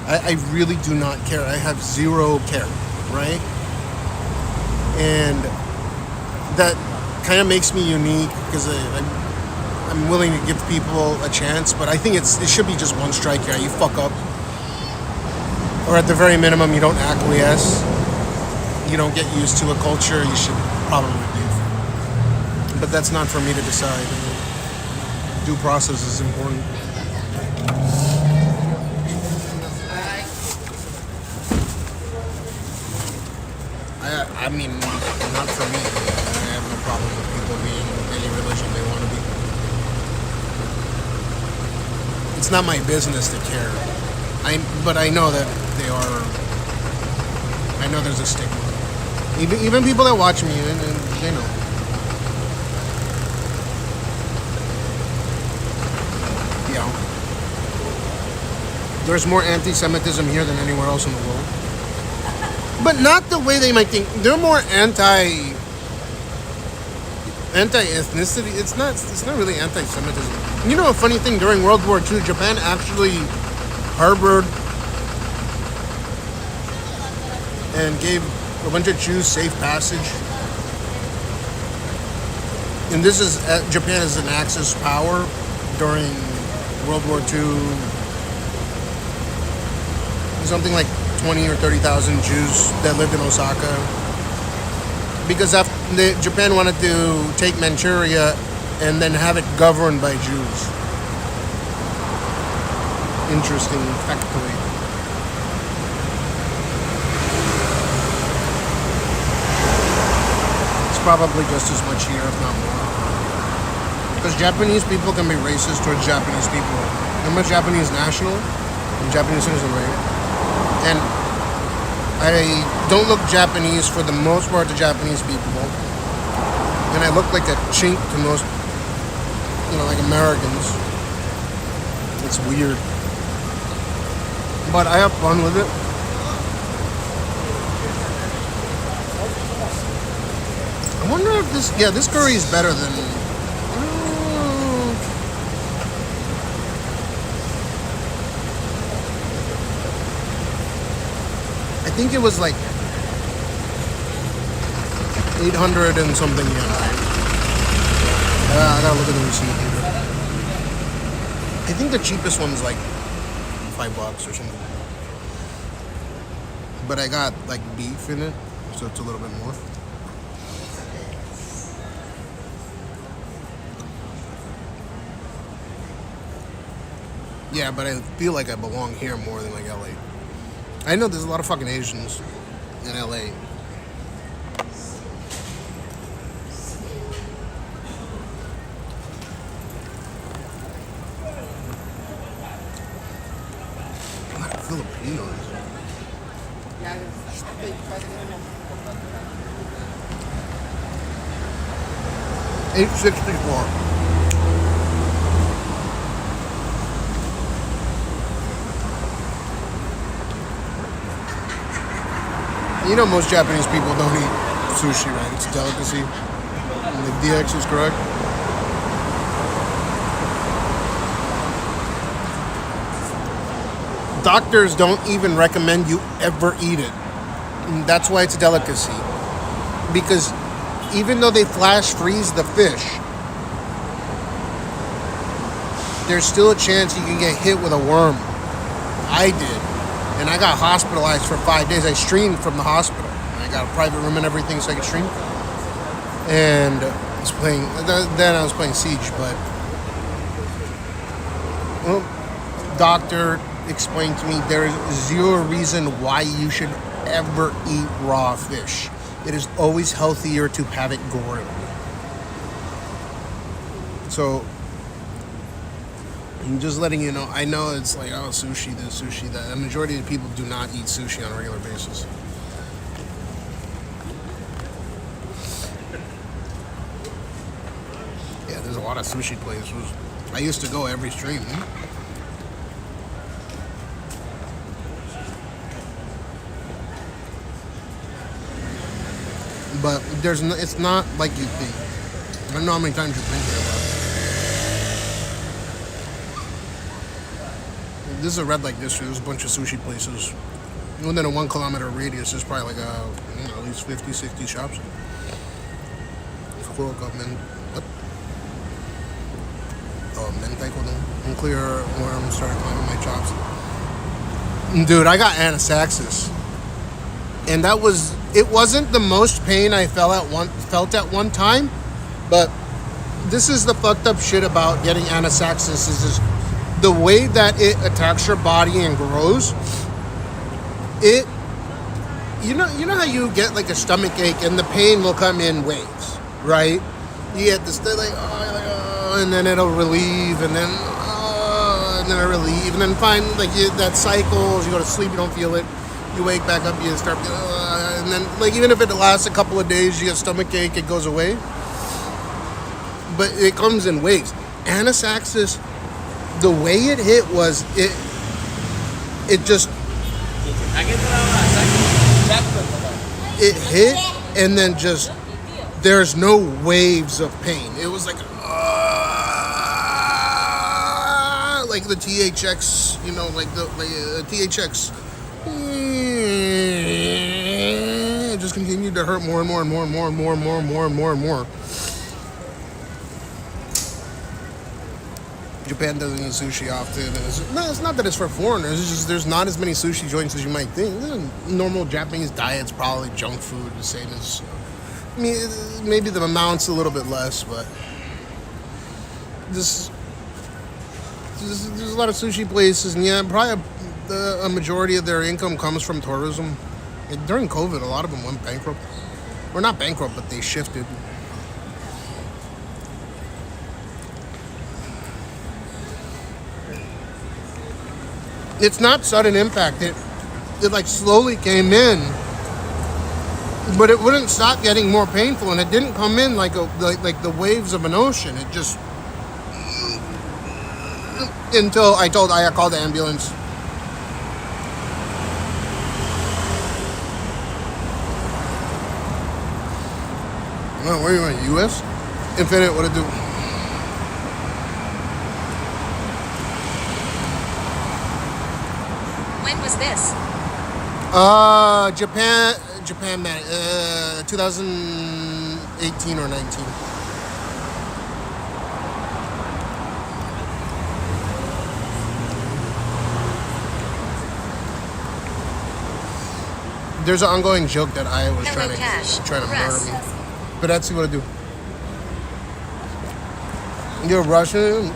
I really do not care. I have zero care, right? And that kind of makes me unique because I'm willing to give people a chance, but I think it should be just one strike here. You fuck up, or at the very minimum, you don't acquiesce. You don't get used to a culture, you should probably leave. But that's not for me to decide. Due process is important. I mean, not for me. I have no problem with it. it's not my business to care. But I know that they are. I know there's a stigma. Even people that watch me, and they know. Yeah. There's more anti-Semitism here than anywhere else in the world. But not the way they might think. They're more anti-ethnicity. It's not really anti-Semitism. You know a funny thing, during World War II, Japan actually harbored and gave a bunch of Jews safe passage. And this is Japan as an Axis power during World War II. Something like 20 or 30,000 Jews that lived in Osaka, because Japan wanted to take Manchuria and then have it governed by Jews. Interesting factoid. It's probably just as much here, if not more. Because Japanese people can be racist towards Japanese people. I'm a Japanese national, I'm Japanese citizen, right? And I don't look Japanese for the most part to Japanese people. And I look like a chink to most, like Americans. It's weird. But I have fun with it. I wonder if this curry is better than... I think it was like 800 and something yen. I gotta look at the receipt here. I think the cheapest one's like $5 or something. But I got like beef in it, so it's a little bit more. Yeah, but I feel like I belong here more than like LA. I know there's a lot of fucking Asians in LA. Filipinos. $8.64. You know most Japanese people don't eat sushi, right? It's a delicacy. And the DX is correct. Doctors don't even recommend you ever eat it. And that's why it's a delicacy. Because even though they flash freeze the fish, there's still a chance you can get hit with a worm. I did. And I got hospitalized for 5 days. I streamed from the hospital. I got a private room and everything so I could stream. And I was playing, then I was playing Siege, but doctor explained to me there is zero reason why you should ever eat raw fish. It is always healthier to have it grilled. So I'm just letting you know. I know it's like, oh, sushi this, sushi that. The majority of people do not eat sushi on a regular basis. Yeah, there's a lot of sushi places. I used to go every stream. But it's not like you think. I don't know how many times you've been here, but this is a red light district. There's a bunch of sushi places. Within a 1 kilometer radius, there's probably like at least 50, 60 shops. Unclear where I'm starting climbing my chops. Dude, I got anaphylaxis. And it wasn't the most pain I felt at one time, but this is the fucked up shit about getting anaphylaxis is the way that it attacks your body and grows. You know how you get like a stomach ache and the pain will come in waves, right? You get this like, and then it'll relieve, and then and then I relieve, and then find like that cycle. As you go to sleep, you don't feel it. You wake back up, you start, and then like even if it lasts a couple of days, you get stomach ache, it goes away. But it comes in waves. Anasaxis, the way it hit was it just hit, and then just there's no waves of pain. It was like the THX, you know, like the THX. It just continued to hurt more and more and more and more and more and more and more and more and more. Japan doesn't eat sushi often. It's not that it's for foreigners. It's just there's not as many sushi joints as you might think. Normal Japanese diet's probably junk food, the same as. I mean, maybe the amount's a little bit less, but there's a lot of sushi places, and yeah, probably a majority of their income comes from tourism. Like during COVID, a lot of them went bankrupt. Or not bankrupt, but they shifted. It's not sudden impact. It like slowly came in, but it wouldn't stop getting more painful, and it didn't come in like the waves of an ocean. It just until I called the ambulance. Oh, where are you at? US? Infinite, what it do? When was this? Japan, man. 2018 or 19. There's an ongoing joke that I was trying to murder me. But that's what I do. You're Russian?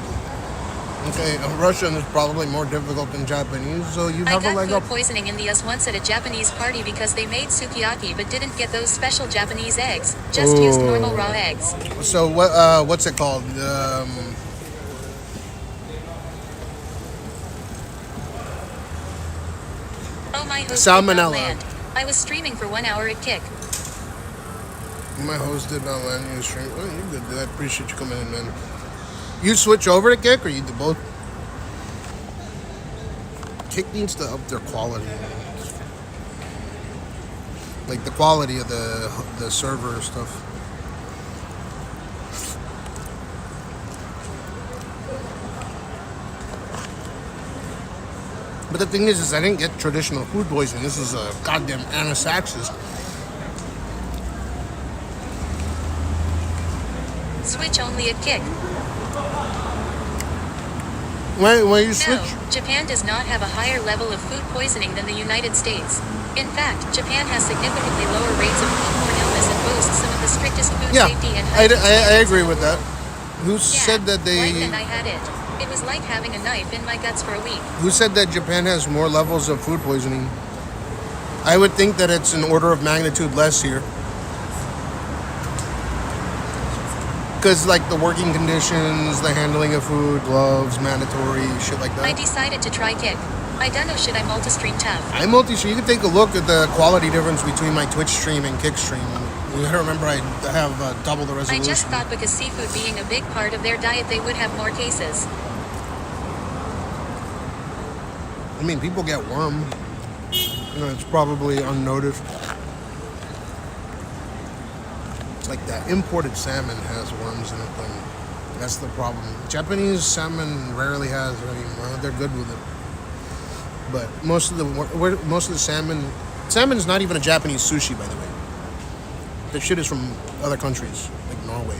Okay, Russian is probably more difficult than Japanese, so you have a leg up. I got food poisoning in the US once at a Japanese party because they made sukiyaki but didn't get those special Japanese eggs. Just used normal raw eggs. So what's it called? Oh my host Salmonella. did not land. I was streaming for 1 hour at Kick. My host did not land you stream. Oh, you good, dude. I appreciate you coming in, man. You switch over to Kick, or you do both? Kick needs to up their quality. Like the quality of the server stuff. But the thing is I didn't get traditional food poisoning. This is a goddamn anasaxis. Switch only at Kick. Why you switch? No, Japan does not have a higher level of food poisoning than the United States. In fact, Japan has significantly lower rates of foodborne illness and boasts some of the strictest food safety and hygiene I agree with that. Who said that they... Life and I had it. It was like having a knife in my guts for a week. Who said that Japan has more levels of food poisoning? I would think that it's an order of magnitude less here. Because, like, the working conditions, the handling of food, gloves, mandatory, shit like that. I decided to try Kick. I don't know, should I multi-stream tough? I multi-stream. You can take a look at the quality difference between my Twitch stream and Kick stream. You gotta remember I have double the resolution. I just thought because seafood being a big part of their diet, they would have more cases. I mean, people get worm. You know, it's probably unnoticed. It's like that imported salmon has worms in it, though. That's the problem. Japanese salmon rarely has any. Well, they're good with it. But most of the salmon's not even a Japanese sushi, by the way. The shit is from other countries, like Norway.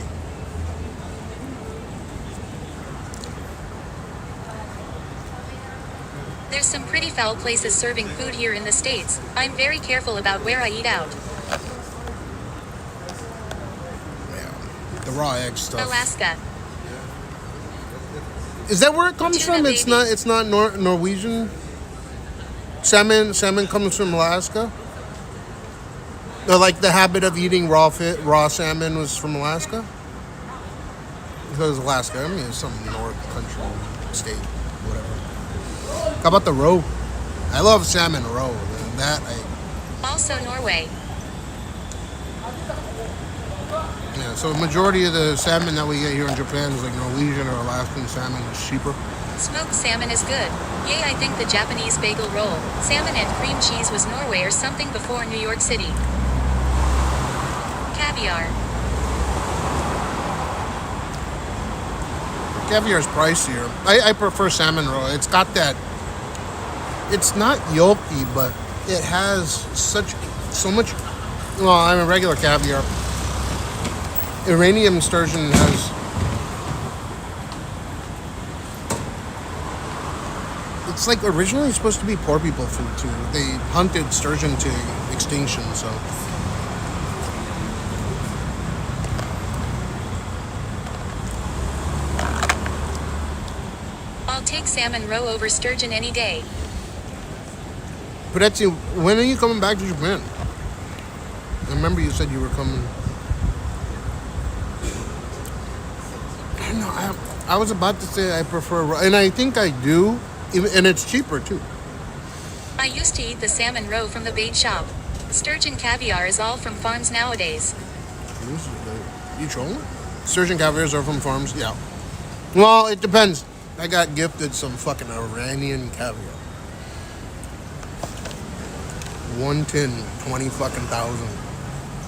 There's some pretty foul places serving food here in the States. I'm very careful about where I eat out. Yeah, the raw egg stuff. Alaska. Is that where it comes from? Baby. It's not Norwegian. Salmon comes from Alaska. Like the habit of eating raw salmon was from Alaska. It was Alaska. I mean, it's some North country, state, whatever. How about the roe? I love salmon roe. Also Norway. Yeah, so the majority of the salmon that we get here in Japan is like Norwegian or Alaskan salmon. Is cheaper. Smoked salmon is good. Yay, I think the Japanese bagel roll, salmon and cream cheese was Norway or something before New York City. Caviar. Caviar is pricier. I prefer salmon roe. It's got that. It's not yolky, but it has so much. Well, I'm a regular caviar. Iranian sturgeon has. It's like originally supposed to be poor people food too. They hunted sturgeon to extinction, so. I'll take salmon roe over sturgeon any day. But when are you coming back to Japan? I remember you said you were coming. I don't know. I was about to say I prefer, and I think I do, and it's cheaper too. I used to eat the salmon roe from the bait shop. Sturgeon caviar is all from farms nowadays. You trolling? Sturgeon caviars are from farms? Yeah. Well, it depends. I got gifted some fucking Iranian caviar. 1 tin, 20 fucking thousand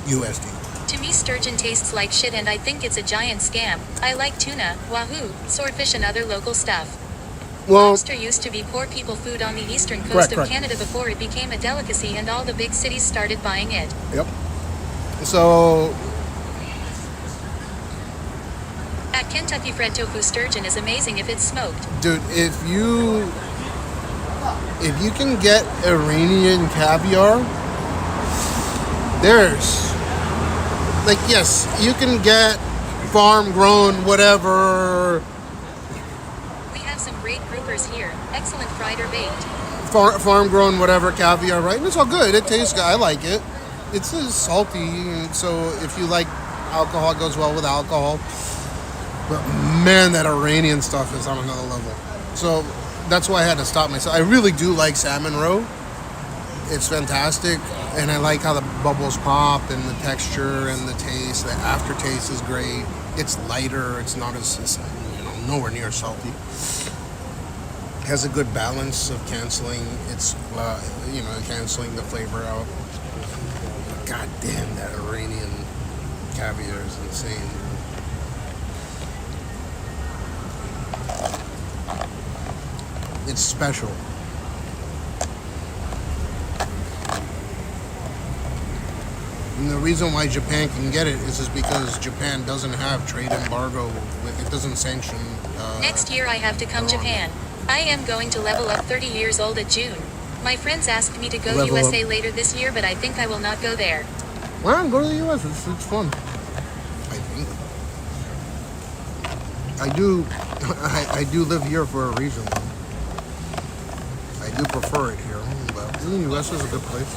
USD. To me, sturgeon tastes like shit and I think it's a giant scam. I like tuna, wahoo, swordfish and other local stuff. Well, lobster used to be poor people food on the eastern coast of Canada before it became a delicacy and all the big cities started buying it. Yep. So... At Kentucky Fried Tofu sturgeon is amazing if it's smoked. Dude, if you can get Iranian caviar, there's like, yes, you can get farm grown whatever. We have some great groupers here. Excellent fried or baked. Farm grown whatever caviar, right? And it's all good. It tastes good. I like it. It's salty, and so if you like alcohol, it goes well with alcohol. But man, that Iranian stuff is on another level. So that's why I had to stop myself. I really do like salmon roe. It's fantastic, and I like how the bubbles pop and the texture and the taste. The aftertaste is great. It's lighter. It's not as nowhere near salty. It has a good balance of canceling. It's canceling the flavor out. God damn, that Iranian caviar is insane. It's special. And the reason why Japan can get it is because Japan doesn't have trade embargo. It doesn't sanction. Next year I have to come Japan. I am going to level up 30 years old at June. My friends asked me to go Level USA up. later this year, but I think I will not go there. Well, go to the US. It's fun. I think. I do live here for a reason. I do prefer it here, but the US is a good place.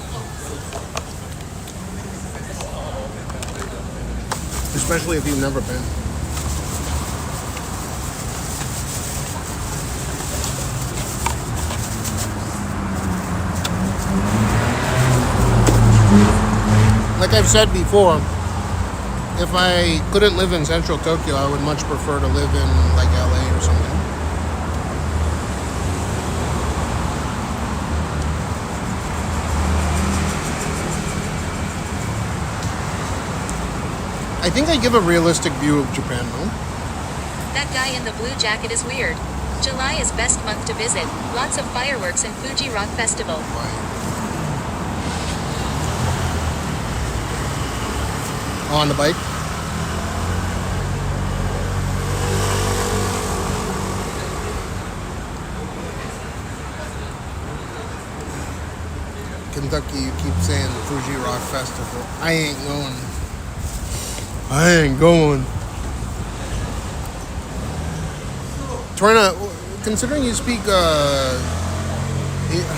Especially if you've never been. Like I've said before, if I couldn't live in central Tokyo, I would much prefer to live in like LA or something. I think I give a realistic view of Japan, though. That guy in the blue jacket is weird. July is best month to visit. Lots of fireworks and Fuji Rock Festival. On the bike. Kentucky, you keep saying the Fuji Rock Festival. I ain't going. Considering you speak, how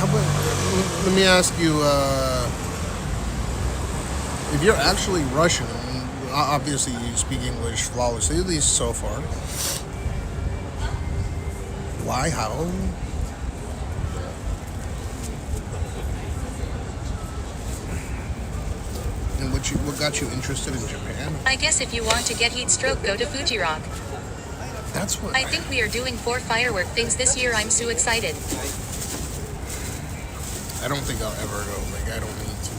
about, let me ask you, if you're actually Russian, obviously you speak English flawlessly, at least so far. Why? How? got you interested in Japan? I guess if you want to get heat stroke, go to Fuji Rock. That's what I think we are doing 4 firework things this year. I'm so excited. I don't think I'll ever go. Like, I don't need to.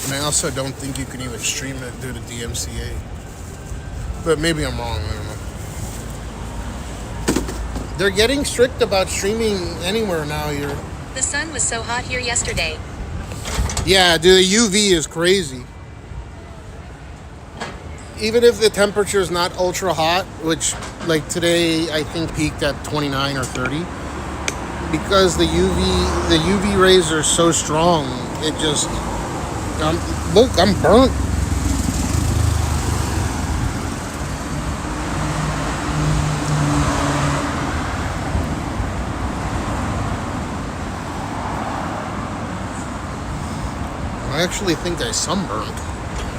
And I also don't think you can even stream it due to DMCA. But maybe I'm wrong. I don't know. They're getting strict about streaming anywhere now here. The sun was so hot here yesterday. Yeah, dude, the UV is crazy. Even if the temperature is not ultra hot, which like today I think peaked at 29 or 30, because the UV rays are so strong, it just look, I'm burnt. I actually think I sunburned.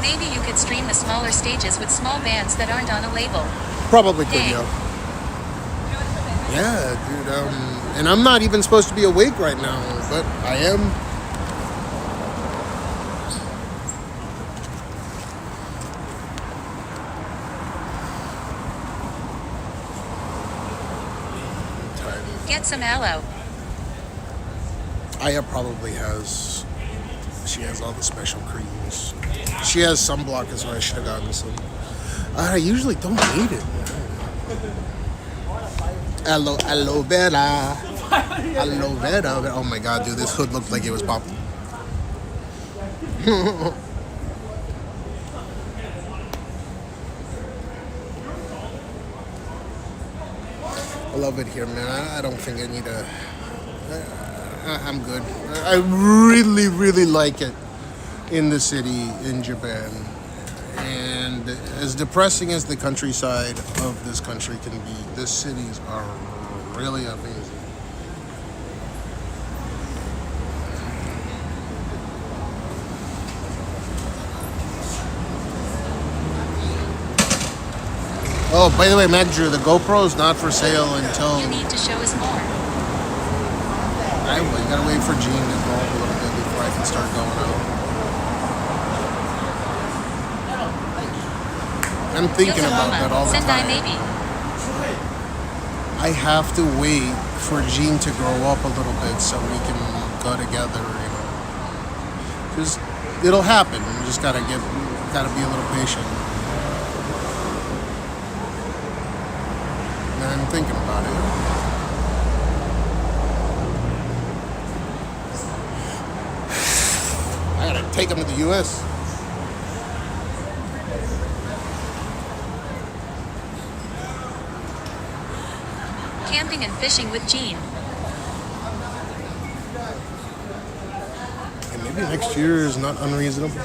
Maybe you could stream the smaller stages with small bands that aren't on a label. Probably could, yo. Yeah, dude. And I'm not even supposed to be awake right now, but I am. Get some aloe. Aya probably has. She has all the special creams. She has sunblock as well. I should have gotten some. I usually don't need it. Aloe vera. Aloe vera. Oh my god, dude, this hood looked like it was popping. I love it here, man. I don't think I need a... I'm good. I really, really like it in the city in Japan. And as depressing as the countryside of this country can be, the cities are really amazing. Oh, by the way, Magdrew, the GoPro is not for sale until... You need to show us more. I gotta wait for Gene to go up a little bit before I can start going out. I'm thinking about that all the time. Maybe. I have to wait for Gene to grow up a little bit so we can go together, you know. Just, it'll happen. You just gotta be a little patient. And I'm thinking about it. I gotta take him to the U.S. Camping and fishing with Gene. And maybe next year is not unreasonable.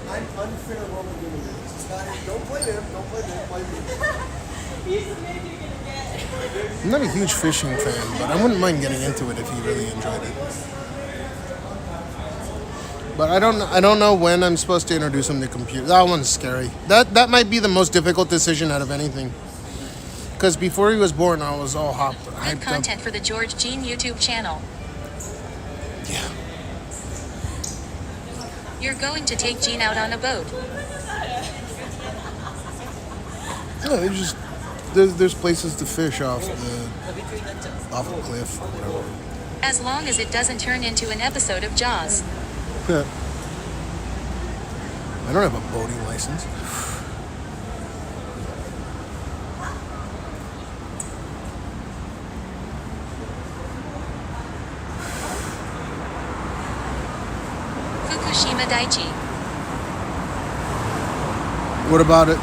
I'm unfair Roman doing this. It's not, don't play them, play me. I'm not a huge fishing fan, but I wouldn't mind getting into it if he really enjoyed it. But I don't know when I'm supposed to introduce him to computers. That one's scary. That might be the most difficult decision out of anything. Because before he was born, I was all hyped Good content for the George Gene YouTube channel. Yeah. You're going to take Gene out on a boat. No, there's places to fish off a cliff or whatever. As long as it doesn't turn into an episode of Jaws. I don't have a boating license. Fukushima Daiichi. What about it?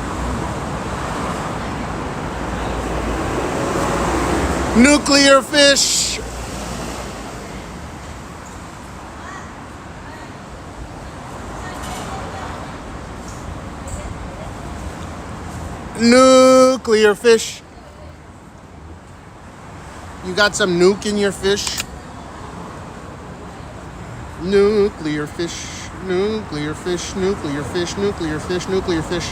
Nuclear fish! Nuclear fish. You got some nuke in your fish? Nuclear fish, nuclear fish, nuclear fish, nuclear fish, nuclear fish.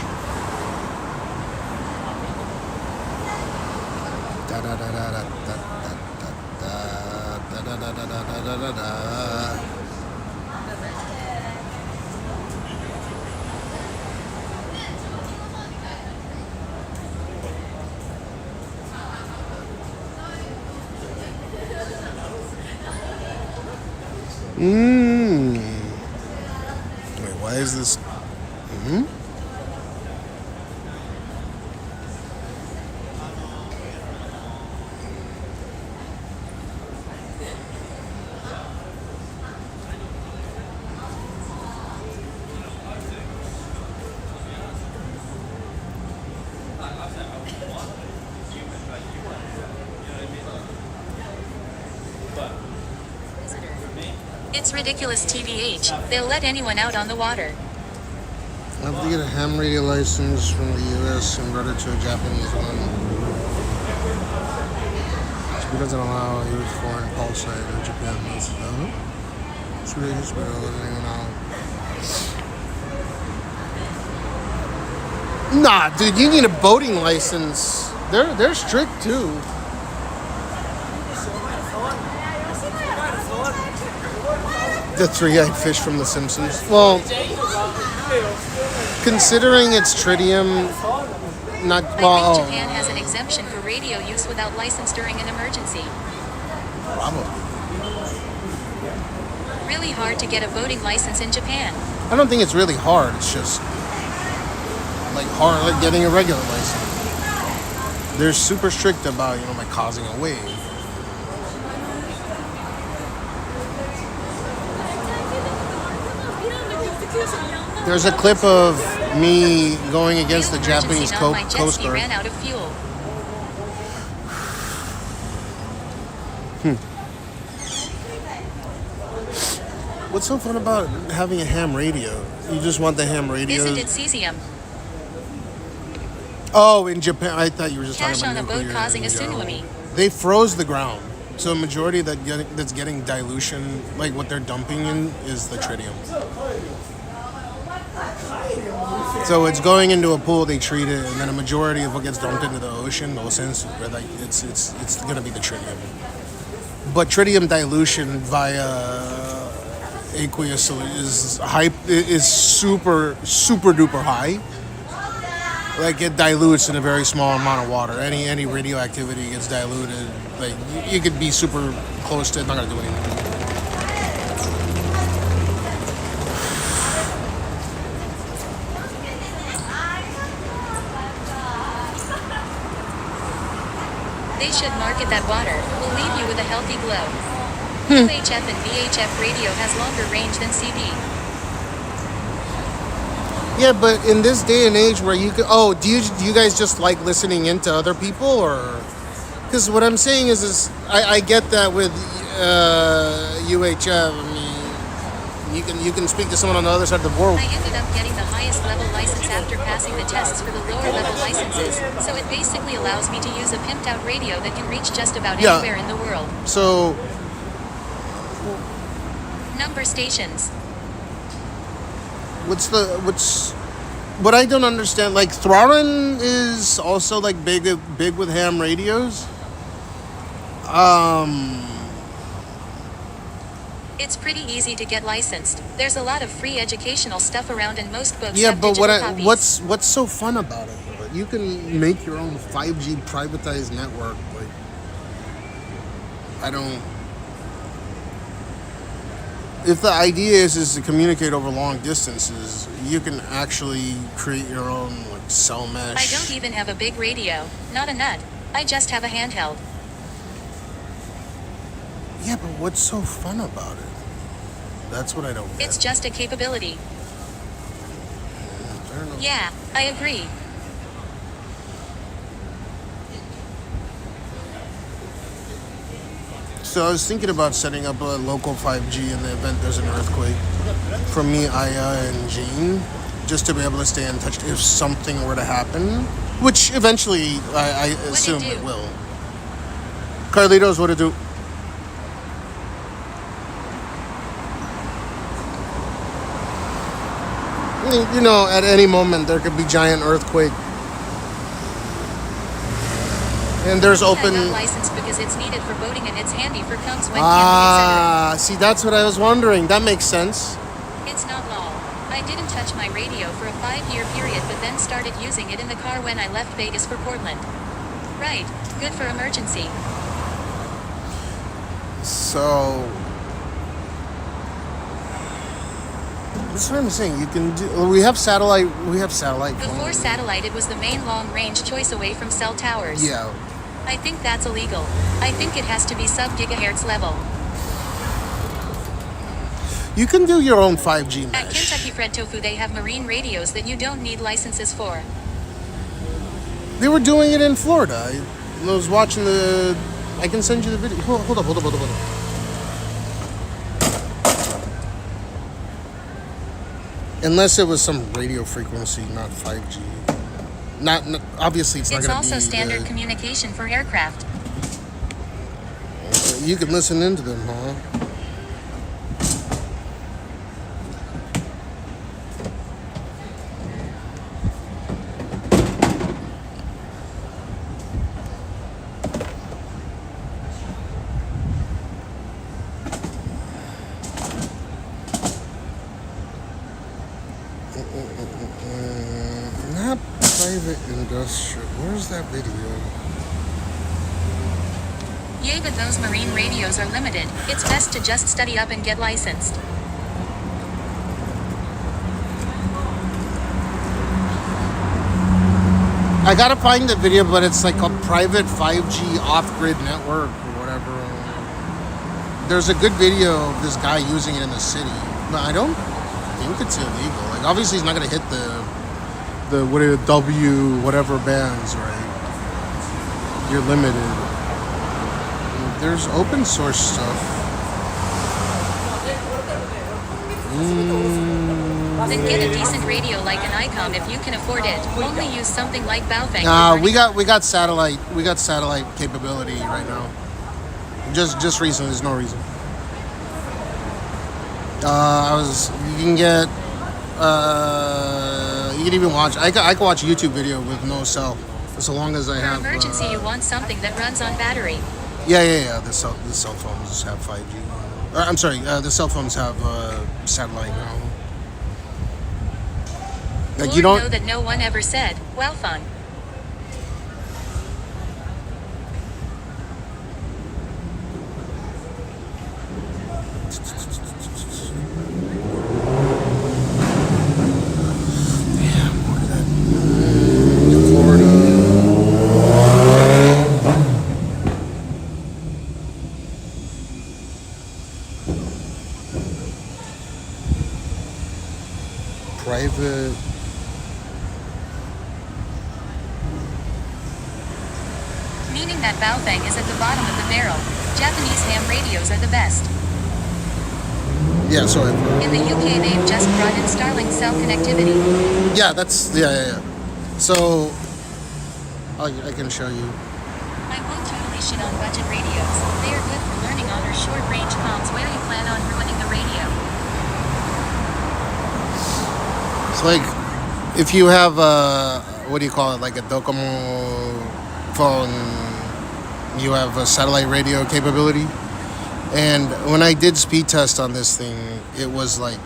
Da da da da da da da da da da da da da da da. Wait, why is this? It's ridiculous, TBH. They'll let anyone out on the water. I have to get a ham radio license from the US and run it to a Japanese one. It doesn't allow a huge foreign call site in Japan. It's ridiculous, but it'll let anyone out. Nah, dude, you need a boating license. They're strict too. The three-eyed fish from The Simpsons. Well, considering it's tritium, not I think Japan has an exemption for radio use without license during an emergency. Probably. Really hard to get a boating license in Japan. I don't think it's really hard. It's just like hard, like getting a regular license. They're super strict about, like causing a wave. There's a clip of me going against the Japanese Coast Guard. Ran out of fuel. What's so fun about having a ham radio? You just want the ham radio. Isn't it cesium? Oh, in Japan, I thought you were just Cash talking on about a boat causing a tsunami. They froze the ground, so a majority that's getting dilution, like what they're dumping in, is the tritium. So it's going into a pool, they treat it, and then a majority of what gets dumped into the ocean, it's going to be the tritium. But tritium dilution via aqueous is super duper high. Like it dilutes in a very small amount of water. Any radioactivity gets diluted. Like you could be super close to it, not going to do anything. They should market that water. Will leave you with a healthy glow. UHF and VHF radio has longer range than CB. Yeah, but in this day and age where you could... Oh, do you guys just like listening into other people? Or... Because what I'm saying is I get that with UHF. I mean, you can speak to someone on the other side of the world. I ended up getting the highest level license after passing the tests for the lower level licenses, so it basically allows me to use a pimped out radio that can reach just about anywhere in the world. So... Number stations. What I don't understand, like Throrin is also like big with ham radios. It's pretty easy to get licensed. There's a lot of free educational stuff around, and most books Yeah, have but digital copies. what's so fun about it? You can make your own 5G privatized network. Like, I don't. If the idea is to communicate over long distances, you can actually create your own like cell mesh. I don't even have a big radio, not a nut. I just have a handheld. Yeah, but what's so fun about it? That's what I don't get. It's just a capability. Yeah, I agree. So I was thinking about setting up a local 5G in the event there's an earthquake from me, Aya, and Jean, just to be able to stay in touch if something were to happen, which eventually I assume it will. Carlitos, what to do? You know, at any moment there could be giant earthquake. And there's open. I got licensed because it's needed for boating and it's handy for comes when Ah, see, that's what I was wondering. That makes sense. It's not law. I didn't touch my radio for a 5-year period, but then started using it in the car when I left Vegas for Portland. Right. Good for emergency. So that's what I'm saying. You can do. We have satellite. Before satellite, it was the main long-range choice away from cell towers. Yeah. I think that's illegal. I think it has to be sub-gigahertz level. You can do your own 5G At mesh. Kentucky Fried Tofu, they have marine radios that you don't need licenses for. They were doing it in Florida. I was watching the. I can send you the video. Hold up. Unless it was some radio frequency, not 5G. Not obviously it's not It's going to be. also standard communication for aircraft. You can listen into them, huh? Not private industrial. Where's that video? Yeah, but those marine radios are limited. It's best to just study up and get licensed. I gotta find the video, but it's like a private 5G off-grid network or whatever. There's a good video of this guy using it in the city, but I don't think it's illegal. Like, obviously, he's not gonna hit the W whatever bands, right? You're limited. There's open source stuff. Then get a decent radio like an ICOM if you can afford it. Only use something like Baofeng. We got satellite capability right now. Just recently, there's no reason. You can even watch. I can watch a YouTube video with no cell, so long as I have. For emergency, you want something that runs on battery. Yeah. The cell phones have 5G. I'm sorry. The cell phones have satellite now. Like, you don't know that no one ever said, well, fun. Private. Meaning that Baofeng is at the bottom of the barrel. Japanese ham radios are the best. Yeah, sorry. In the UK, they've just brought in Starlink cell connectivity. Yeah, that's yeah. So I can show you. I won't totally shit on budget radios. They are good for learning on or short-range comms where you plan on ruining the radio. It's like if you have what do you call it, like a Docomo phone, you have a satellite radio capability. And when I did speed test on this thing, it was like,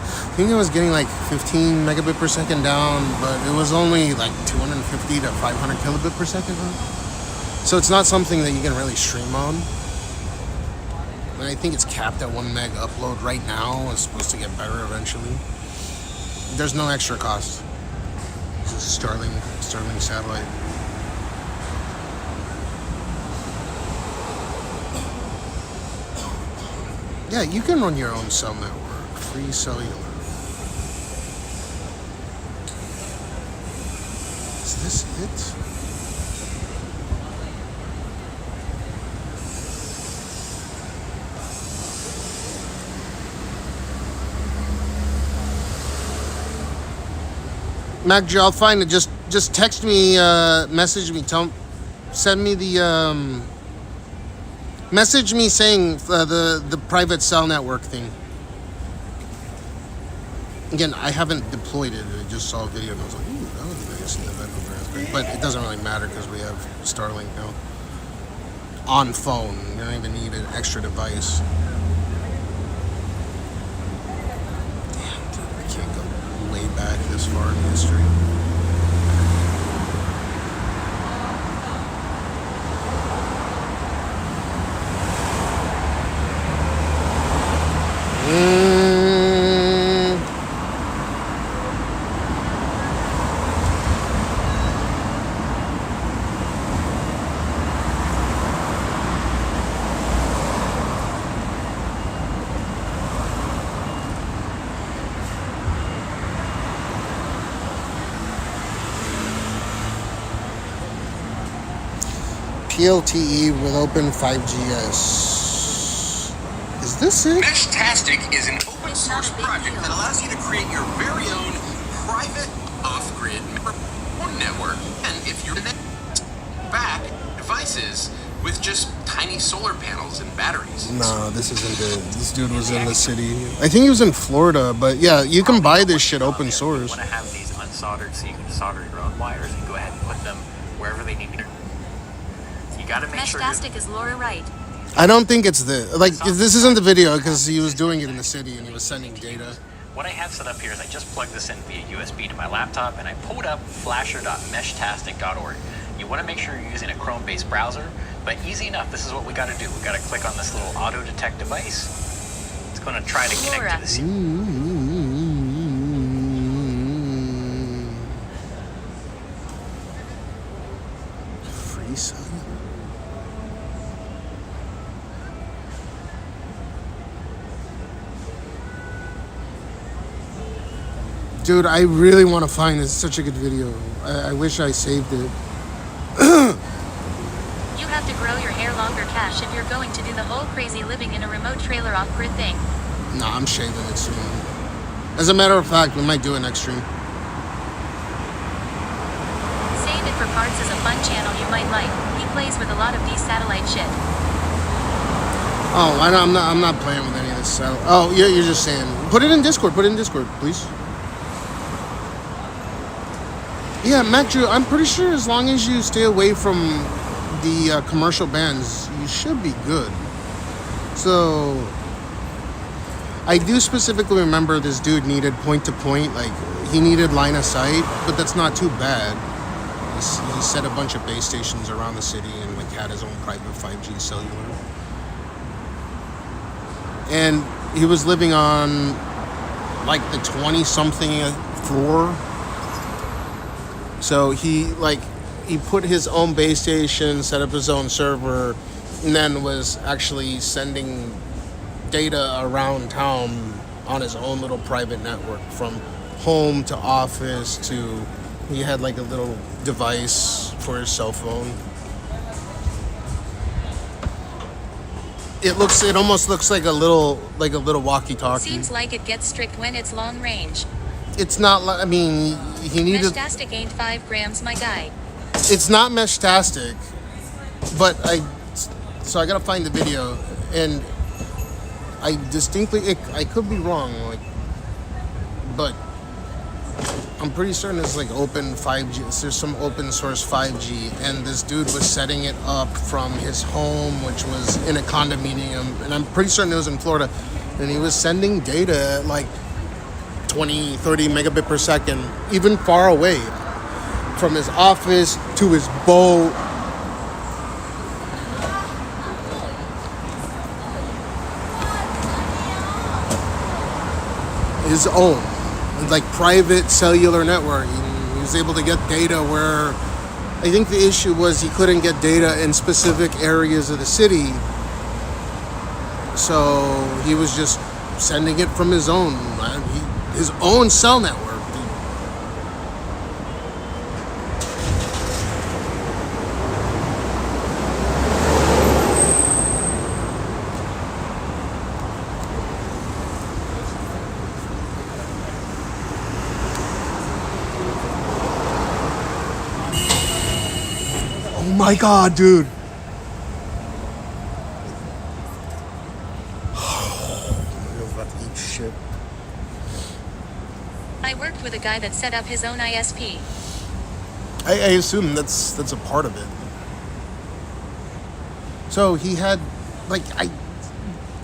I think it was getting like 15 megabit per second down, but it was only like 250 to 500 kilobit per second up. So it's not something that you can really stream on. And I think it's capped at 1 meg upload right now. It's supposed to get better eventually. There's no extra cost. It's just Starlink satellite. Yeah, you can run your own cell network. Free cellular. Is this it? MacG, I'll find it. Just text me, message me, send me the message me saying the private cell network thing. Again, I haven't deployed it. I just saw a video and I was like, ooh, that would be nice in the but it doesn't really matter because we have Starlink now. On phone, you don't even need an extra device. Damn, dude, I can't go way back this far in history. PLTE with open 5GS. Is this it? Meshtastic is an open source project that allows you to create your very own private off-grid network. And if you're back devices with just tiny solar panels and batteries. No, this isn't it. This dude was in the city. I think he was in Florida, but yeah, you can buy this shit open source. You want to have these unsoldered so you can solder your own wires and go ahead and put them wherever they need to be. You got to make sure. Meshtastic is Laura right. I don't think it's this isn't the video because he was doing it in the city and he was sending data. What I have set up here is I just plugged this in via USB to my laptop and I pulled up flasher.meshtastic.org. You want to make sure you're using a Chrome-based browser, but easy enough. This is what we got to do. We got to click on this little auto detect device. It's going to try to connect to the Free cell. Dude, I really want to find this. It's such a good video. I wish I saved it. You have to grow your hair longer, Cash, if you're going to do the whole crazy living in a remote trailer off-grid thing. No, I'm shaving it soon. As a matter of fact, we might do it next stream. Save it for parts as a fun channel you might like. He plays with a lot of these satellite shit. Oh, I'm not playing with any of this satellite. Oh, you're just saying. Put it in Discord. Put it in Discord, please. Yeah, Matt Drew, I'm pretty sure as long as you stay away from the commercial bands, you should be good. So, I do specifically remember this dude needed point-to-point, like, he needed line of sight, but that's not too bad. He set a bunch of base stations around the city and, like, had his own private 5G cellular. And he was living on, like, the 20-something floor. So he put his own base station, set up his own server, and then was actually sending data around town on his own little private network from home to office to, he had like a little device for his cell phone. It almost looks like a little walkie-talkie. Seems like it gets strict when it's long range. It's not like, I mean, he needed... Meshtastic ain't 5 grams, my guy. It's not Meshtastic, but so I gotta find the video, and I distinctly, I could be wrong, like, but I'm pretty certain it's like open 5G, there's some open source 5G, and this dude was setting it up from his home, which was in a condominium, and I'm pretty certain it was in Florida, and he was sending data at like 20, 30 megabit per second, even far away, from his office to his boat. His own, like, private cellular network. He was able to get data where, I think the issue was he couldn't get data in specific areas of the city. So he was just sending it from his own cell network. Oh my god, dude. I worked with a guy that set up his own ISP. I assume that's a part of it. So he had, like,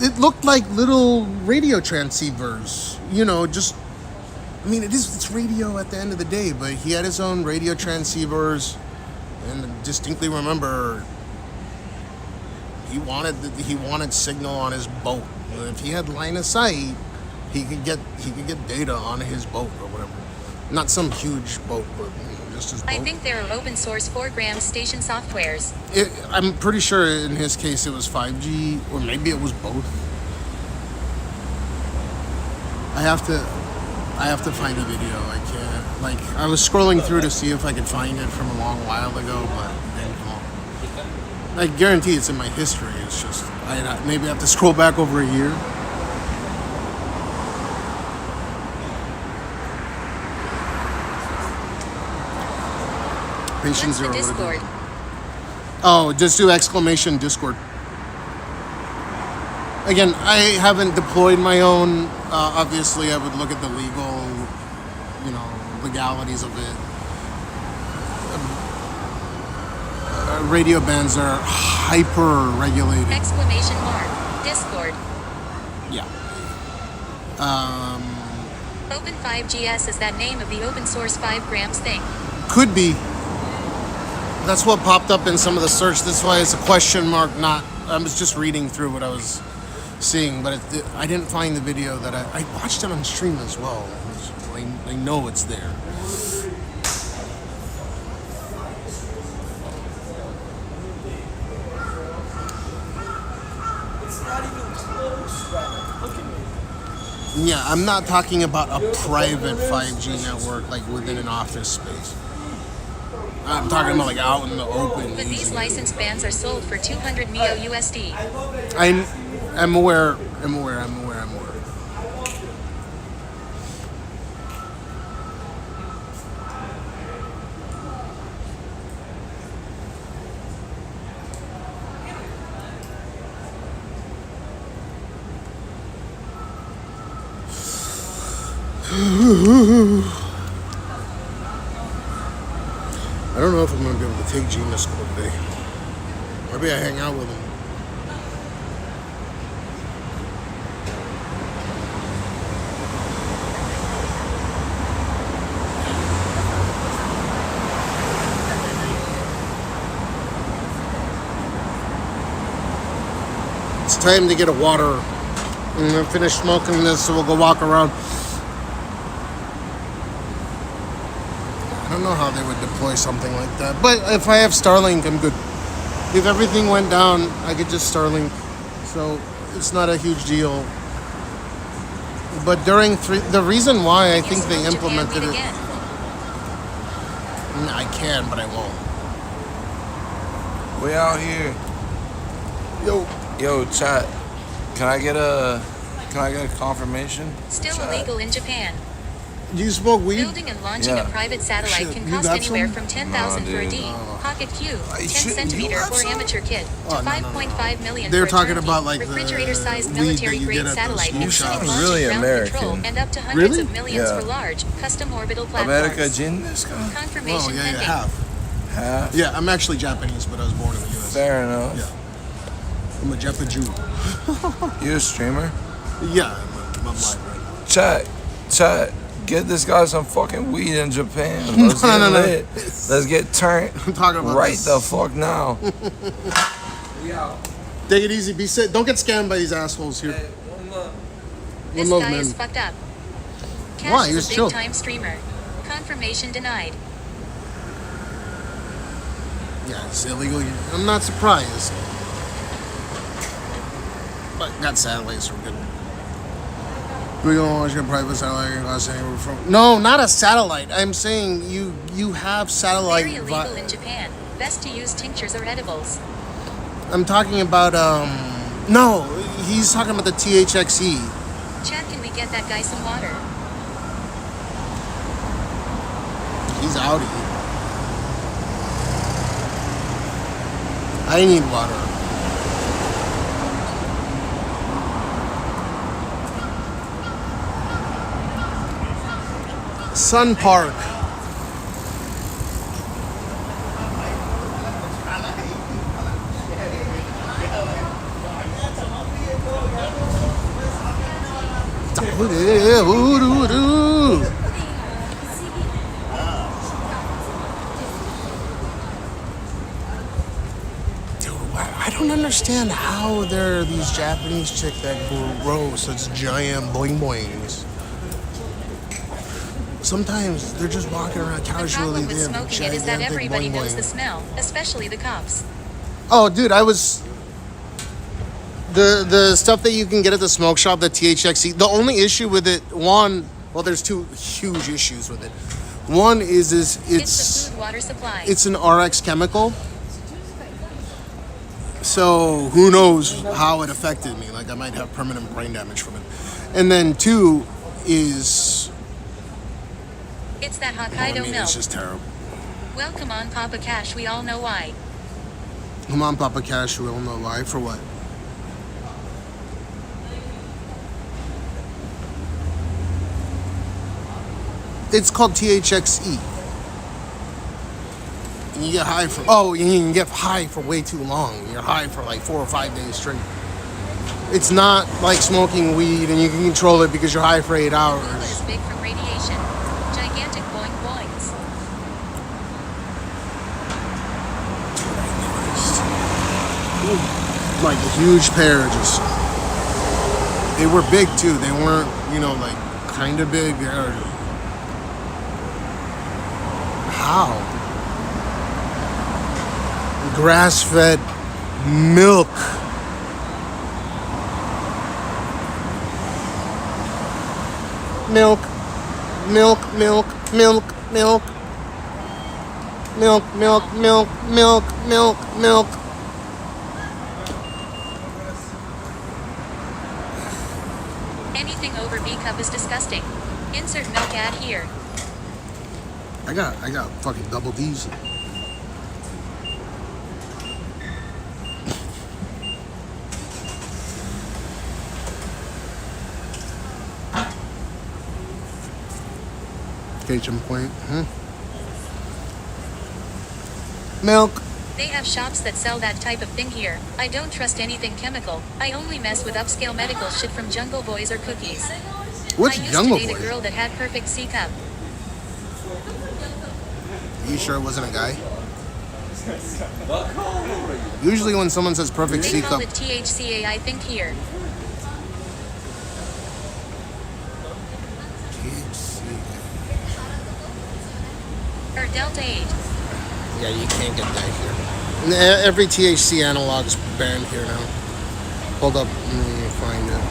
it looked like little radio transceivers, you know, just, I mean, it's radio at the end of the day, but he had his own radio transceivers, and I distinctly remember he wanted signal on his boat. If he had line of sight, he could get data on his boat or whatever. Not some huge boat, but just his boat. I think there are open source 4-gram station softwares. I'm pretty sure in his case it was 5G, or maybe it was both. I have to find the video. I can't. Like, I was scrolling through to see if I could find it from a long while ago, but it didn't come up. I guarantee it's in my history. It's just maybe I have to scroll back over a year. Patient What's the zero. Discord? Oh, just do exclamation Discord. Again, I haven't deployed my own. Obviously, I would look at the legalities of it. Radio bands are hyper regulated. Exclamation mark. Discord. Yeah. Open 5GS is that name of the open source 5 grams thing. Could be. That's what popped up in some of the search. That's why it's a question mark. Not. I was just reading through what I was seeing, but I didn't find the video that I watched it on stream as well. I know it's there. It's not even close, brother. Look at me. Yeah, I'm not talking about a private 5G network like within an office space. I'm talking about like out in the open. But these license bands are sold for 200 Mio USD. I'm aware. I don't know if I'm going to be able to take Gene to school today. Maybe I hang out with him. It's time to get a water. I'm going to finish smoking this, so we'll go walk around. I don't know how they would deploy something like that. But if I have Starlink, I'm good. If everything went down, I could just Starlink. So it's not a huge deal. But during the reason why I think they implemented it... I can, but I won't. We out here. Yo, chat. Can I get a confirmation? Still chat. illegal in Japan. Do you smoke weed? Building and launching a private satellite can cost anywhere from 10,000 for a D, pocket Q, 10 centimeter or amateur kit, to 5.5 million They're for a talking turnkey, about like refrigerator-sized military-grade satellite You sound launching really ground American. control, and up to hundreds of millions Yeah. for large, custom orbital platforms. America Jin this guy? Confirmation yeah, pending. half. Yeah, I'm actually Japanese, but I was born in the U.S. Fair enough. Yeah. I'm a Japanese Jew. You a streamer? Yeah, I'm live right now. Chat. Get this guy some fucking weed in Japan. Let's get lit. Let's get turned. I'm talking about right this. the fuck now. Take it easy. Be safe. Don't get scammed by these assholes here. This One love, guy man. is fucked up. Cash Why? He is was a chill. big-time streamer. Confirmation denied. Yeah, it's illegal. I'm not surprised. But got satellites, we're good. We gonna launch a private satellite. No, not a satellite. I'm saying you have satellite. Very illegal in Japan. Best to use tinctures or edibles. I'm talking about no, he's talking about the THXE. Chad, can we get that guy some water? He's outie. I need water. Sun Park. I don't understand how there are these Japanese chicks that grow such giant boing boings. Sometimes they're just walking around casually. The problem with smoking it is that everybody knows the smell, especially the cops. Oh, dude, I was the stuff that you can get at the smoke shop, the THXE. The only issue with it, well, there's two huge issues with it. One is it's the food water supply. It's an RX chemical. So who knows how it affected me? Like I might have permanent brain damage from it. And then two is it's that Hokkaido milk. It's just terrible. Well, come on, Papa Cash. We all know why. Come on, Papa Cash. We all know why. For what? It's called THXE. And you get high for you can get high for way too long. You're high for like 4 or 5 days straight. It's not like smoking weed and you can control it because you're high for 8 hours. It's big from radiation. Gigantic boing boings. Like a huge pair, just they were big too. They weren't, like kind of big. How? Grass-fed milk. Milk. Anything over B cup is disgusting. Insert milk ad here. I got fucking double D's. Cajun point. Milk. They have shops that sell that type of thing here. I don't trust anything chemical. I only mess with upscale medical shit from Jungle Boys or Cookies. What's Jungle I used to date Boys? a girl that had perfect C cup. You sure it wasn't a guy? Usually when someone says perfect They C call cup. it THCA, I think here. Or Delta 8. Yeah, you can't get that here. Every THC analog is banned here now. Hold up, let me find it.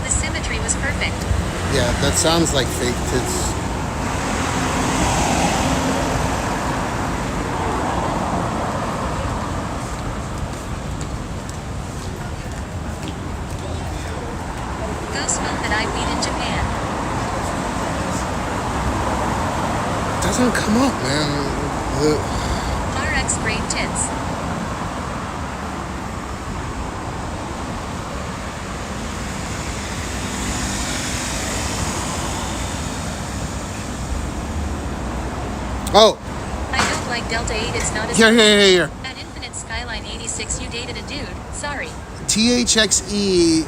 The symmetry was perfect. Yeah, that sounds like fake tits. Go smoke that weed in Japan. Doesn't come up, man. RX grade tits. Oh. I don't like Delta 8, it's not as Here. At Infinite Skyline 86 you dated a dude. Sorry. THXE,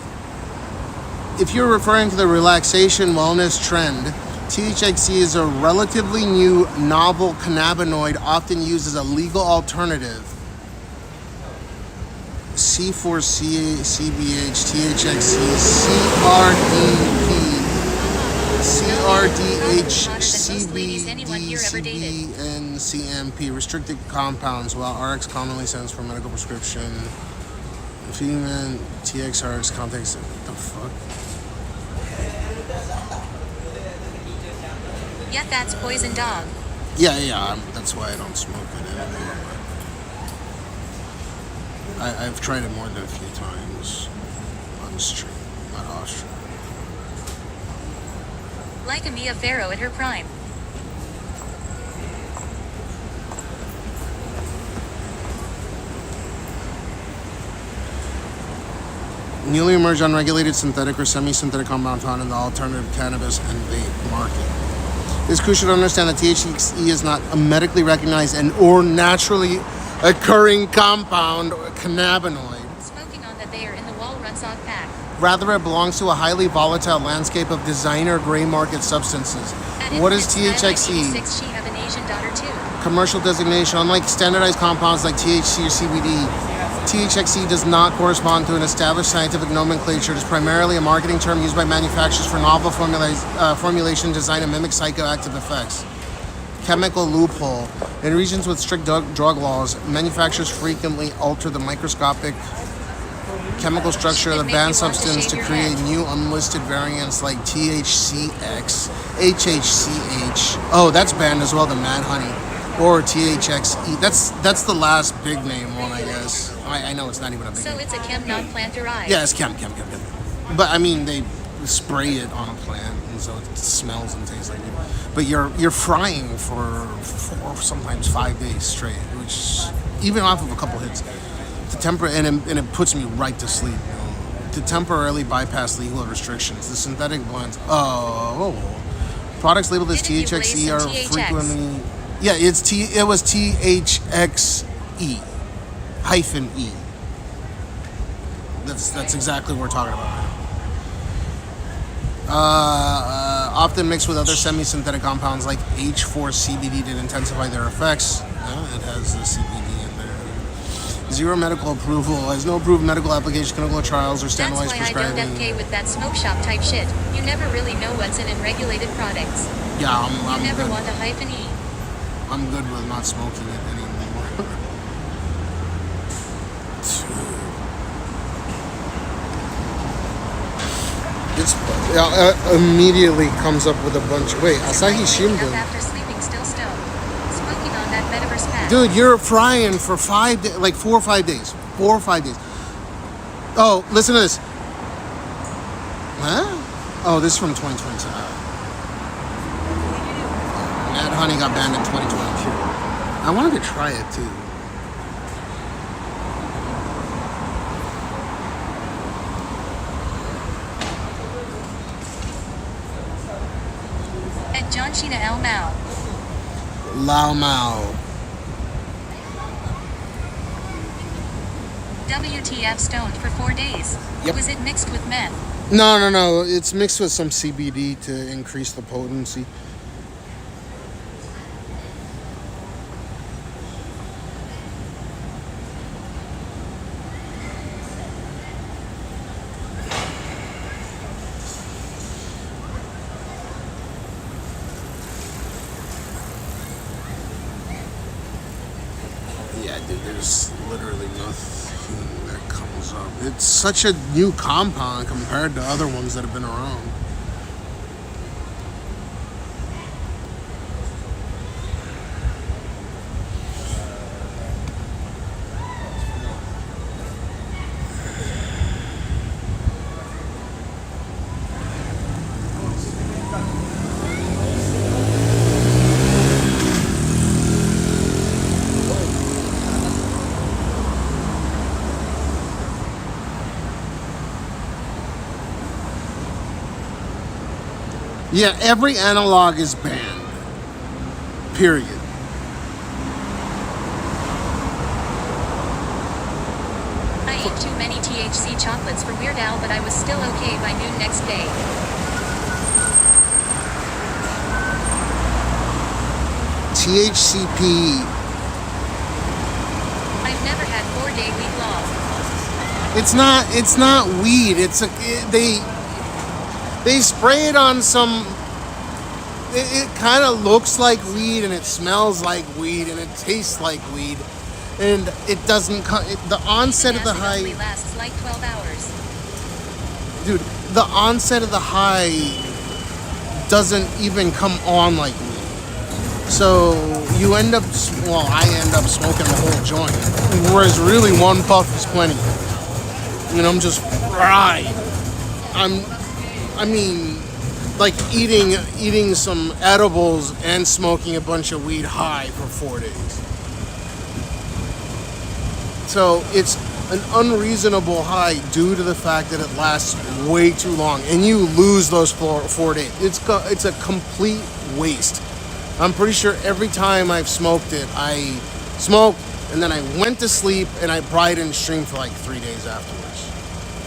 if you're referring to the relaxation wellness trend, THXE is a relatively new novel cannabinoid often used as a legal alternative. C4C, CBH, THXE, CRDP, CRDH, CBD, and CMP, restricted compounds, while RX commonly stands for medical prescription. Female TXRX context, what the fuck? Yeah, that's poison dog. Yeah, that's why I don't smoke it anymore. I've tried it more than a few times on stream, not off stream. Like a Mia Farrow at her prime. Newly emerged unregulated synthetic or semi-synthetic compound found in the alternative cannabis and vape market. It's crucial to understand that THC is not a medically recognized or naturally occurring compound or cannabinoid. Smoking on that they are in the wall runs off pack. Rather, it belongs to a highly volatile landscape of designer gray market substances. What is THXE? Commercial designation. Unlike standardized compounds like THC or CBD, THXE does not correspond to an established scientific nomenclature. It is primarily a marketing term used by manufacturers for novel formulation designed to mimic psychoactive effects. Chemical loophole. In regions with strict drug laws, manufacturers frequently alter the microscopic chemical structure of the banned substance to create new unlisted variants like THCX, HHCH. Oh, that's banned as well, the Mad Honey. Or THXE. That's the last big name one, I guess. I know it's not even a big name. So it's a chem, not plant derived. Yeah, it's chem. But I mean, they spray it on a plant, and so it smells and tastes like it. But you're frying for 4, sometimes 5 days straight, which even off of a couple hits, and it puts me right to sleep. To temporarily bypass legal restrictions, the synthetic blends. Products labeled as THXE are frequently. Yeah, it was THXE hyphen E. That's exactly what we're talking about. Often mixed with other semi-synthetic compounds like H4-CBD to intensify their effects. It has the CBD in there. Zero medical approval. Has no approved medical application, clinical trials, or standardized prescribing. That's why I don't FK with that smoke shop type shit. You never really know what's in regulated products. Yeah, I'm You never good. want a hyphen E. I'm good with not smoking it anymore. It's immediately comes up with a bunch of... Wait, Asahi Shimbun. After sleeping still stoned. Smoking on that metaverse path. Dude, you're frying for 5 days, like 4 or 5 days. 4 or 5 days. Oh, listen to this. Huh? Oh, this is from 2022. Mad Honey got banned in 2022. I wanted to try it too. At John Sheena El Mao. Lao Mao. WTF stoned for 4 days. Yep. Was it mixed with meth? No. It's mixed with some CBD to increase the potency. Yeah, dude, there's literally nothing that comes up. It's such a new compound compared to other ones that have been around. Yeah, every analog is banned. Period. I ate too many THC chocolates for Weird Al, but I was still okay by noon next day. THCP. I've never had 4-day weed law. It's not weed. They spray it on some. It kind of looks like weed, and it smells like weed, and it tastes like weed, and it doesn't come. The onset of the high only lasts like 12 hours. Dude, the onset of the high doesn't even come on like weed. So you end up, I end up smoking the whole joint, whereas really one puff is plenty. And I'm just fried. I mean, like eating some edibles and smoking a bunch of weed high for 4 days. So it's an unreasonable high due to the fact that it lasts way too long, and you lose those 4 days. It's a complete waste. I'm pretty sure every time I've smoked it, I smoked and then I went to sleep and I probably didn't stream for like 3 days afterwards.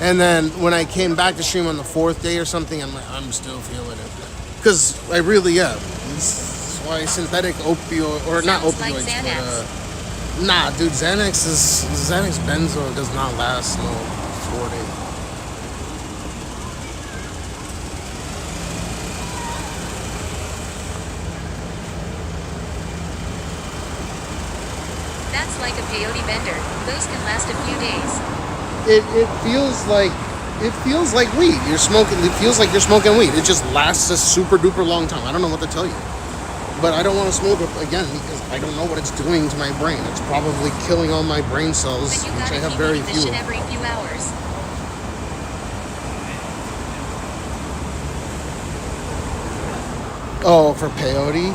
And then when I came back to stream on the 4th day or something, I'm like, I'm still feeling it. Because I really am. That's why synthetic opioid, or not opioids, but nah, dude, Xanax benzo does not last no 4 days. That's like a peyote bender. Those can last a few days. It feels like weed. You're smoking. It feels like you're smoking weed. It just lasts a super duper long time. I don't know what to tell you, but I don't want to smoke it again because I don't know what it's doing to my brain. It's probably killing all my brain cells, which I have very few. Every few hours. Oh, for peyote.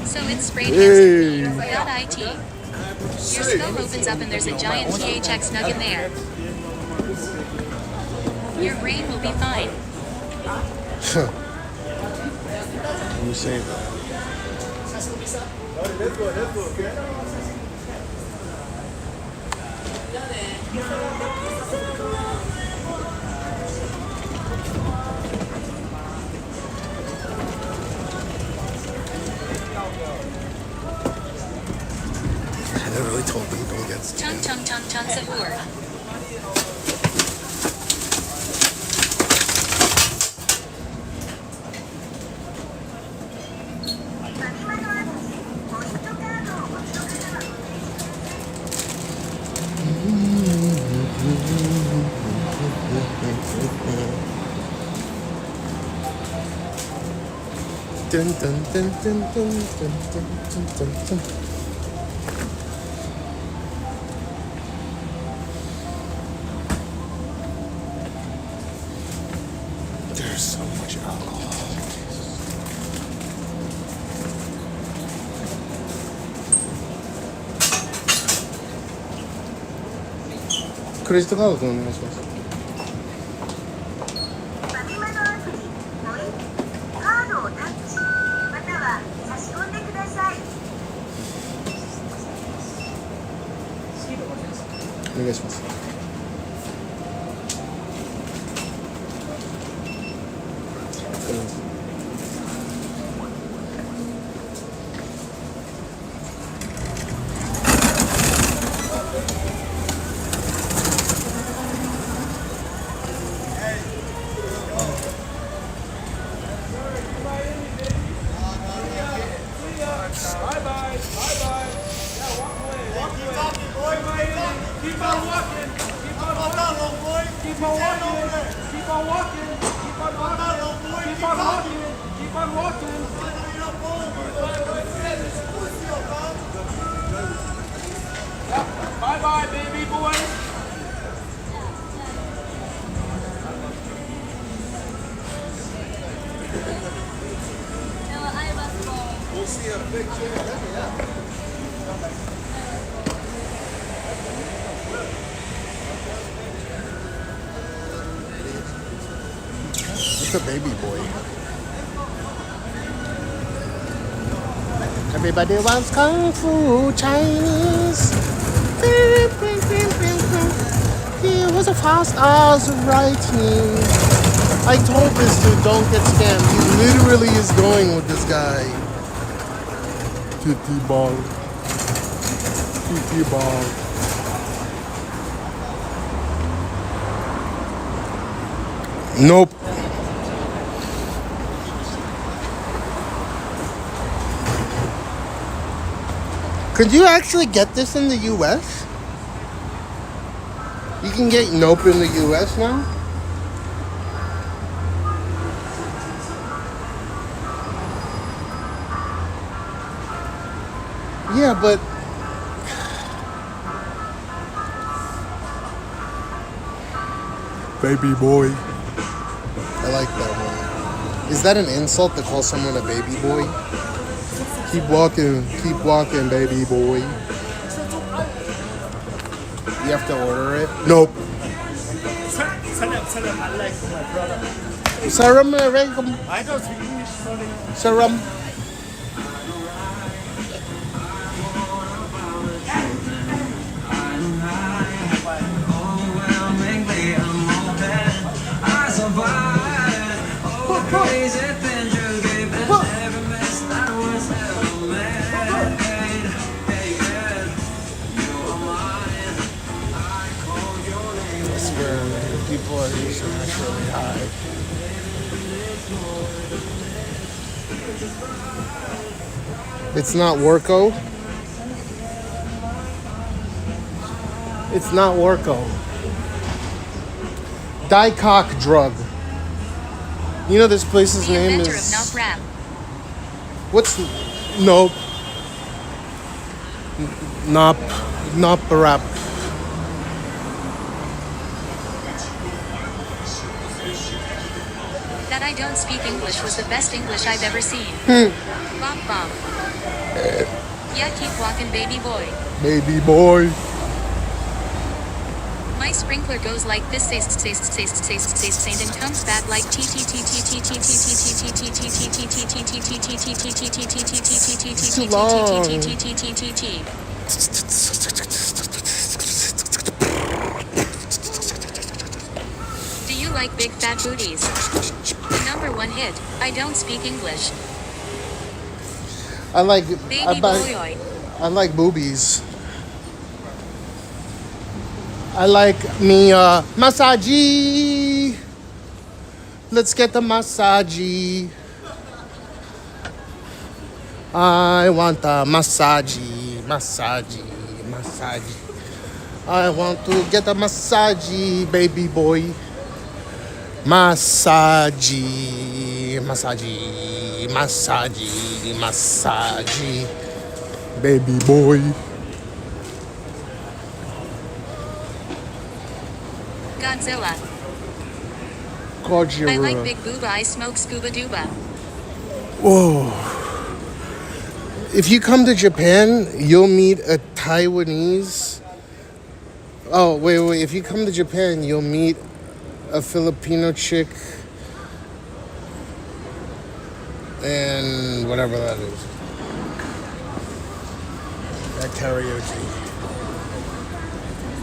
So it's sprayed it. Your scope opens up and there's a giant THX nugget there. Your brain will be fine. You say that. I never really told people against Chung chung chung chung sahur. Dun, dun, dun, dun, dun, dun, dun, dun, dun. There's so much alcohol. 크레디트 카드 돈お願いします。お願いします。Bye-bye, baby boy. We'll see a big chicken. It's a baby boy. Everybody wants Kung Fu Chinese. He was a fast as writing. I told this dude, don't get scammed. He literally is going with this guy. TT ball. TT ball. Nope. Could you actually get this in the US? You can get Nope in the US now? Yeah, but baby boy. I like that one. Is that an insult to call someone a baby boy? Keep walking, baby boy. You have to order it? Nope. Salam alaikum, my brother. Salam alaikum. I don't speak English, sorry. Salam. That's where people are just naturally high. It's not Worko. It's not Worko. Dicock drug. You know this place's The name inventor is. of Nop Rap. What's nope? Nop rap. That I don't speak English was the best English I've ever seen. Bop bop. Yeah, keep walking, baby boy. Baby boy. My sprinkler goes like this, and comes back like T T T T T T T T T T T T T T T. Do you like big fat booties? The #1 hit. I don't speak English. I like boobies. I like me massage. Let's get the massage. I want a massage. I want to get a massage, baby boy. Massage. Baby boy. Godzilla. Godzilla. I like big booba. I smoke scuba dooba. Whoa. If you come to Japan, you'll meet a Taiwanese. Oh, wait. If you come to Japan, you'll meet a Filipino chick and whatever that is. At karaoke.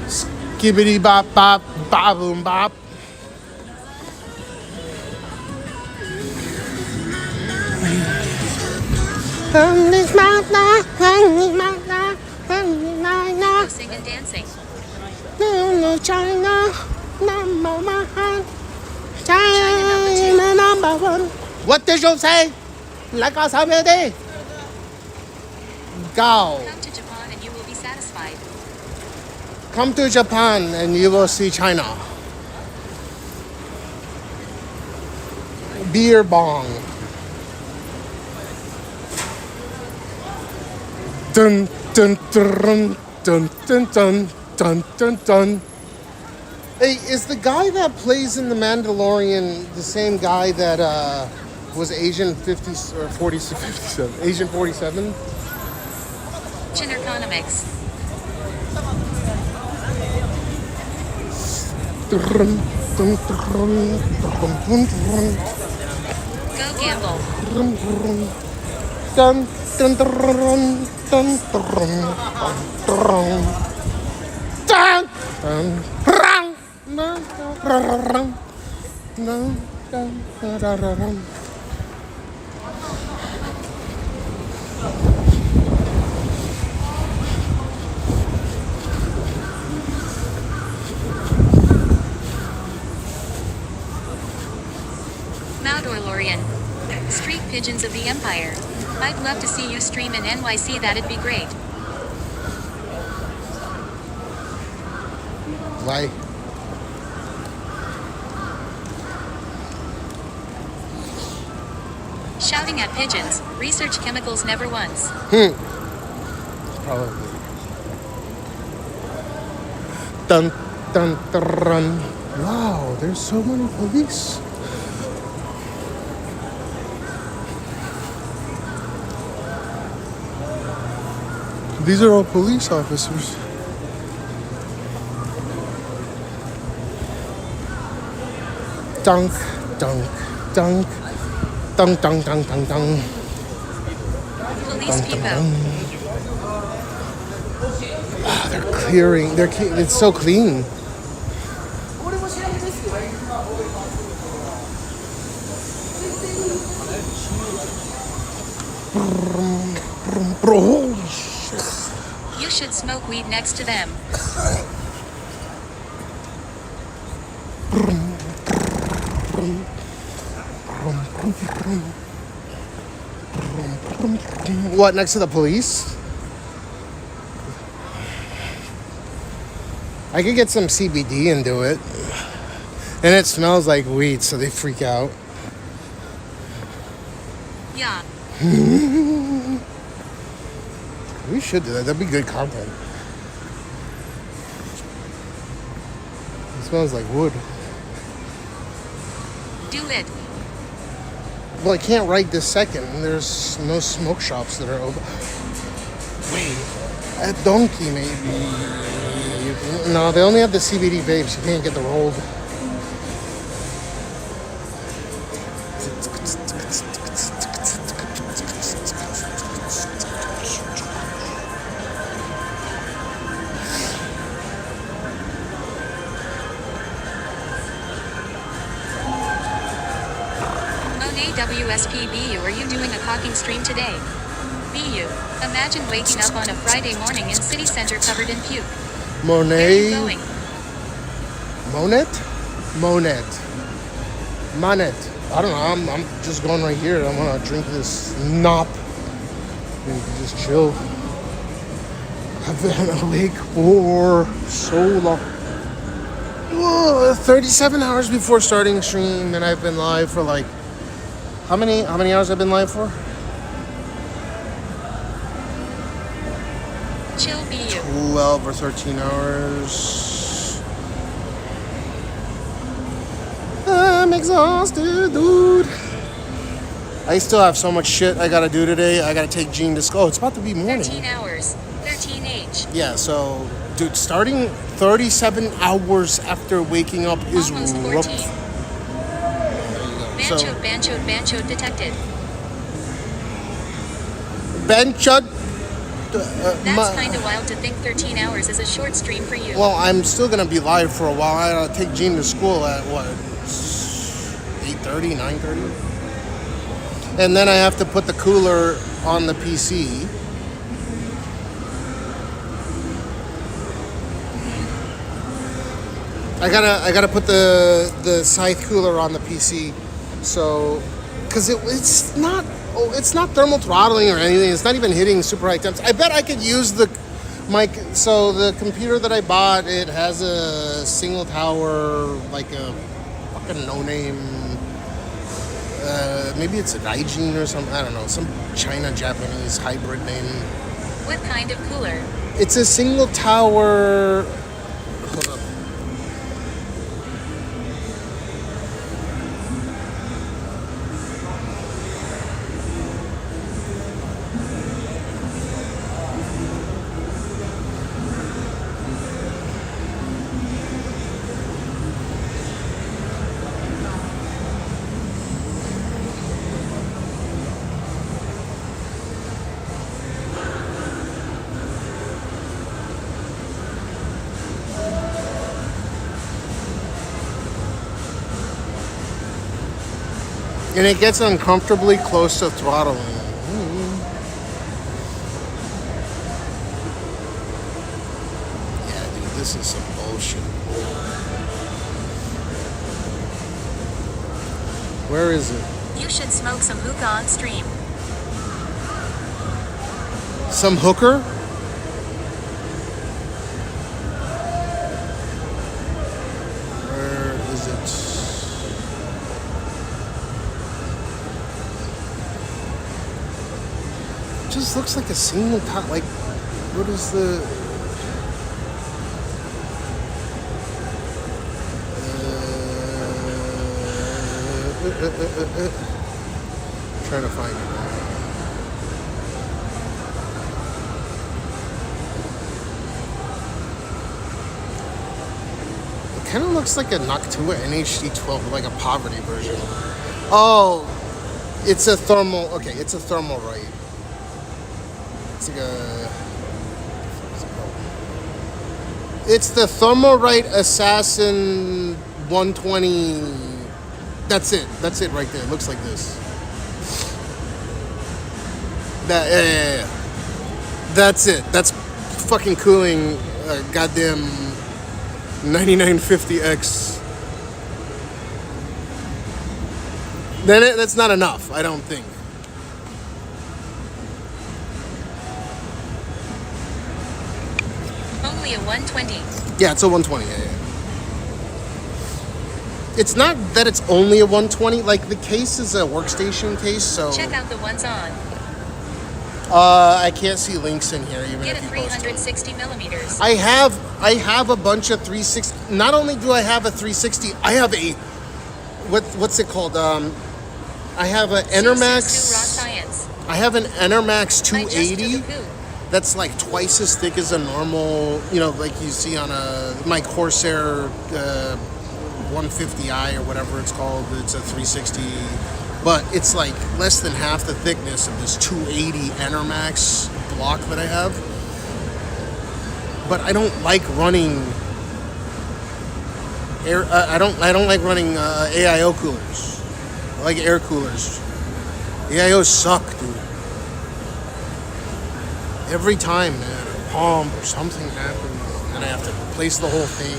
Skibbity bop bop, boom bop. Sing and dancing. China, number one. What did you say? Like us already? Go. Come to Japan and you will be satisfied. Come to Japan and you will see China. Beer bong. Dun dun dun dun dun dun dun dun dun. Hey, is the guy that plays in The Mandalorian the same guy that was Asian 50 or 57? Asian 47? Chin Economics. Go gamble. Dun dun dun dun dun dun. Mandalorian. Street pigeons of the Empire. I'd love to see you stream in NYC, that'd be great. Why? Shouting at pigeons. Research chemicals never once. Probably. Dun dun dun. Wow, there's so many police. These are all police officers. Dunk, dunk, dunk. Dunk, dunk, dunk, dunk, dunk. Police people. They're clearing. It's so clean. You should smoke weed next to them. What, next to the police? I could get some CBD and do it. And it smells like weed, so they freak out. Yeah. We should do that. That'd be good content. It smells like wood. Do it. Well, I can't right this second. There's no smoke shops that are open. Wait, at Donkey maybe. No, they only have the CBD vapes. You can't get the rolled. WSPBU, are you doing a cocking stream today? BU, imagine waking up on a Friday morning in city center covered in puke. Monet. Where are you going? Monet? Monet. Monet. I don't know. I'm just going right here. I'm gonna drink this nop and just chill. I've been awake for so long. 37 hours before starting stream, and I've been live for like how many hours I've been live for? Chill BU. 12 or 13 hours. I'm exhausted, dude. I still have so much shit I gotta do today. I gotta take Jean to school. Oh, it's about to be morning. 13 hours. 13H. Yeah, so, dude, starting 37 hours after waking up is rough. Bancho detected. Bancho. That's kind of wild to think 13 hours is a short stream for you. Well, I'm still gonna be live for a while. I gotta take Jean to school at what, 8:30, 9:30, and then I have to put the cooler on the PC. I gotta put the Scythe cooler on the PC, so because it's not thermal throttling or anything. It's not even hitting super high temps. I bet I could use the mic. So the computer that I bought, it has a single tower, like a fucking no name. Maybe it's a Gaijin or something. I don't know, some China-Japanese hybrid name. What kind of cooler? It's a single tower. Hold up. And it gets uncomfortably close to throttling. Yeah, dude, this is some bullshit. Where is it? You should smoke some hookah on stream. Some hooker? Where is it? Just looks like a single top. Like, what is the? Trying to find it. kind of looks like a Noctua NHD12, like a poverty version. Oh, it's a thermal. Okay, it's a thermal right. It's like a. It's the Thermalright Assassin 120. That's it. That's it right there. It looks like this. Yeah. That's it. That's fucking cooling goddamn 9950X. Then that's not enough, I don't think. Only a 120. Yeah, it's a 120. Yeah. It's not that it's only a 120. Like, the case is a workstation case, so. Check out the ones on. I can't see links in here even Get a if you post it. 360 millimeters. I have a bunch of 360. Not only do I have a 360, I have a what's it called? I have an Enermax. I have an Enermax 280. That's like twice as thick as a normal, like you see on my Corsair 150i or whatever it's called. It's a 360, but it's like less than half the thickness of this 280 Enermax block that I have. But I don't like running air. I don't like running AIO coolers. I like air coolers. AIOs suck, dude. Every time, man, a pump or something happens, and I have to replace the whole thing.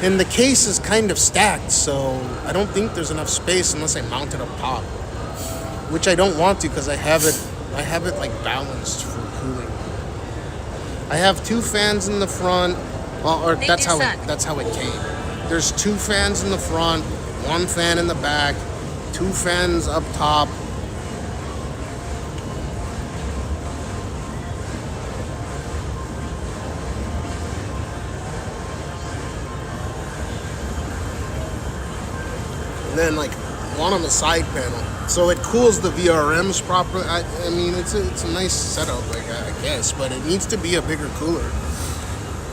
And the case is kind of stacked, so I don't think there's enough space unless I mount it up top, which I don't want to because I have it like balanced for cooling. I have 2 fans in the front. Well, or that's how it came. There's 2 fans in the front, 1 fan in the back, 2 fans up top. And then like 1 on the side panel, so it cools the VRMs properly. I mean, it's a nice setup, like I guess, but it needs to be a bigger cooler.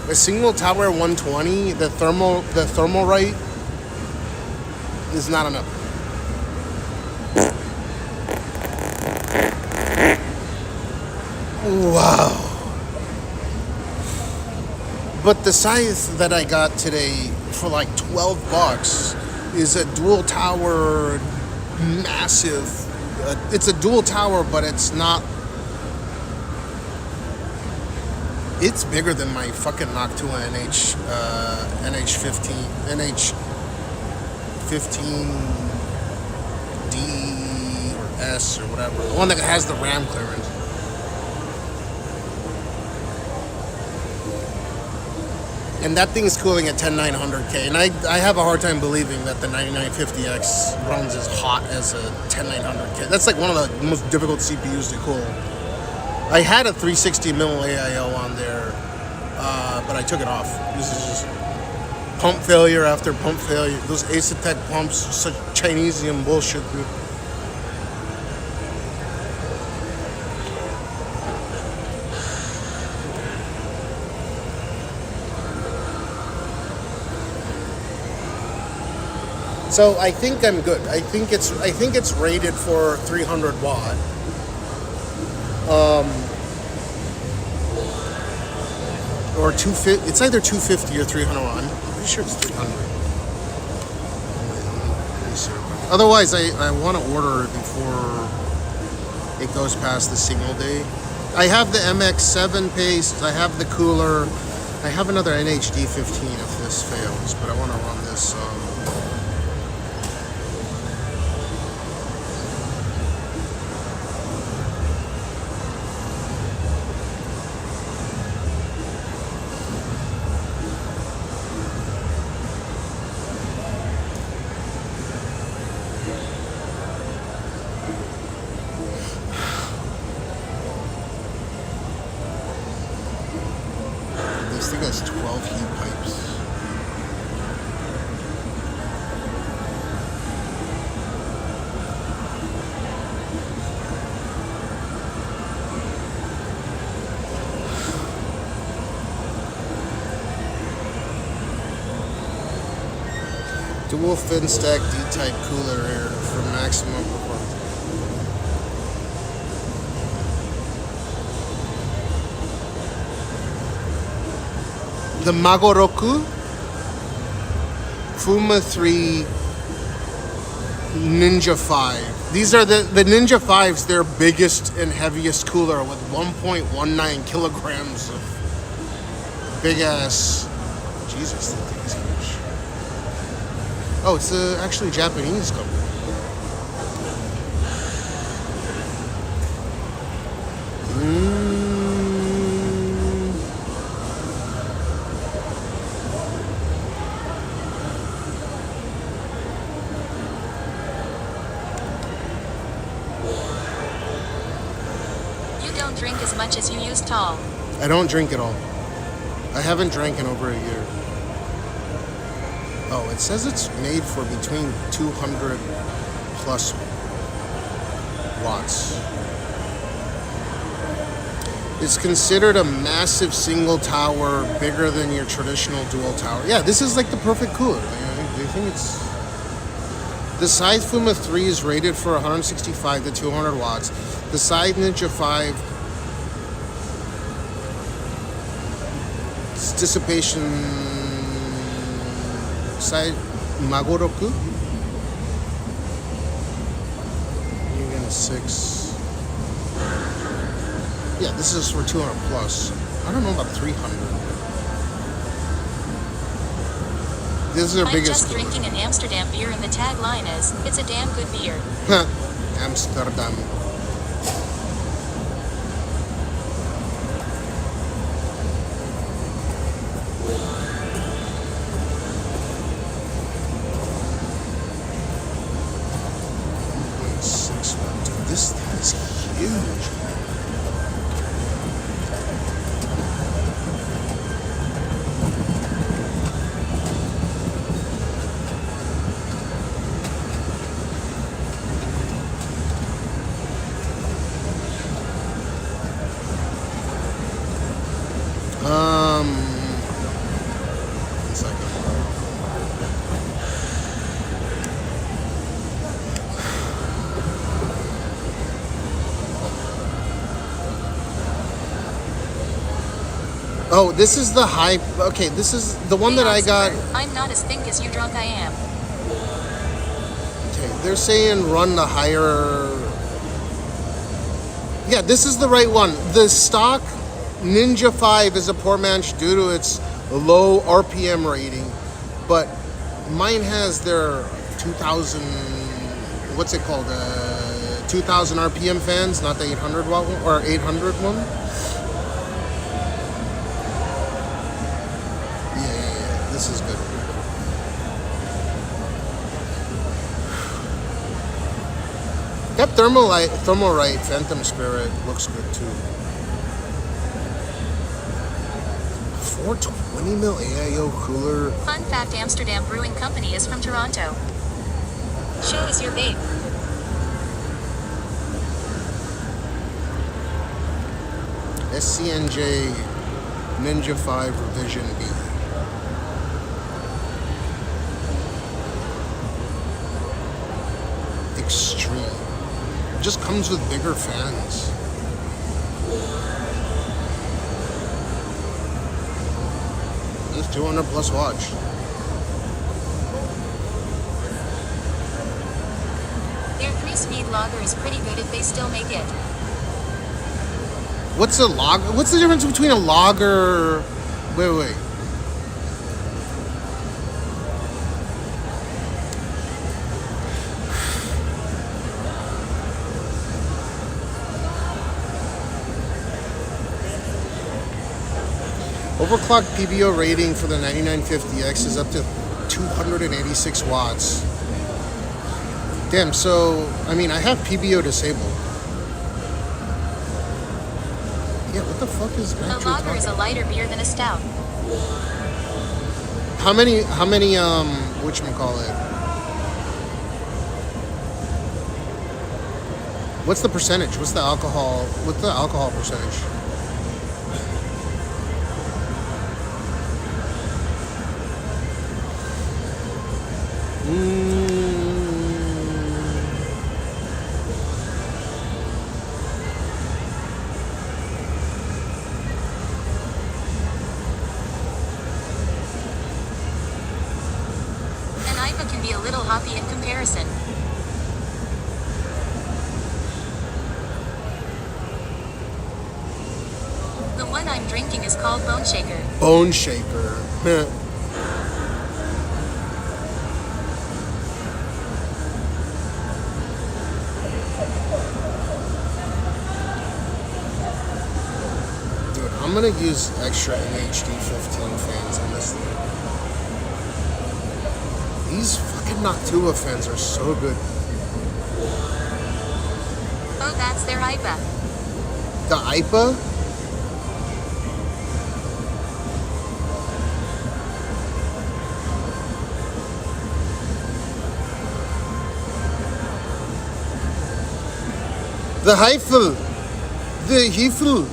A single tower 120, the Thermalright is not enough. Wow. But the size that I got today for like $12 is a dual tower, massive. It's a dual tower, but it's not. It's bigger than my fucking Noctua NH15D or S or whatever, the one that has the RAM clearance. And that thing's cooling at 10900K, and I have a hard time believing that the 9950X runs as hot as a 10900K. That's like one of the most difficult CPUs to cool. I had a 360 mil AIO on there, but I took it off. This is just pump failure after pump failure. Those Asetek pumps, such Chinesian bullshit, dude. So I think I'm good. I think it's rated for 300 watt. Or 250. It's either 250 or 300 watt. I'm pretty sure it's 300. Otherwise, I want to order it before it goes past the signal day. I have the MX7 paste. I have the cooler. I have another NHD15 if this fails, but I want to run this. This thing has 12 heat pipes. Dual fin stack D-type cooler air for maximum performance. The Magoroku Fuma 3 Ninja 5. These are the Ninja 5's, their biggest and heaviest cooler with 1.19 kilograms of big ass. Jesus, that thing is huge. Oh, it's actually a Japanese company. You don't drink as much as you used to. I don't drink at all. I haven't drank in over a year. Oh, it says it's made for between 200 plus watts. It's considered a massive single tower, bigger than your traditional dual tower. Yeah, this is like the perfect cooler. I think it's... The Scythe Fuma 3 is rated for 165 to 200 watts. The Scythe Ninja 5 dissipation side Magoroku. You're getting 6. Yeah, this is for 200 plus. I don't know about 300. This is their I'm biggest. just drinking an Amsterdam beer and the tagline is, "It's a damn good beer." Amsterdam. This thing is huge. One second. Oh, this is the high. Okay, this is the one that I got. I'm not as thick as you drunk I am. Okay, they're saying run the higher. Yeah, this is the right one. The stock Ninja 5 is a poor man's due to its low RPM rating, but mine has their 2000. What's it called? 2000 RPM fans, not the 800 watt one or 800 one. This is good. That Thermalite Phantom Spirit looks good too. 420 mil AIO cooler. Fun fact: Amsterdam Brewing Company is from Toronto. Show us your vape. SCNJ Ninja 5 Revision B. Extreme. It just comes with bigger fans. This 200 plus watch. Their 3-speed lager is pretty good if they still make it. What's a lager? What's the difference between a lager? Wait. Overclock PBO rating for the 9950X is up to 286 watts. Damn, so, I mean, I have PBO disabled. Yeah, what the fuck is A lager is a lighter beer than a stout. How many, whatchamacallit? What's the percentage? What's the alcohol percentage? HEVC can be a little hoppy in comparison. The one I'm drinking is called Bone Shaker. Bone Shaker. Dude, I'm gonna use extra NHD 15 fans on this thing. These fucking Noctua fans are so good. Oh, that's their IBA. The IPA? The Heifel. The Heifel.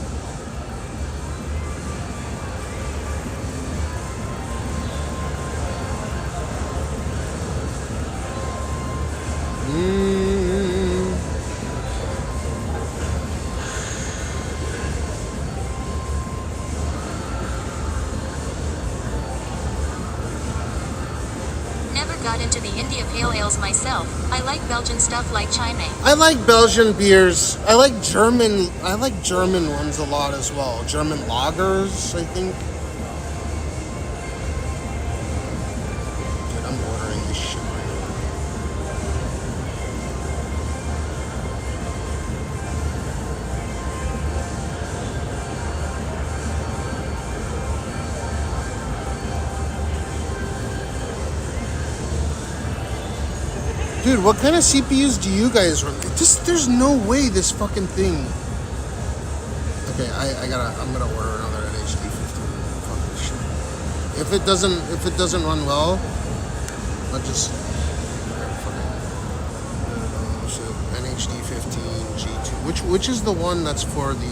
Into the India Pale Ales myself. I like Belgian stuff like Chime. I like Belgian beers. I like German ones a lot as well. German lagers, I think. Dude, I'm ordering this shit right Dude, what kind of CPUs do you guys run? There's no way this fucking thing. Okay, I'm gonna order another NHD 15. Fuck this shit. If it doesn't run well, I'll just. Shit. NHD 15 G2. Which is the one that's for the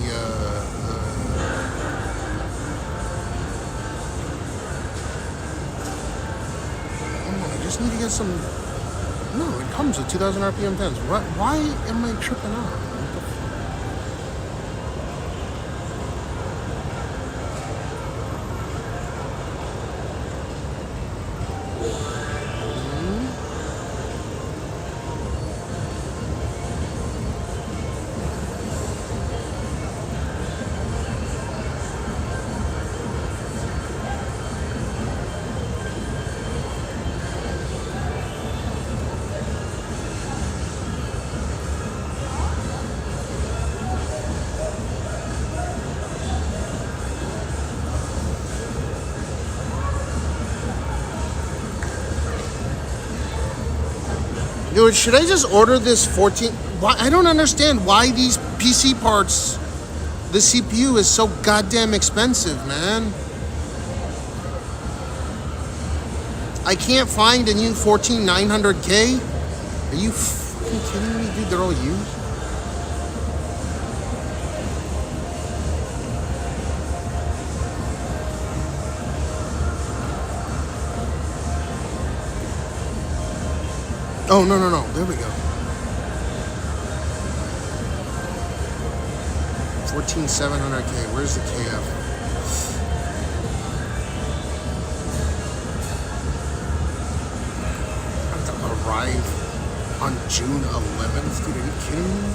I just need to get some. No, it comes with 2,000 RPM fans. Why am I tripping out? What the fuck? Dude, should I just order this 14? Why? I don't understand why these PC parts, the CPU is so goddamn expensive, man. I can't find a new 14900K. Are you fucking kidding me, dude? They're all used. Oh, no. There we go. 14700K. Where's the KF? I have to arrive on June 11th. Dude, are you kidding me?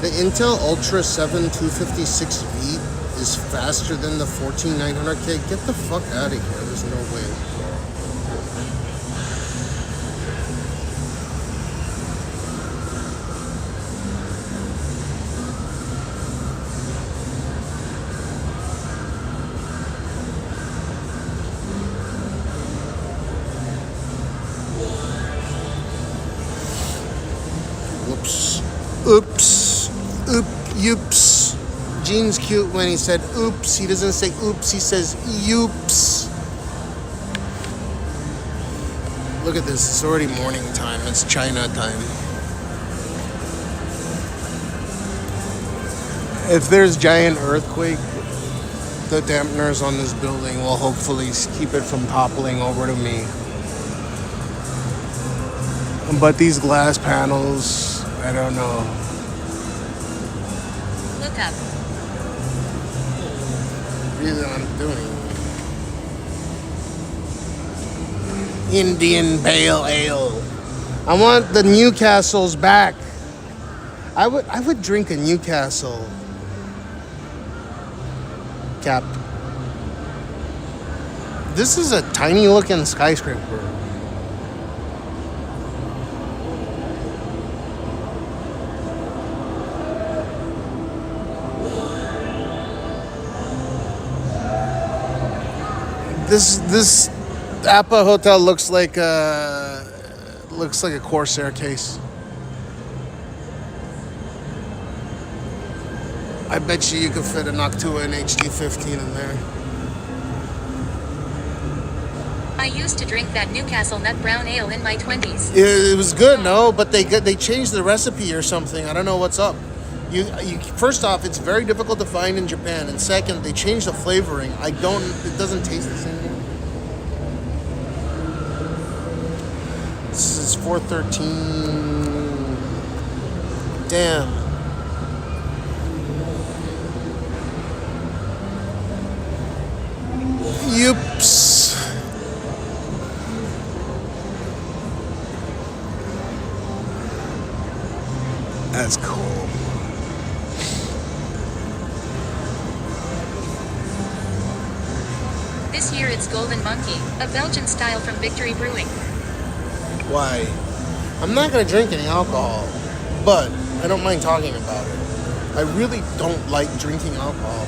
The Intel Ultra 7 256V is faster than the 14900K. Get the fuck out of here. There's no way. Oops. Gene's cute when he said oops. He doesn't say oops, he says oops. Look at this. It's already morning time. It's China time. If there's giant earthquake, the dampeners on this building will hopefully keep it from toppling over to me. But these glass panels, I don't know. Look up. Reason I'm doing Indian Pale Ale. I want the Newcastles back. I would drink a Newcastle cap. This is a tiny looking skyscraper. This Appa hotel looks like a Corsair case. I bet you could fit a Noctua and HD15 in there. I used to drink that Newcastle nut brown ale in my 20s. It was good, no, but they changed the recipe or something. I don't know what's up. You first off, it's very difficult to find in Japan, and second, they changed the flavoring. It doesn't taste the same. This is 413. Damn. Oops. That's cool. This year it's Golden Monkey, a Belgian style from Victory Brewing. Why? I'm not gonna drink any alcohol, but I don't mind talking about it. I really don't like drinking alcohol,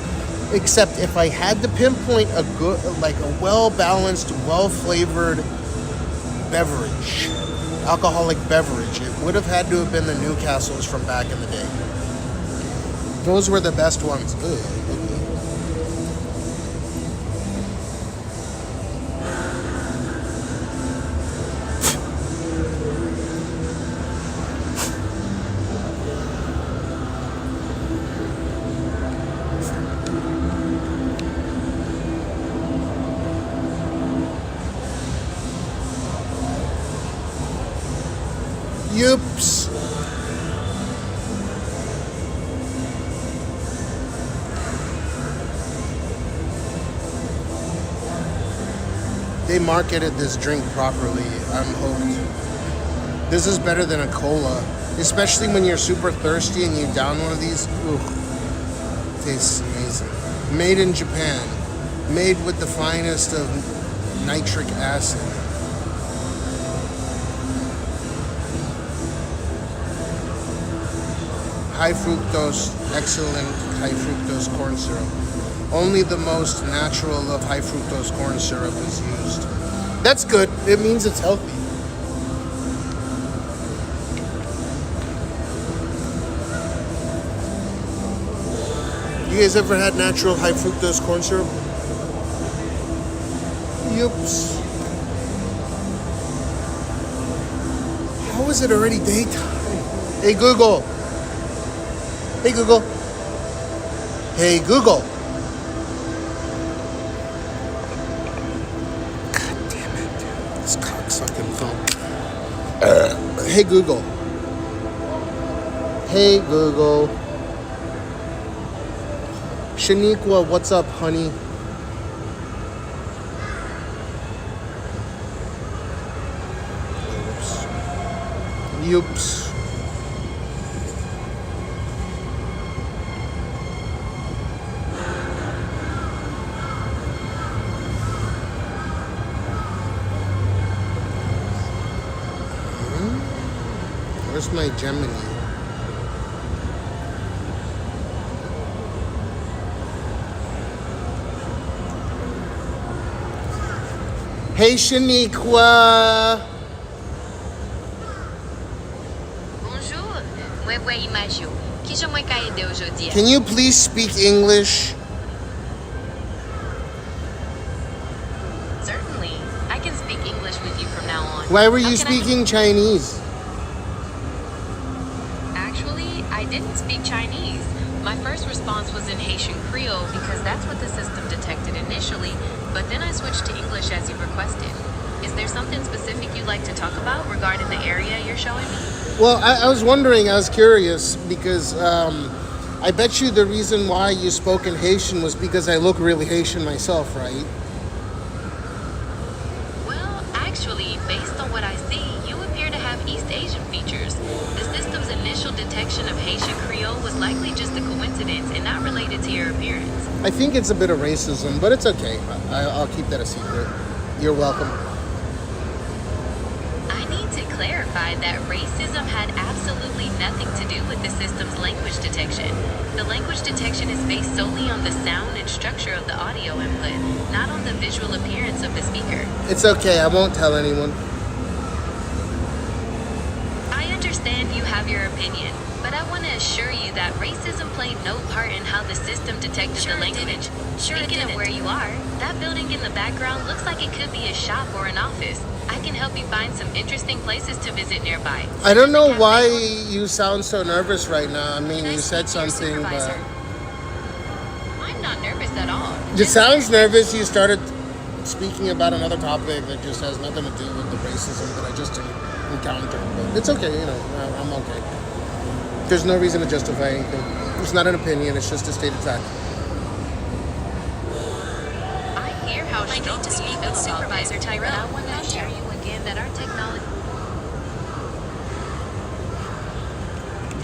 except if I had to pinpoint a good, like a well-balanced, well-flavored beverage, alcoholic beverage, it would have had to have been the Newcastles from back in the day. Those were the best ones. Ugh. Oops. They marketed this drink properly. I'm hooked. This is better than a cola, especially when you're super thirsty and you down one of these. Ooh, tastes amazing. Made in Japan. Made with the finest of nitric acid. High fructose, excellent high fructose corn syrup. Only the most natural of high fructose corn syrup is used. That's good. It means it's healthy. You guys ever had natural high fructose corn syrup? Oops. How is it already daytime? Hey Google. Hey Google. Hey Google. God damn it, dude. This cocksucking phone. Hey Google. Hey Google. Shaniqua, what's up, honey? Oops. Where's my Gemini? Hey Shaniqua. Bonjour, Wewe Imagio. Can you please speak English? Certainly. I can speak English with you from now on. Why were How you can I- speaking Chinese? Actually, I didn't speak Chinese. My first response was in Haitian Creole because that's what the system detected initially, but then I switched to English as you requested. Is there something specific you'd like to talk about regarding the area you're showing me? Well, I was wondering, I was curious because I bet you the reason why you spoke in Haitian was because I look really Haitian myself, right? Well, actually, based on what I see, you appear to have East Asian features. The system's initial detection of Haitian Creole was likely just a coincidence and not related to your appearance. I think it's a bit of racism, but it's okay. I'll keep that a secret. You're welcome. I need to clarify that racism had absolutely nothing to do with the system's language detection. The language detection is based solely on the sound and structure of the audio input, not on the visual appearance of the speaker. It's okay. I won't tell anyone. I understand you have your opinion, but I want to assure you that racism played no part in how the system detected the language. Speaking of where you are, that building in the background looks like it could be a shop or an office. I can help you find some interesting places to visit nearby. I don't know why you sound so nervous right now. I mean, you said something, but I'm not nervous at all. it sounds nervous. You started speaking about another topic that just has nothing to do with the racism that I just encountered. But it's okay, you know, I'm okay. There's no reason to justify anything. It's not an opinion, it's just a stated fact. I hear how I need to speak with Supervisor Tyrell. I want to assure you again that our technology...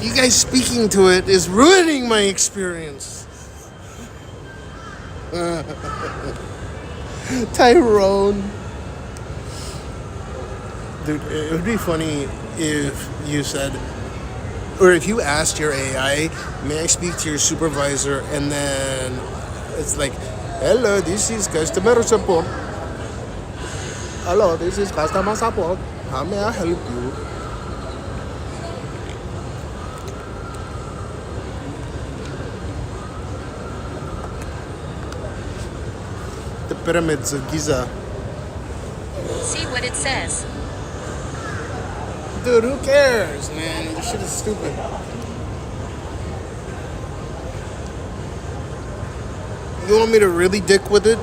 You guys speaking to it is ruining my experience. Tyrone. Dude, it would be funny if you said, or if you asked your AI, may I speak to your supervisor? And then it's like, hello, this is customer support. Hello, this is customer support. How may I help you? The pyramids of Giza. See what it says. Dude, who cares, man? This shit is stupid. You want me to really dick with it?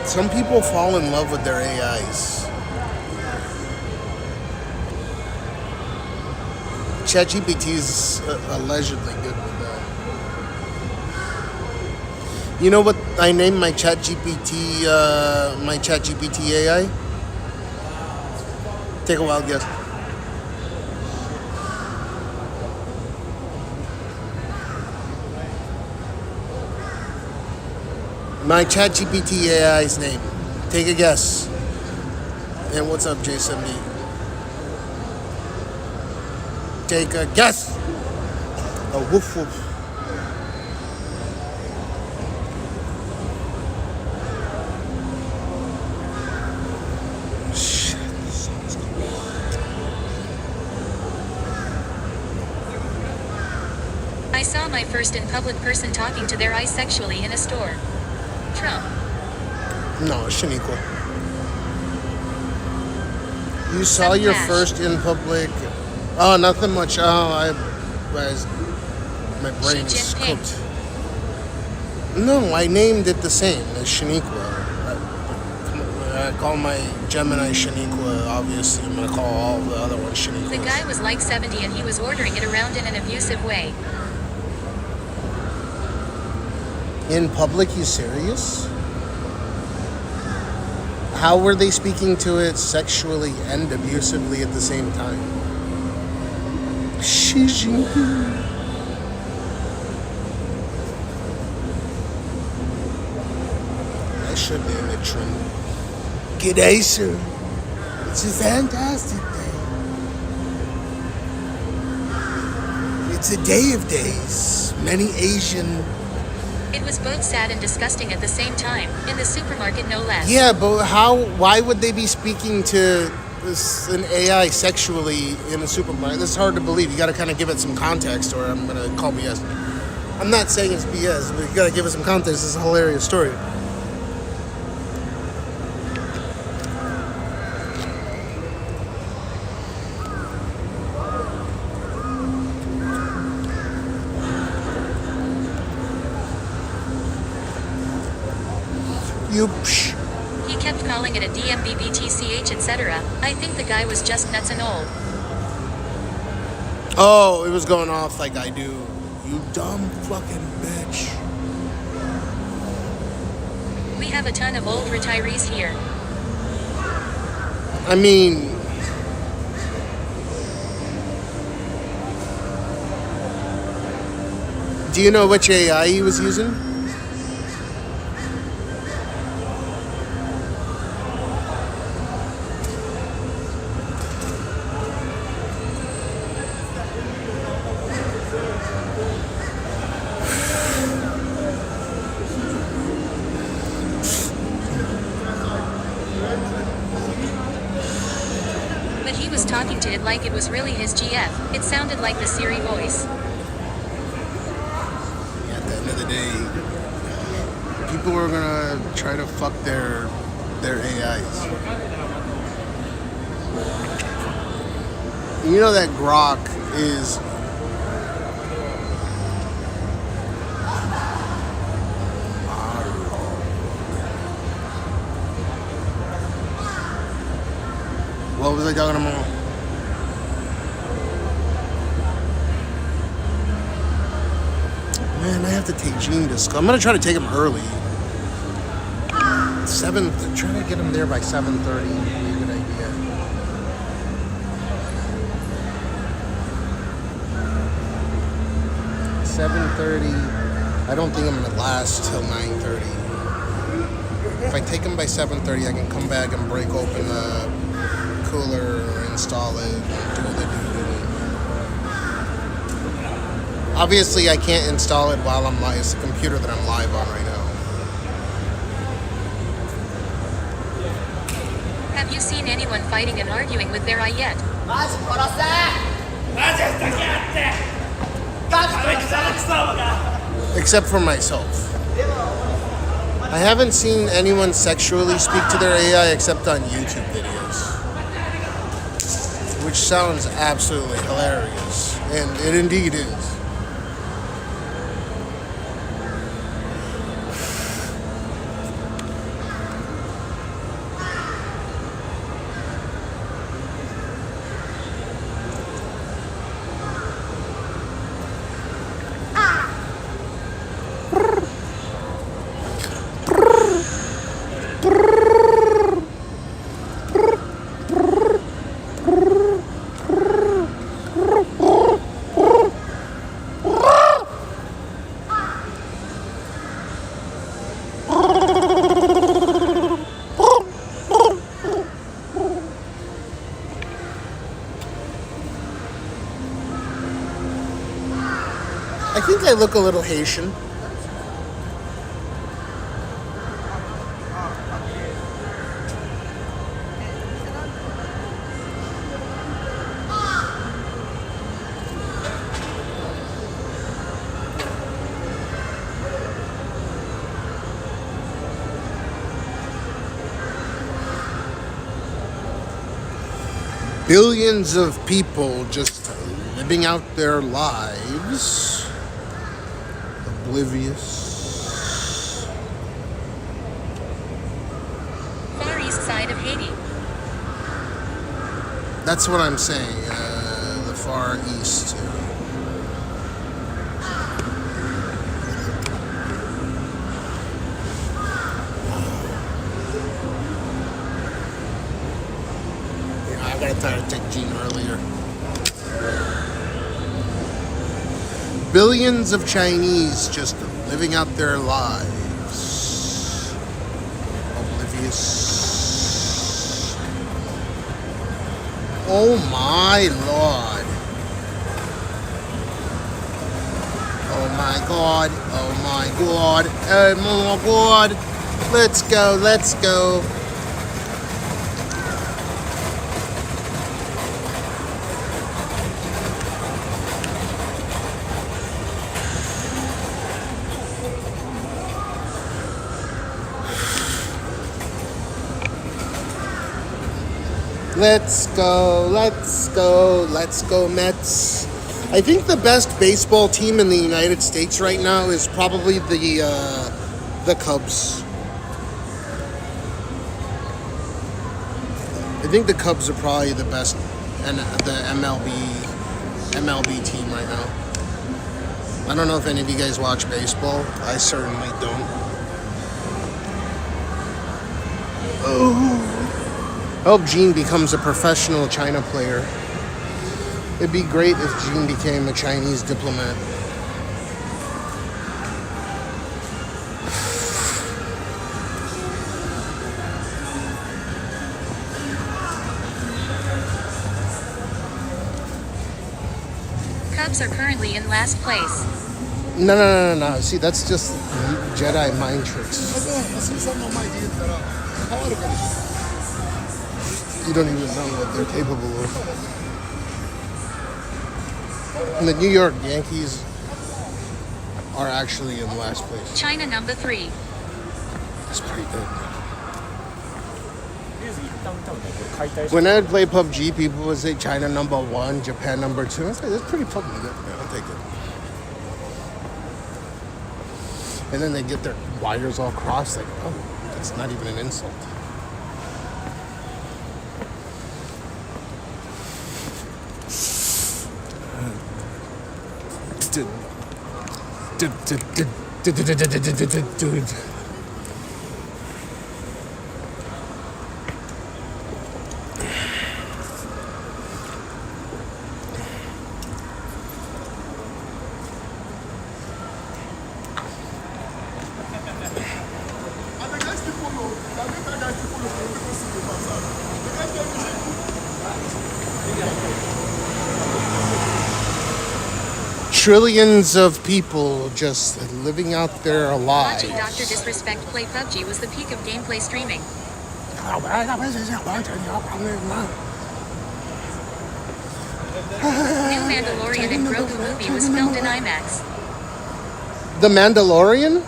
Some people fall in love with their AIs. ChatGPT is allegedly good with that. You know what I named my ChatGPT AI? Take a wild guess. My ChatGPT AI's name. Take a guess. And what's up, J70? Take a guess. A woof woof. I saw my first in public person talking to their eyes sexually in a store. Trump. No, Shaniqua. You saw your first in public. Oh, nothing much. Oh, my brain is cooked. No, I named it the same as Shaniqua. I call my Gemini Shaniqua. Obviously, I'm gonna call all the other ones Shaniqua. The guy was like 70 and he was ordering it around in an abusive way. In public, you serious? How were they speaking to it sexually and abusively at the same time? Xi Jinping. I should name it Trump. G'day, sir. It's a fantastic day. It's a day of days. Many Asian... It was both sad and disgusting at the same time, in the supermarket no less. Yeah, but why would they be speaking to an AI sexually in a supermarket. This is hard to believe. You got to kind of give it some context, or I'm gonna call BS. I'm not saying it's BS, but you got to give it some context. It's a hilarious story. He kept calling it a DMBBTCH, etc. I think the guy was just nuts and old. Oh, it was going off like I do. You dumb fucking bitch. We have a ton of old retirees here. I mean, do you know which AI he was using? But he was talking to it like it was really his GF. It sounded like the Siri voice. At the end of the day, people are gonna try to fuck their AIs. You know that Grok is what was I talking about? Man, I have to take Gene to school. I'm gonna try to take him early. 7. Try to get him there by 7:30 would be a good idea. I don't think I'm gonna last till 9:30. If I take him by 7:30, I can come back and break open the cooler, install it, do the do. Obviously, I can't install it while I'm live. It's a computer that I'm live on right now. Have you seen anyone fighting and arguing with their eye yet? Except for myself. I haven't seen anyone sexually speak to their AI except on YouTube videos. Which sounds absolutely hilarious. And it indeed is. I think I look a little Haitian. Billions of people just living out their lives. Oblivious. Far east side of Haiti. That's what I'm saying. The far east. Yeah, I gotta try to take Gene earlier. Billions of Chinese just living out their lives. Oblivious. Oh my lord. Oh my god. Oh my god. Oh my god. Let's go. Let's go. Let's go, let's go, let's go Mets. I think the best baseball team in the United States right now is probably the Cubs. I think the Cubs are probably the best and the MLB team right now. I don't know if any of you guys watch baseball. I certainly don't. Oh. I hope Gene becomes a professional China player. It'd be great if Gene became a Chinese diplomat. Cubs are currently in last place. No. See, that's just Jedi mind tricks. You don't even know what they're capable of. And the New York Yankees are actually in last place. China number 3. That's pretty good. When I'd play PUBG, people would say China number 1, Japan number 2. I say, that's pretty fucking good. Yeah, I'll take it. And then they get their wires all crossed, like, oh, that's not even an insult. Dude. Trillions of people just living out their lives. Watching Dr. Disrespect play PUBG was the peak of gameplay streaming. New Mandalorian and Grogu movie was filmed in IMAX. The Mandalorian?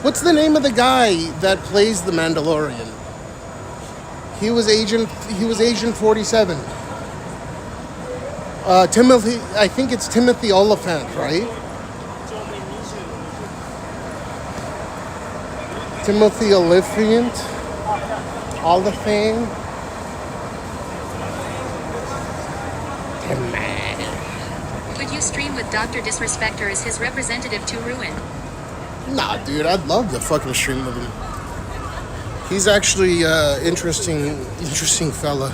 What's the name of the guy that plays the Mandalorian? He was Agent 47. Timothy, I think it's Timothy Oliphant, right? Timothy Oliphant? Would you stream with Dr. Disrespect or is his representative too ruined? Nah, dude, I'd love to fucking stream with him. He's actually interesting fella.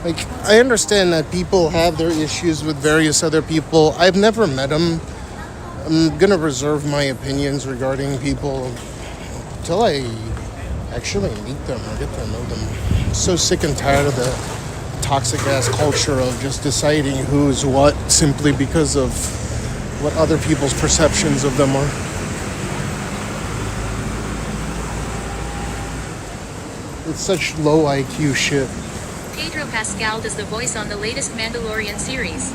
Like, I understand that people have their issues with various other people. I've never met them. I'm gonna reserve my opinions regarding people until I actually meet them or get to know them. I'm so sick and tired of the toxic ass culture of just deciding who's what simply because of what other people's perceptions of them are. It's such low IQ shit. Pedro Pascal does the voice on the latest Mandalorian series.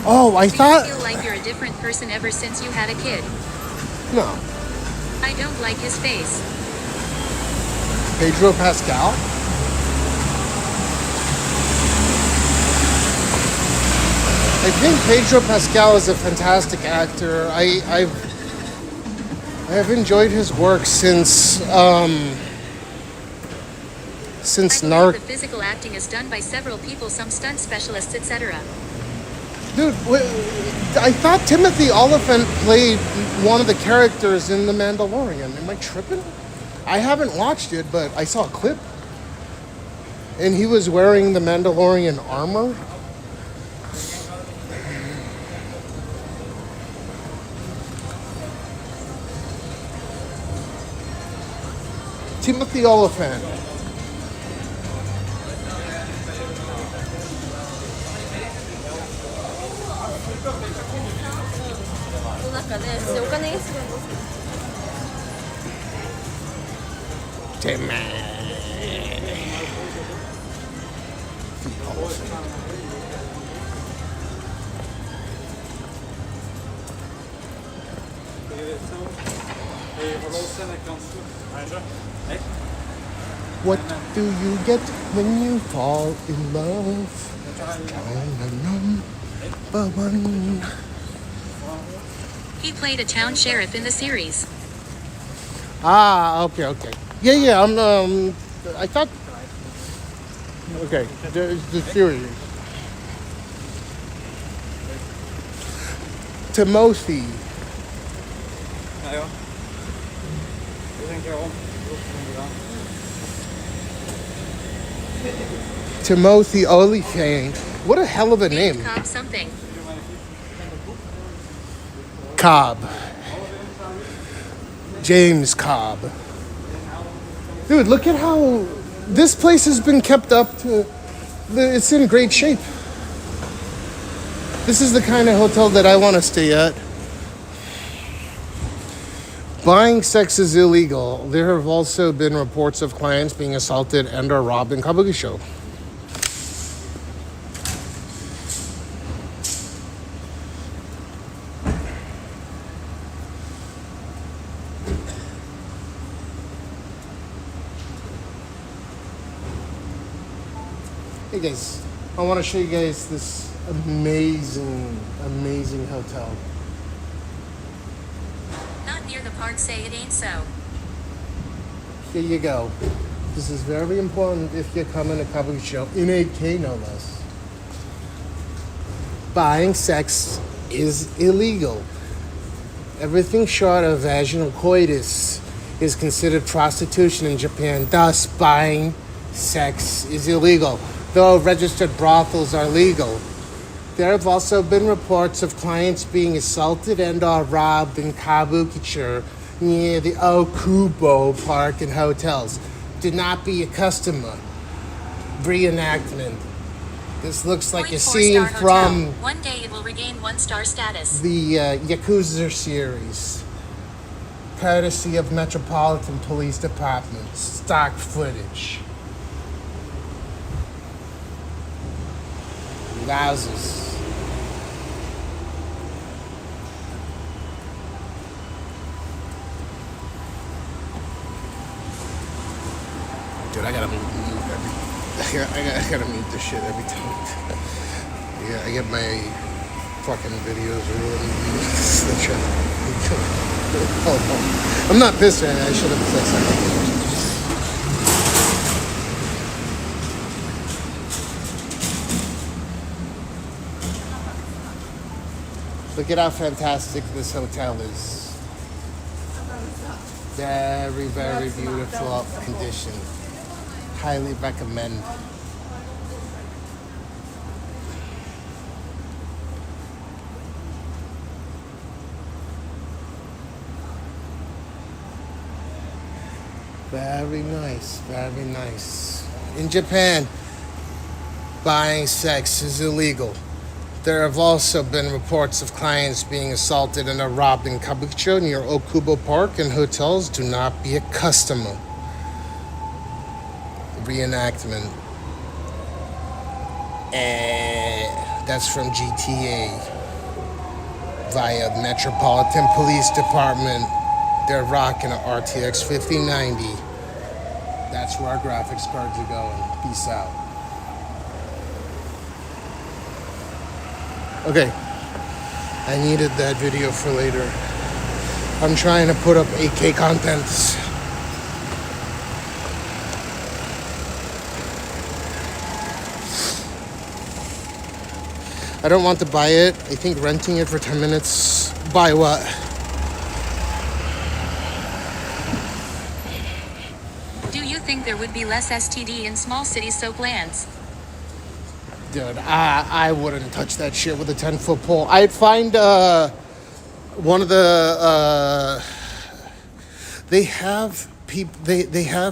Oh, I thought... Do you feel like you're a different person ever since you had a kid? No. I don't like his face. Pedro Pascal? I think Pedro Pascal is a fantastic actor. I've enjoyed his work since The physical acting is done by several people, some stunt specialists, etc. Dude, I thought Timothy Oliphant played one of the characters in The Mandalorian. Am I tripping? I haven't watched it, but I saw a clip. And he was wearing the Mandalorian armor. Timothy Oliphant. What do you get when you fall in love? Number one. He played a town sheriff in the series. Ah, okay. Yeah, I thought, okay, there's the series. Timothy. Timothy Olyphant. What a hell of a name. Cobb something. Cobb. James Cobb. Dude, look at how this place has been kept up to. It's in great shape. This is the kind of hotel that I want to stay at. Buying sex is illegal. There have also been reports of clients being assaulted and or robbed in Kabukicho. Hey guys, I want to show you guys this amazing hotel. Not near the park, say it ain't so. Here you go. This is very important if you're coming to Kabukicho in 8K no less. Buying sex is illegal. Everything short of vaginal coitus is considered prostitution in Japan. Thus, buying sex is illegal, though registered brothels are legal. There have also been reports of clients being assaulted and or robbed in Kabukicho near the Okubo Park and hotels. Do not be a customer. Reenactment. This looks like a scene from One day it will regain 1-star status. the Yakuza series. Courtesy of Metropolitan Police Department. Stock footage. Wowzers. Dude, I gotta mute I gotta mute this shit every time. Yeah, I get my fucking videos ruined. Oh, I'm not pissed right now. I should have said something. Look at how fantastic this hotel is. Very, very beautiful condition. Highly recommend. Very nice, very nice. In Japan, buying sex is illegal. There have also been reports of clients being assaulted and robbed in Kabukicho near Okubo Park and hotels. Do not be a customer. Reenactment. That's from GTA via Metropolitan Police Department. They're rocking an RTX 5090. That's where our graphics cards are going. Peace out. Okay, I needed that video for later. I'm trying to put up 8K contents. I don't want to buy it. I think renting it for 10 minutes. Buy what? Do you think there would be less STD in small city soap lands? Dude, I wouldn't touch that shit with a 10-foot pole. I'd find one of the they have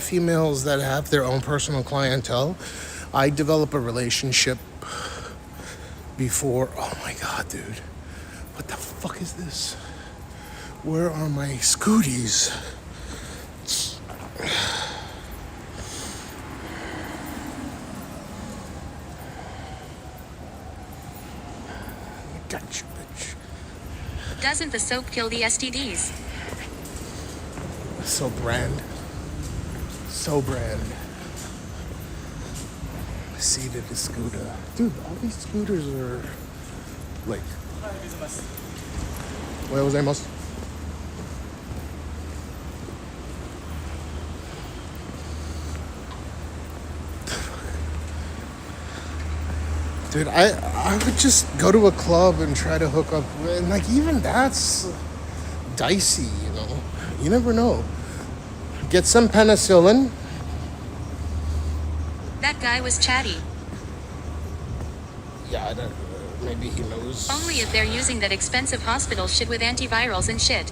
females that have their own personal clientele. I develop a relationship before. Oh my god, dude, what the fuck is this? Where are my scooties? Doesn't the soap kill the STDs? So brand. So brand. Seated scooter. Dude, all these scooters are like. Where was I most? Dude, I would just go to a club and try to hook up, and like even that's dicey, you know. You never know. Get some penicillin. That guy was chatty. Yeah, I don't, maybe he knows. Only if they're using that expensive hospital shit with antivirals and shit.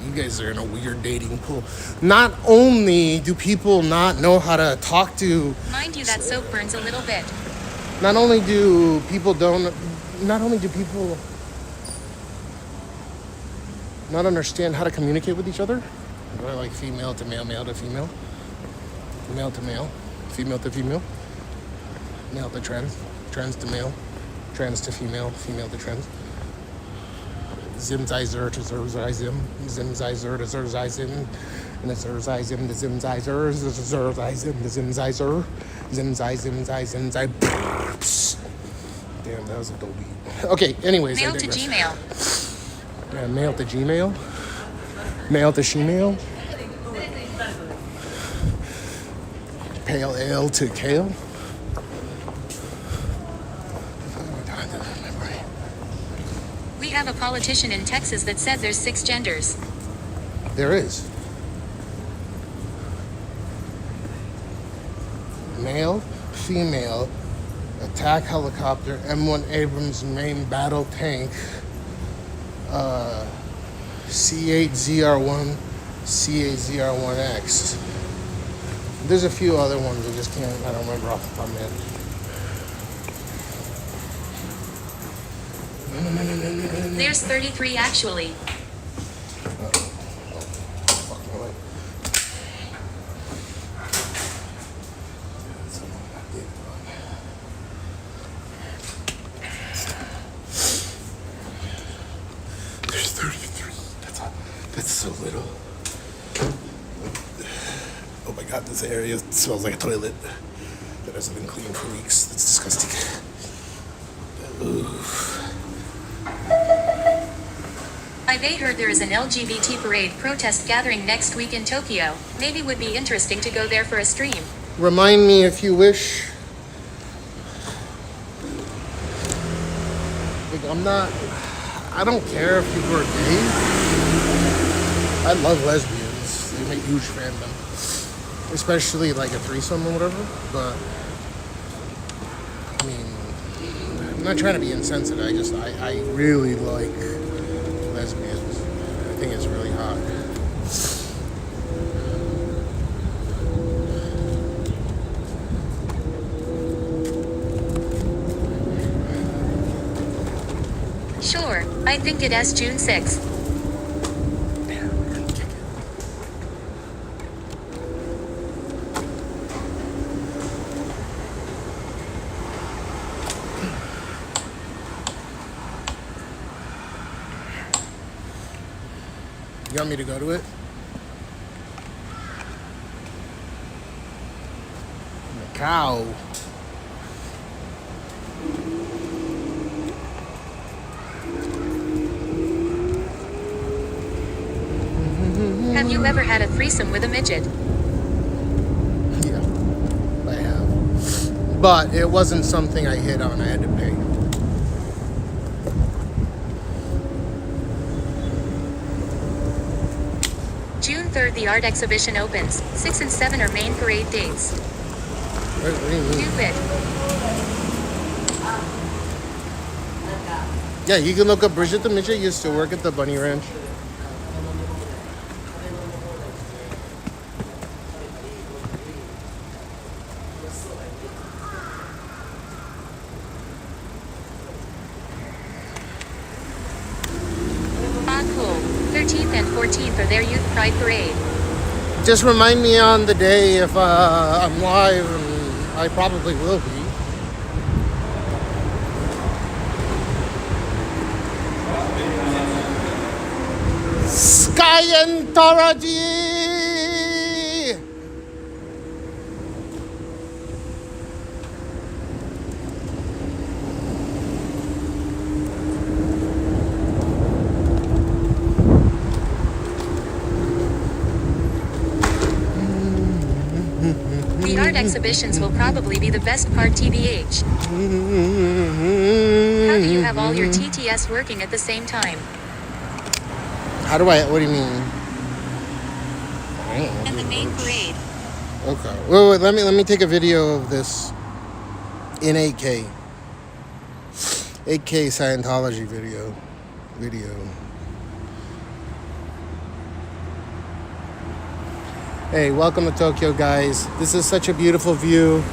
You guys are in a weird dating pool. Not only do people not know how to talk to... Mind you, that soap burns a little bit. Not only do people not understand how to communicate with each other. Like female to male, male to female. Male to male. Female to female. Male to trans. Trans to male. Trans to female. Female to trans. Zimzizer to zerzizim, zimzizer to zerzizim, and the zerzizim to zimzizer, zerzizim to zimzizer, zimzizim. Damn, that was a dope beat. Okay, anyways. Mail to Gmail. Yeah, mail to Gmail. Mail to shemale. Pale ale to kale. We have a politician in Texas that said there's 6 genders. There is. Male, female, attack helicopter, M1 Abrams main battle tank, C8ZR1, C8ZR1X. There's a few other ones I don't remember off the top of my head. There's 33 actually. There's 33. That's so little. Oh my god, this area smells like a toilet that hasn't been cleaned for weeks. That's disgusting. Oof. I've heard there is an LGBT parade protest gathering next week in Tokyo. Maybe would be interesting to go there for a stream. Remind me if you wish. Like, I don't care if people are gay. I love lesbians. They make huge fandom. Especially like a threesome or whatever. But, I mean, I'm not trying to be insensitive. I really like lesbians. I think it's really hot. Sure, I think it has June 6th. You want me to go to it? Macau. Have you ever had a threesome with a midget? Yeah, I have. But it wasn't something I hit on. I had to pay. June 3rd, the art exhibition opens. 6 and 7 are main parade dates. What do you mean? Do it. Yeah, you can look up Bridget the Midget. Used to work at the Bunny Ranch. Ah, cool. 13th and 14th are their Youth Pride Parade. Just remind me on the day if I'm live, and I probably will be. Scientology! The art exhibitions will probably be the best part, TBH. How do you have all your TTS working at the same time? How do I, what do you mean? And the main parade. Okay. Wait, let me take a video of this in 8K. 8K Scientology video. Hey, welcome to Tokyo, guys. This is such a beautiful view.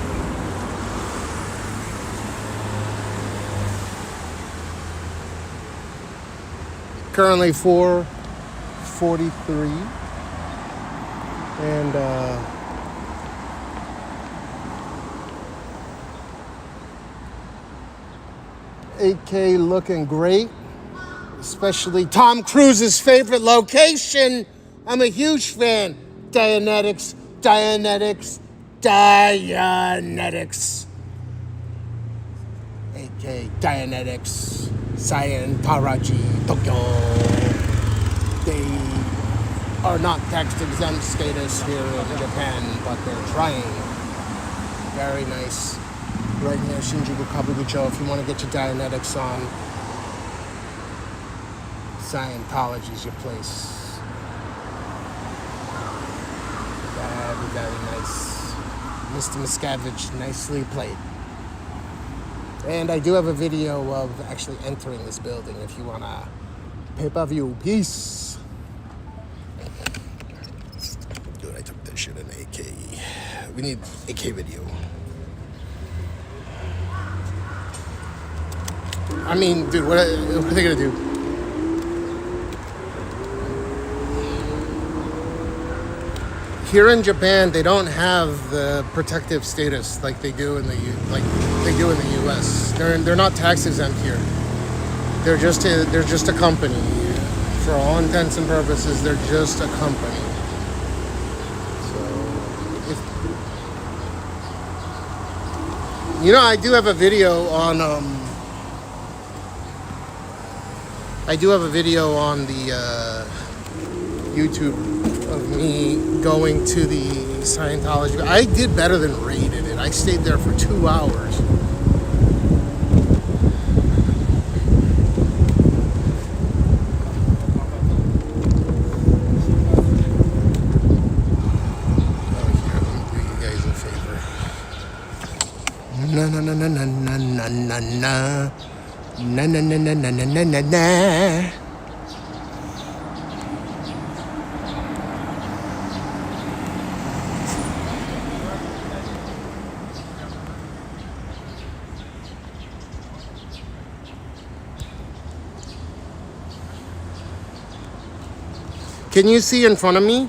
Currently 4:43, and 8K looking great, especially Tom Cruise's favorite location. I'm a huge fan. Dianetics. 8K Dianetics, Scientology, Tokyo. They are not tax exempt status here in Japan, but they're trying. Very nice. Right near Shinjuku Kabukicho, if you want to get your Dianetics on, Scientology's your place. Very nice. Mr. Miscavige, nicely played. And I do have a video of actually entering this building if you want to pay-per-view. Peace. Dude, I took that shit in 8K. We need 8K video. I mean, dude, what are they going to do? Here in Japan, they don't have the protective status like they do in the U.S. They're not tax exempt here. They're just a company. For all intents and purposes, they're just a company. So, I do have a video on the YouTube of me going to the Scientology. I did better than rated it. I stayed there for 2 hours. Na na na na na na na na na na na na na na na na. Can you see in front of me?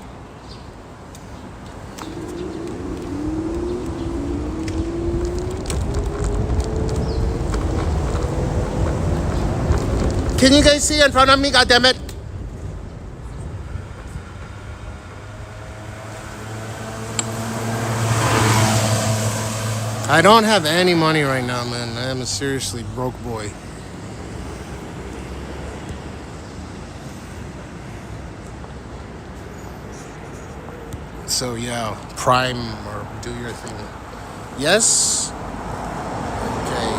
Can you guys see in front of me? God damn it! I don't have any money right now, man. I am a seriously broke boy. So yeah, Prime or do your thing. Yes? Okay.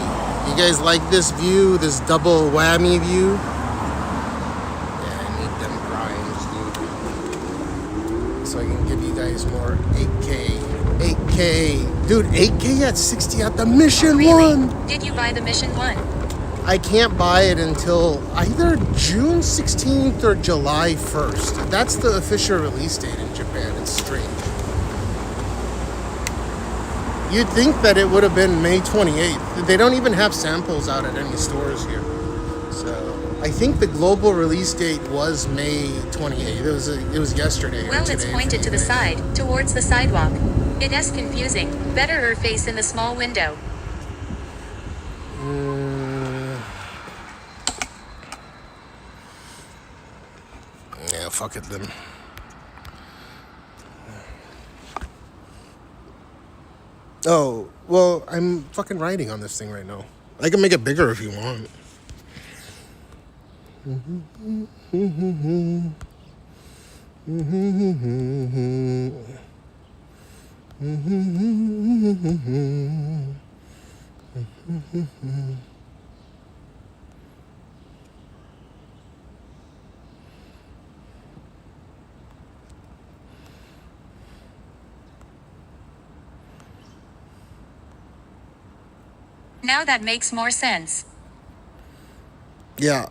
You guys like this view, this double whammy view? Yeah, I need them primes, dude. So I can give you guys more 8K. 8K. Dude, 8K at 60 at the Mission Really? 1. Did you buy the Mission 1? I can't buy it until either June 16th or July 1st. That's the official release date in Japan. It's strange. You'd think that it would have been May 28th. They don't even have samples out at any stores here. So I think the global release date was May 28th. It was yesterday. Well, it's pointed to the side, towards the sidewalk. It is confusing. Better her face in the small window. Yeah, fuck it then. Oh, well, I'm fucking writing on this thing right now. I can make it bigger if you want. Now that makes more sense. Yeah,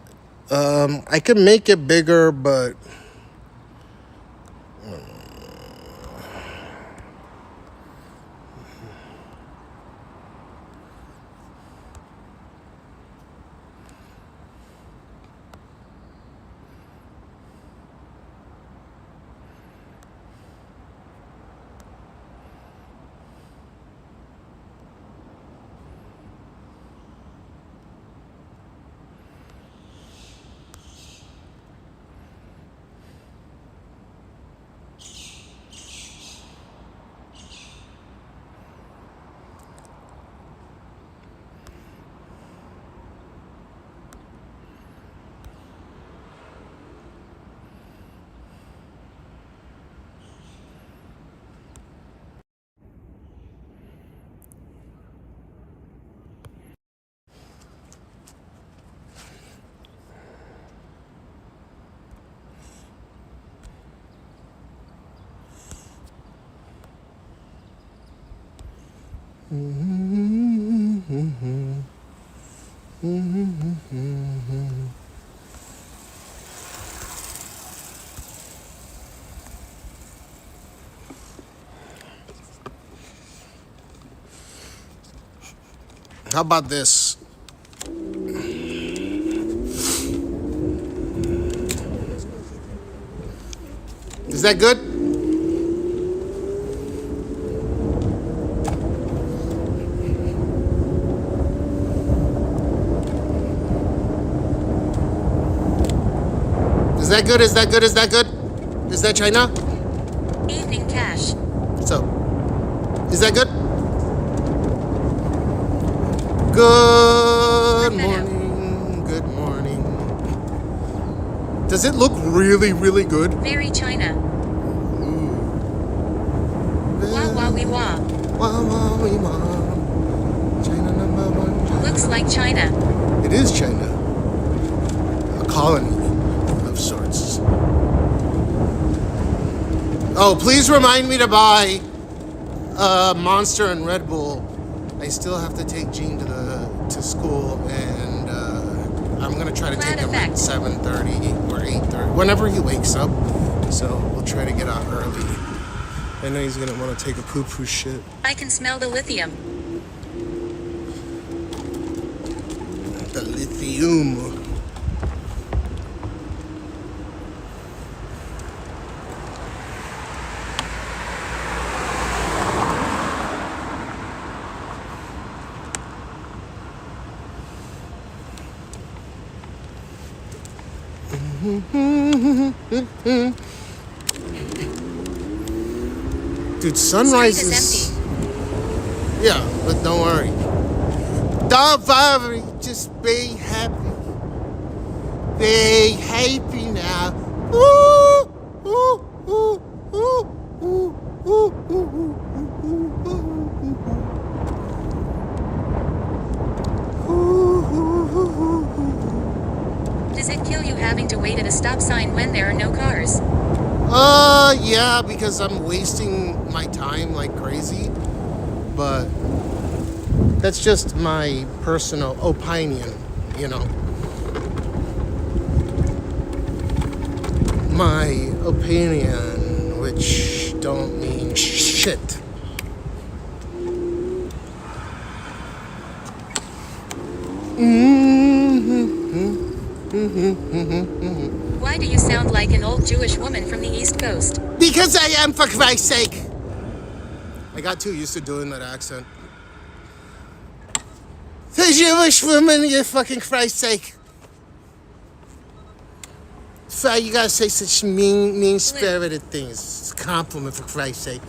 I can make it bigger, but how about this? Is that good? Is that good? Is that good? Is that good? Is that China? Evening Cash. What's up? Is that good? Good morning. Good morning. Does it look really, really good? Very China. Wah wah wee wah. Wah wah wee wah. China number one. China. Looks like China. It is China. A colony of sorts. Oh, please remind me to buy Monster and Red Bull. I still have to take Gene to school, and I'm gonna try to take him at 7:30 or 8:30, whenever he wakes up. So we'll try to get out early. I know he's gonna want to take a poo-poo shit. I can smell the lithium. The lithium. Dude, sunrise is yeah, but don't worry. Don't worry, just be happy. Be happy now. Ooh, ooh, ooh, ooh, ooh, ooh, ooh, Does it kill you having to wait at a stop sign when there are no cars? Yeah, because I'm wasting my time like crazy. But that's just my personal opinion, you know. My opinion, which don't mean shit. Why do you sound like an old Jewish woman from the East Coast? Because I am, for Christ's sake. I got too used to doing that accent. The Jewish woman, you fucking Christ's sake. Why you gotta say such mean-spirited things? It's a compliment, for Christ's sake.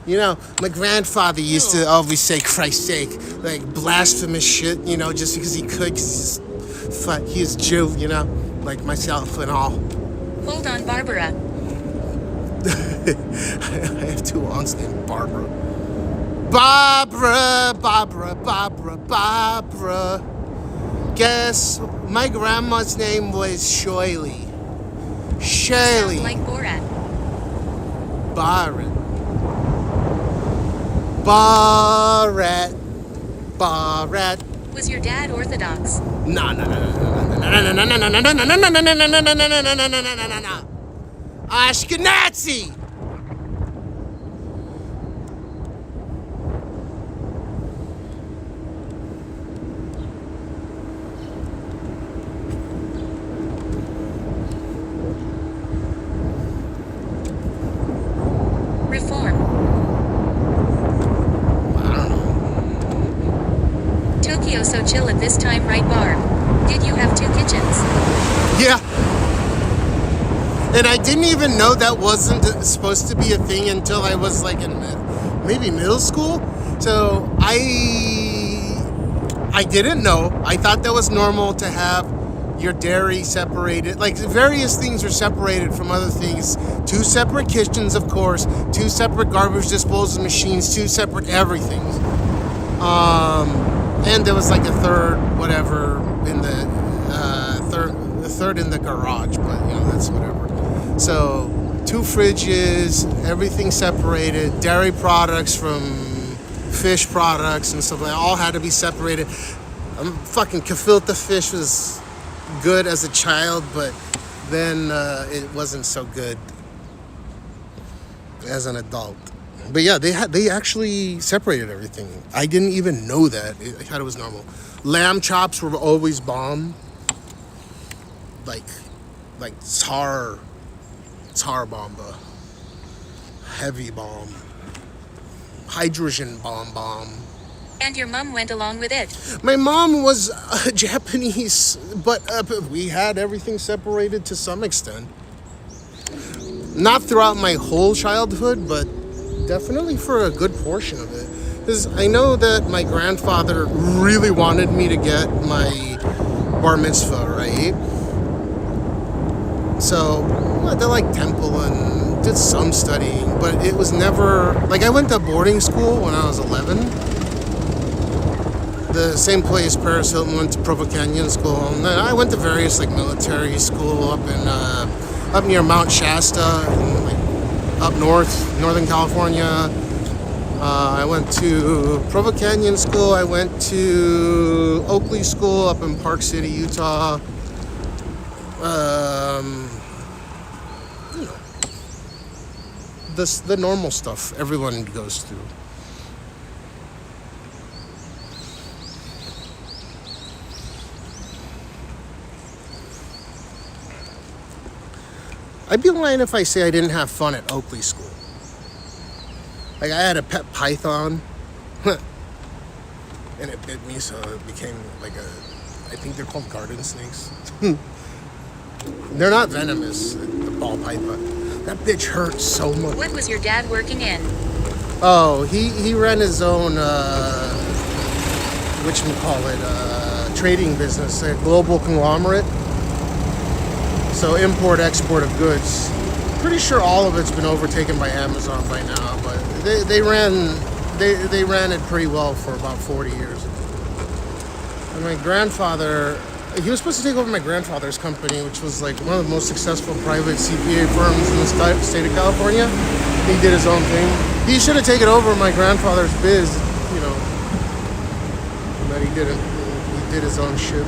You know, my grandfather used to always say Christ's sake, like blasphemous shit, you know, just because he could, because he's Jew, you know, like myself and all. Hold on, Barbara. I have two aunts named Barbara. Barbara. Guess my grandma's name was Shirley. Sound like Borat. Barat. Was your dad Orthodox? No. Ashkenazi. Reform. Tokyo so chill at this time, right, Barb? Did you have 2 kitchens? Yeah. And I didn't even know that wasn't supposed to be a thing until I was like in maybe middle school. So I didn't know. I thought that was normal to have your dairy separated. Like various things are separated from other things. 2 separate kitchens, of course. 2 separate garbage disposal machines. 2 separate everythings. And there was like a third, whatever, in the third in the garage, but you know, that's whatever. So 2 fridges, everything separated, dairy products from fish products and stuff like that, all had to be separated. Fucking gefilte fish was good as a child, but then it wasn't so good as an adult. But yeah, they actually separated everything. I didn't even know that. I thought it was normal. Lamb chops were always bomb. Like tar bomba, heavy bomb, hydrogen bomb. And your mom went along with it. My mom was Japanese, but we had everything separated to some extent. Not throughout my whole childhood, but definitely for a good portion of it. Because I know that my grandfather really wanted me to get my bar mitzvah, right? So I did like temple and did some studying, but it was never, like I went to boarding school when I was 11. The same place Paris Hilton went to Provo Canyon School. And then I went to various like military school up near Mount Shasta, and, like, up northern California. I went to Provo Canyon School. I went to Oakley School up in Park City, Utah. You know, the normal stuff everyone goes through. I'd be lying if I say I didn't have fun at Oakley School. Like, I had a pet python, and it bit me, so it became like I think they're called garden snakes. They're not venomous, the ball python. That bitch hurt so much. What was your dad working in? Oh, he ran his own, trading business, a global conglomerate. So import-export of goods. Pretty sure all of it's been overtaken by Amazon by now, but they ran it pretty well for about 40 years. And my grandfather, he was supposed to take over my grandfather's company, which was like one of the most successful private CPA firms in the state of California. He did his own thing. He should have taken over my grandfather's biz, you know, but he didn't. He did his own shit.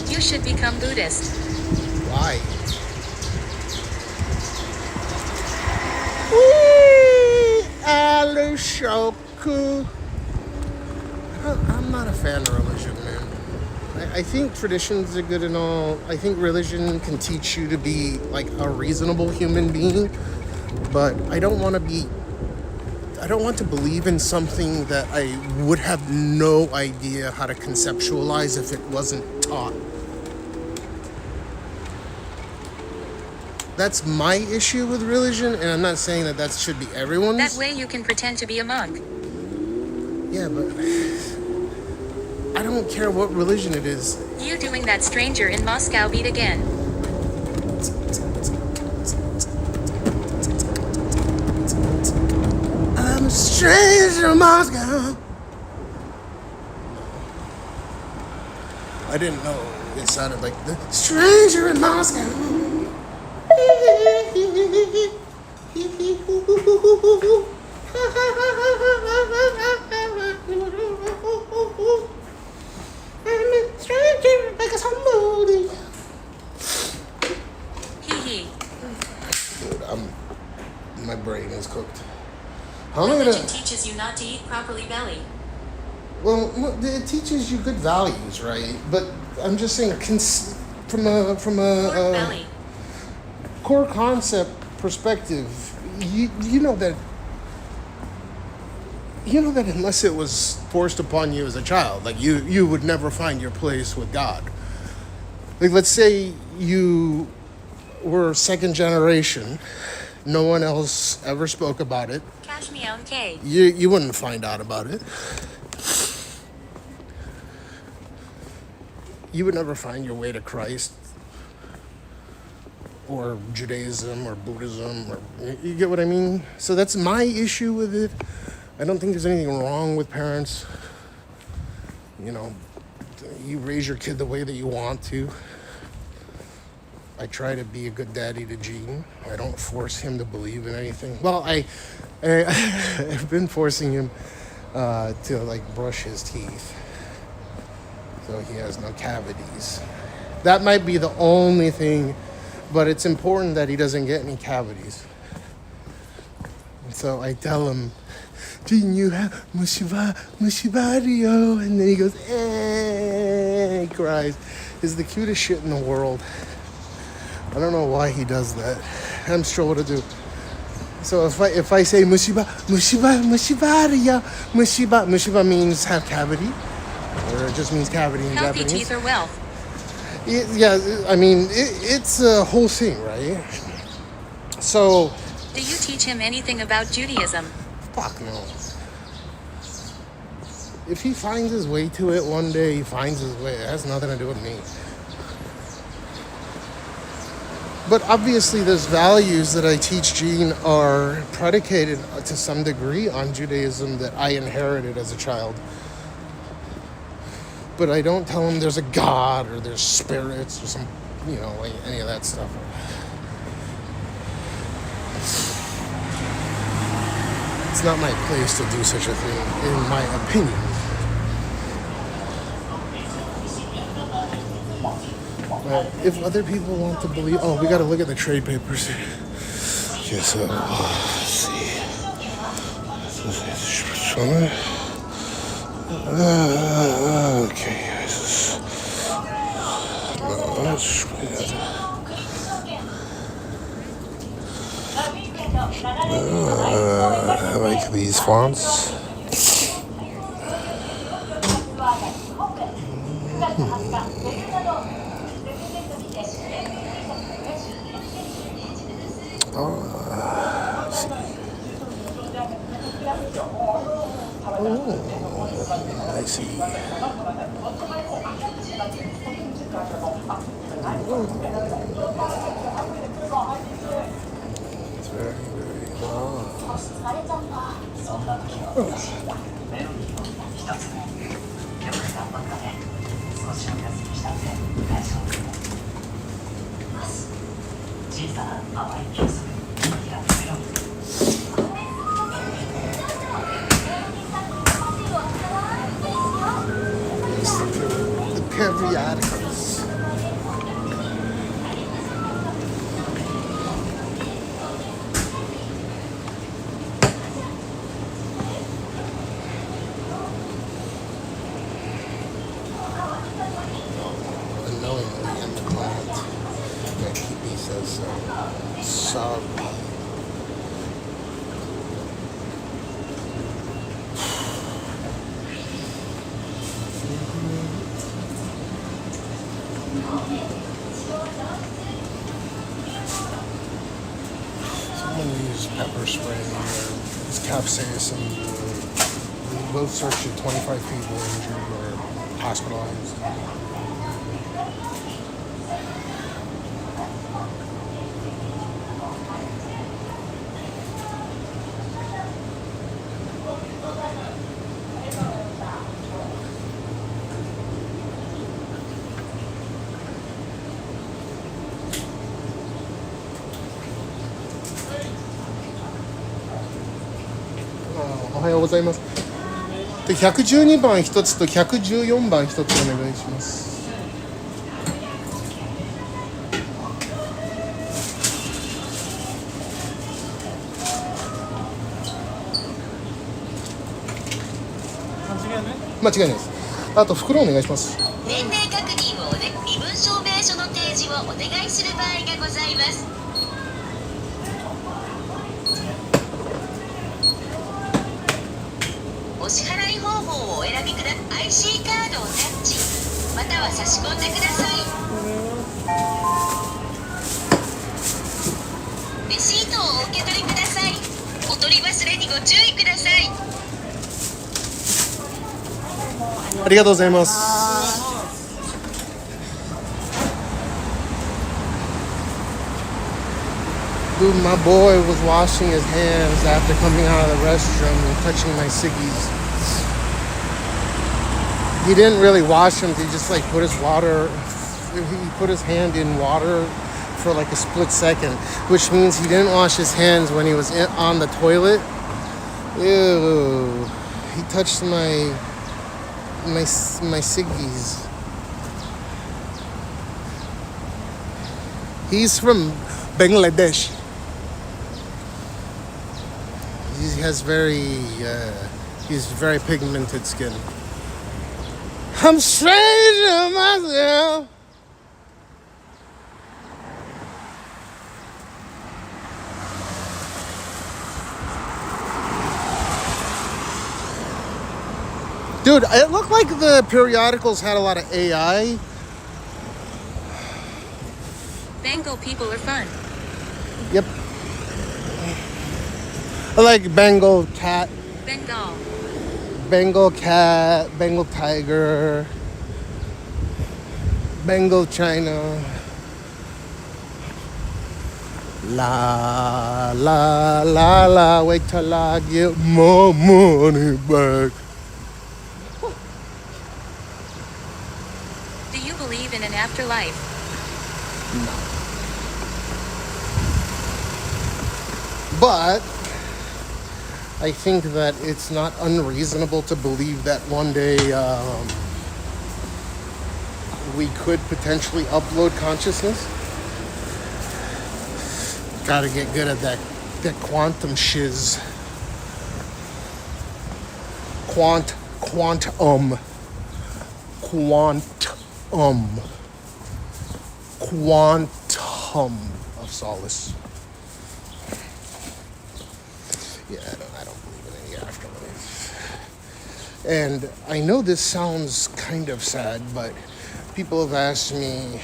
You should become Buddhist. Why? Shoku. I'm not a fan of religion, man. I think traditions are good and all. I think religion can teach you to be like a reasonable human being, but I don't want to believe in something that I would have no idea how to conceptualize if it wasn't taught. That's my issue with religion, and I'm not saying that should be everyone's. That way you can pretend to be a monk. Yeah, but I don't care what religion it is. You doing that stranger in Moscow beat again. I'm a stranger in Moscow. I didn't know it sounded like the stranger in Moscow. I'm a stranger like a somebody. Hee. Dude, my brain is cooked. How am I Religion gonna? teaches you not to eat properly, belly. Well, it teaches you good values, right? But I'm just saying, from a core concept perspective, you know that unless it was forced upon you as a child, like you would never find your place with God. Like, let's say you were second generation, no one else ever spoke about it. Cash me out, K. You wouldn't find out about it. You would never find your way to Christ or Judaism or Buddhism, or you get what I mean? So that's my issue with it. I don't think there's anything wrong with parents. You know, you raise your kid the way that you want to. I try to be a good daddy to Gene. I don't force him to believe in anything. Well, I've been forcing him to like brush his teeth, so he has no cavities. That might be the only thing, but it's important that he doesn't get any cavities. And so I tell him, Gene, you have mushibario, and then he goes, he cries. It's the cutest shit in the world. I don't know why he does that. I'm sure what to do. So if I say mushiba means have cavity, or it just means cavity in Healthy Japanese. teeth or wealth. Yeah, I mean it's a whole thing, right? So. Do you teach him anything about Judaism? Fuck no. If he finds his way to it one day, he finds his way. It has nothing to do with me. But obviously there's values that I teach Gene are predicated to some degree on Judaism that I inherited as a child. But I don't tell him there's a God or there's spirits or some, like any of that stuff. It's not my place to do such a thing, in my opinion. But if other people want to believe... Oh, we gotta look at the trade papers. Yes, let's see. Okay. I like these fonts. I see. It's very, very the periodicals. sub. Someone used pepper spray or capsaicin. Both searched 25 people injured or hospitalized.おはようございます。で、112番1つと114番1つお願いします。間違いないです。あと袋お願いします。年齢確認を身分証明書の提示をお願いする場合がございます。お支払い方法をお選びください。IC カードをタッチまたは差し込んでください。レシートをお受け取りください。お取り忘れにご注意ください。ありがとうございます。Dude, my boy was washing his hands after coming out of the restroom and touching my ciggies. He didn't really wash them. He just like put his hand in water for like a split second, which means he didn't wash his hands when he was on the toilet. Ew. He touched my ciggies. He's from Bangladesh. He has he's very pigmented skin. I'm strange to myself. Dude, it looked like the periodicals had a lot of AI. Bengal people are fun. Yep. I like Bengal cat. Bengal cat, Bengal tiger, Bengal China. La la la la, wait till I get more money back. Do you believe in an afterlife? No. But I think that it's not unreasonable to believe that one day we could potentially upload consciousness. Gotta get good at that quantum shiz. Quantum of solace. Yeah, I don't believe in any afterlife. And I know this sounds kind of sad, but people have asked me,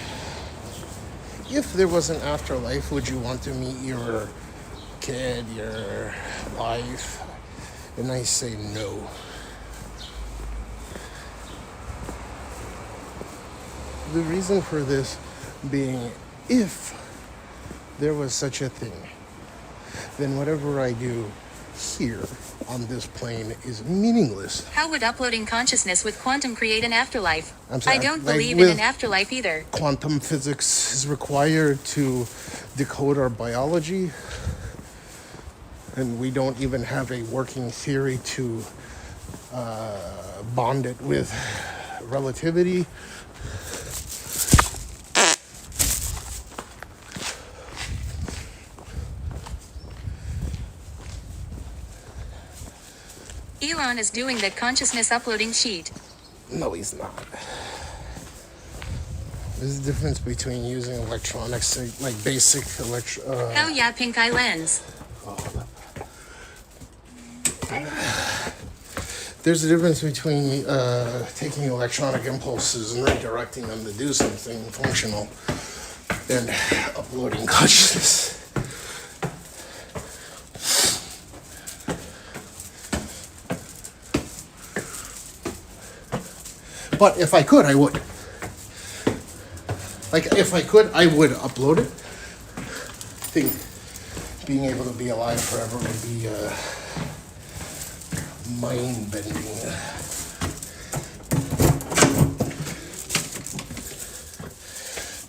if there was an afterlife, would you want to meet your kid, your wife? And I say no. The reason for this being, if there was such a thing, then whatever I do here on this plane is meaningless. How would uploading consciousness with quantum create an afterlife? I don't believe in an afterlife either. Quantum physics is required to decode our biology, and we don't even have a working theory to bond it with relativity. Elon is doing that consciousness uploading sheet. No, he's not. There's a difference between using electronics, like basic Oh yeah, pink eye lens. There's a difference between taking electronic impulses and redirecting them to do something functional and uploading consciousness. But if I could, I would. Like, if I could, I would upload it. I think being able to be alive forever would be mind-bending.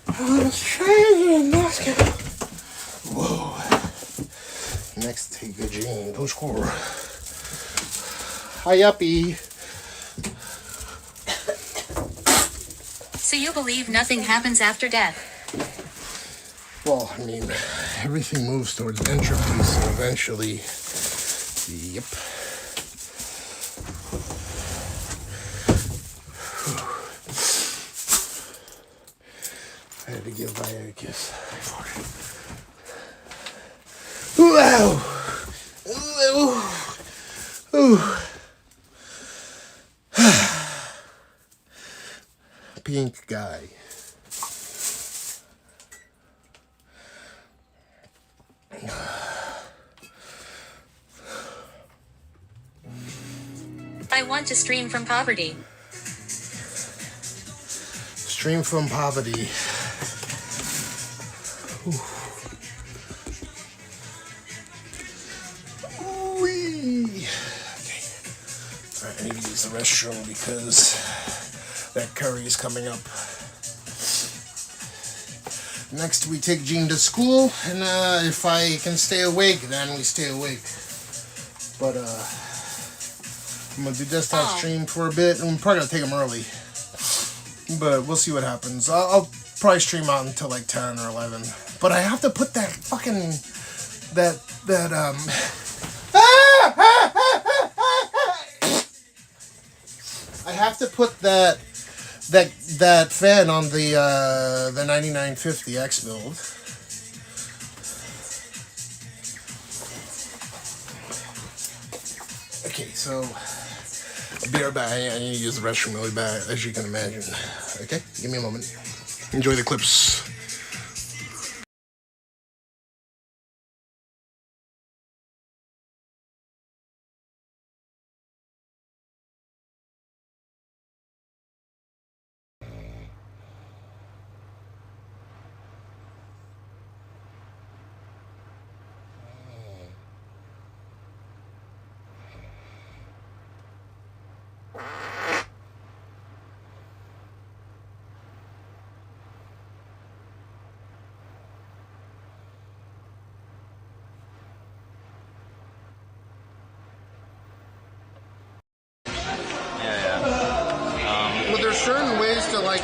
I was training in Moscow. Whoa. Next, take a Gene. Don't score. Hi, uppy. So you believe nothing happens after death? Well, I mean, everything moves towards entropy, so eventually, yep. I had to give Vaya a kiss. Wow! Ooh. Pink guy. I want to stream from poverty. Stream from poverty. Wee. Okay. Alright, I need to use the restroom because that curry is coming up. Next, we take Gene to school, and if I can stay awake, then we stay awake. But I'm gonna do desktop stream for a bit, and I'm probably gonna take him early. But we'll see what happens. I'll probably stream out until like 10 or 11. But I have to put that fucking I have to put that fan on the 9950X build. Okay, so I'll be right back. I need to use the restroom really bad, as you can imagine. Okay, give me a moment. Enjoy the clips. But there's certain ways to like.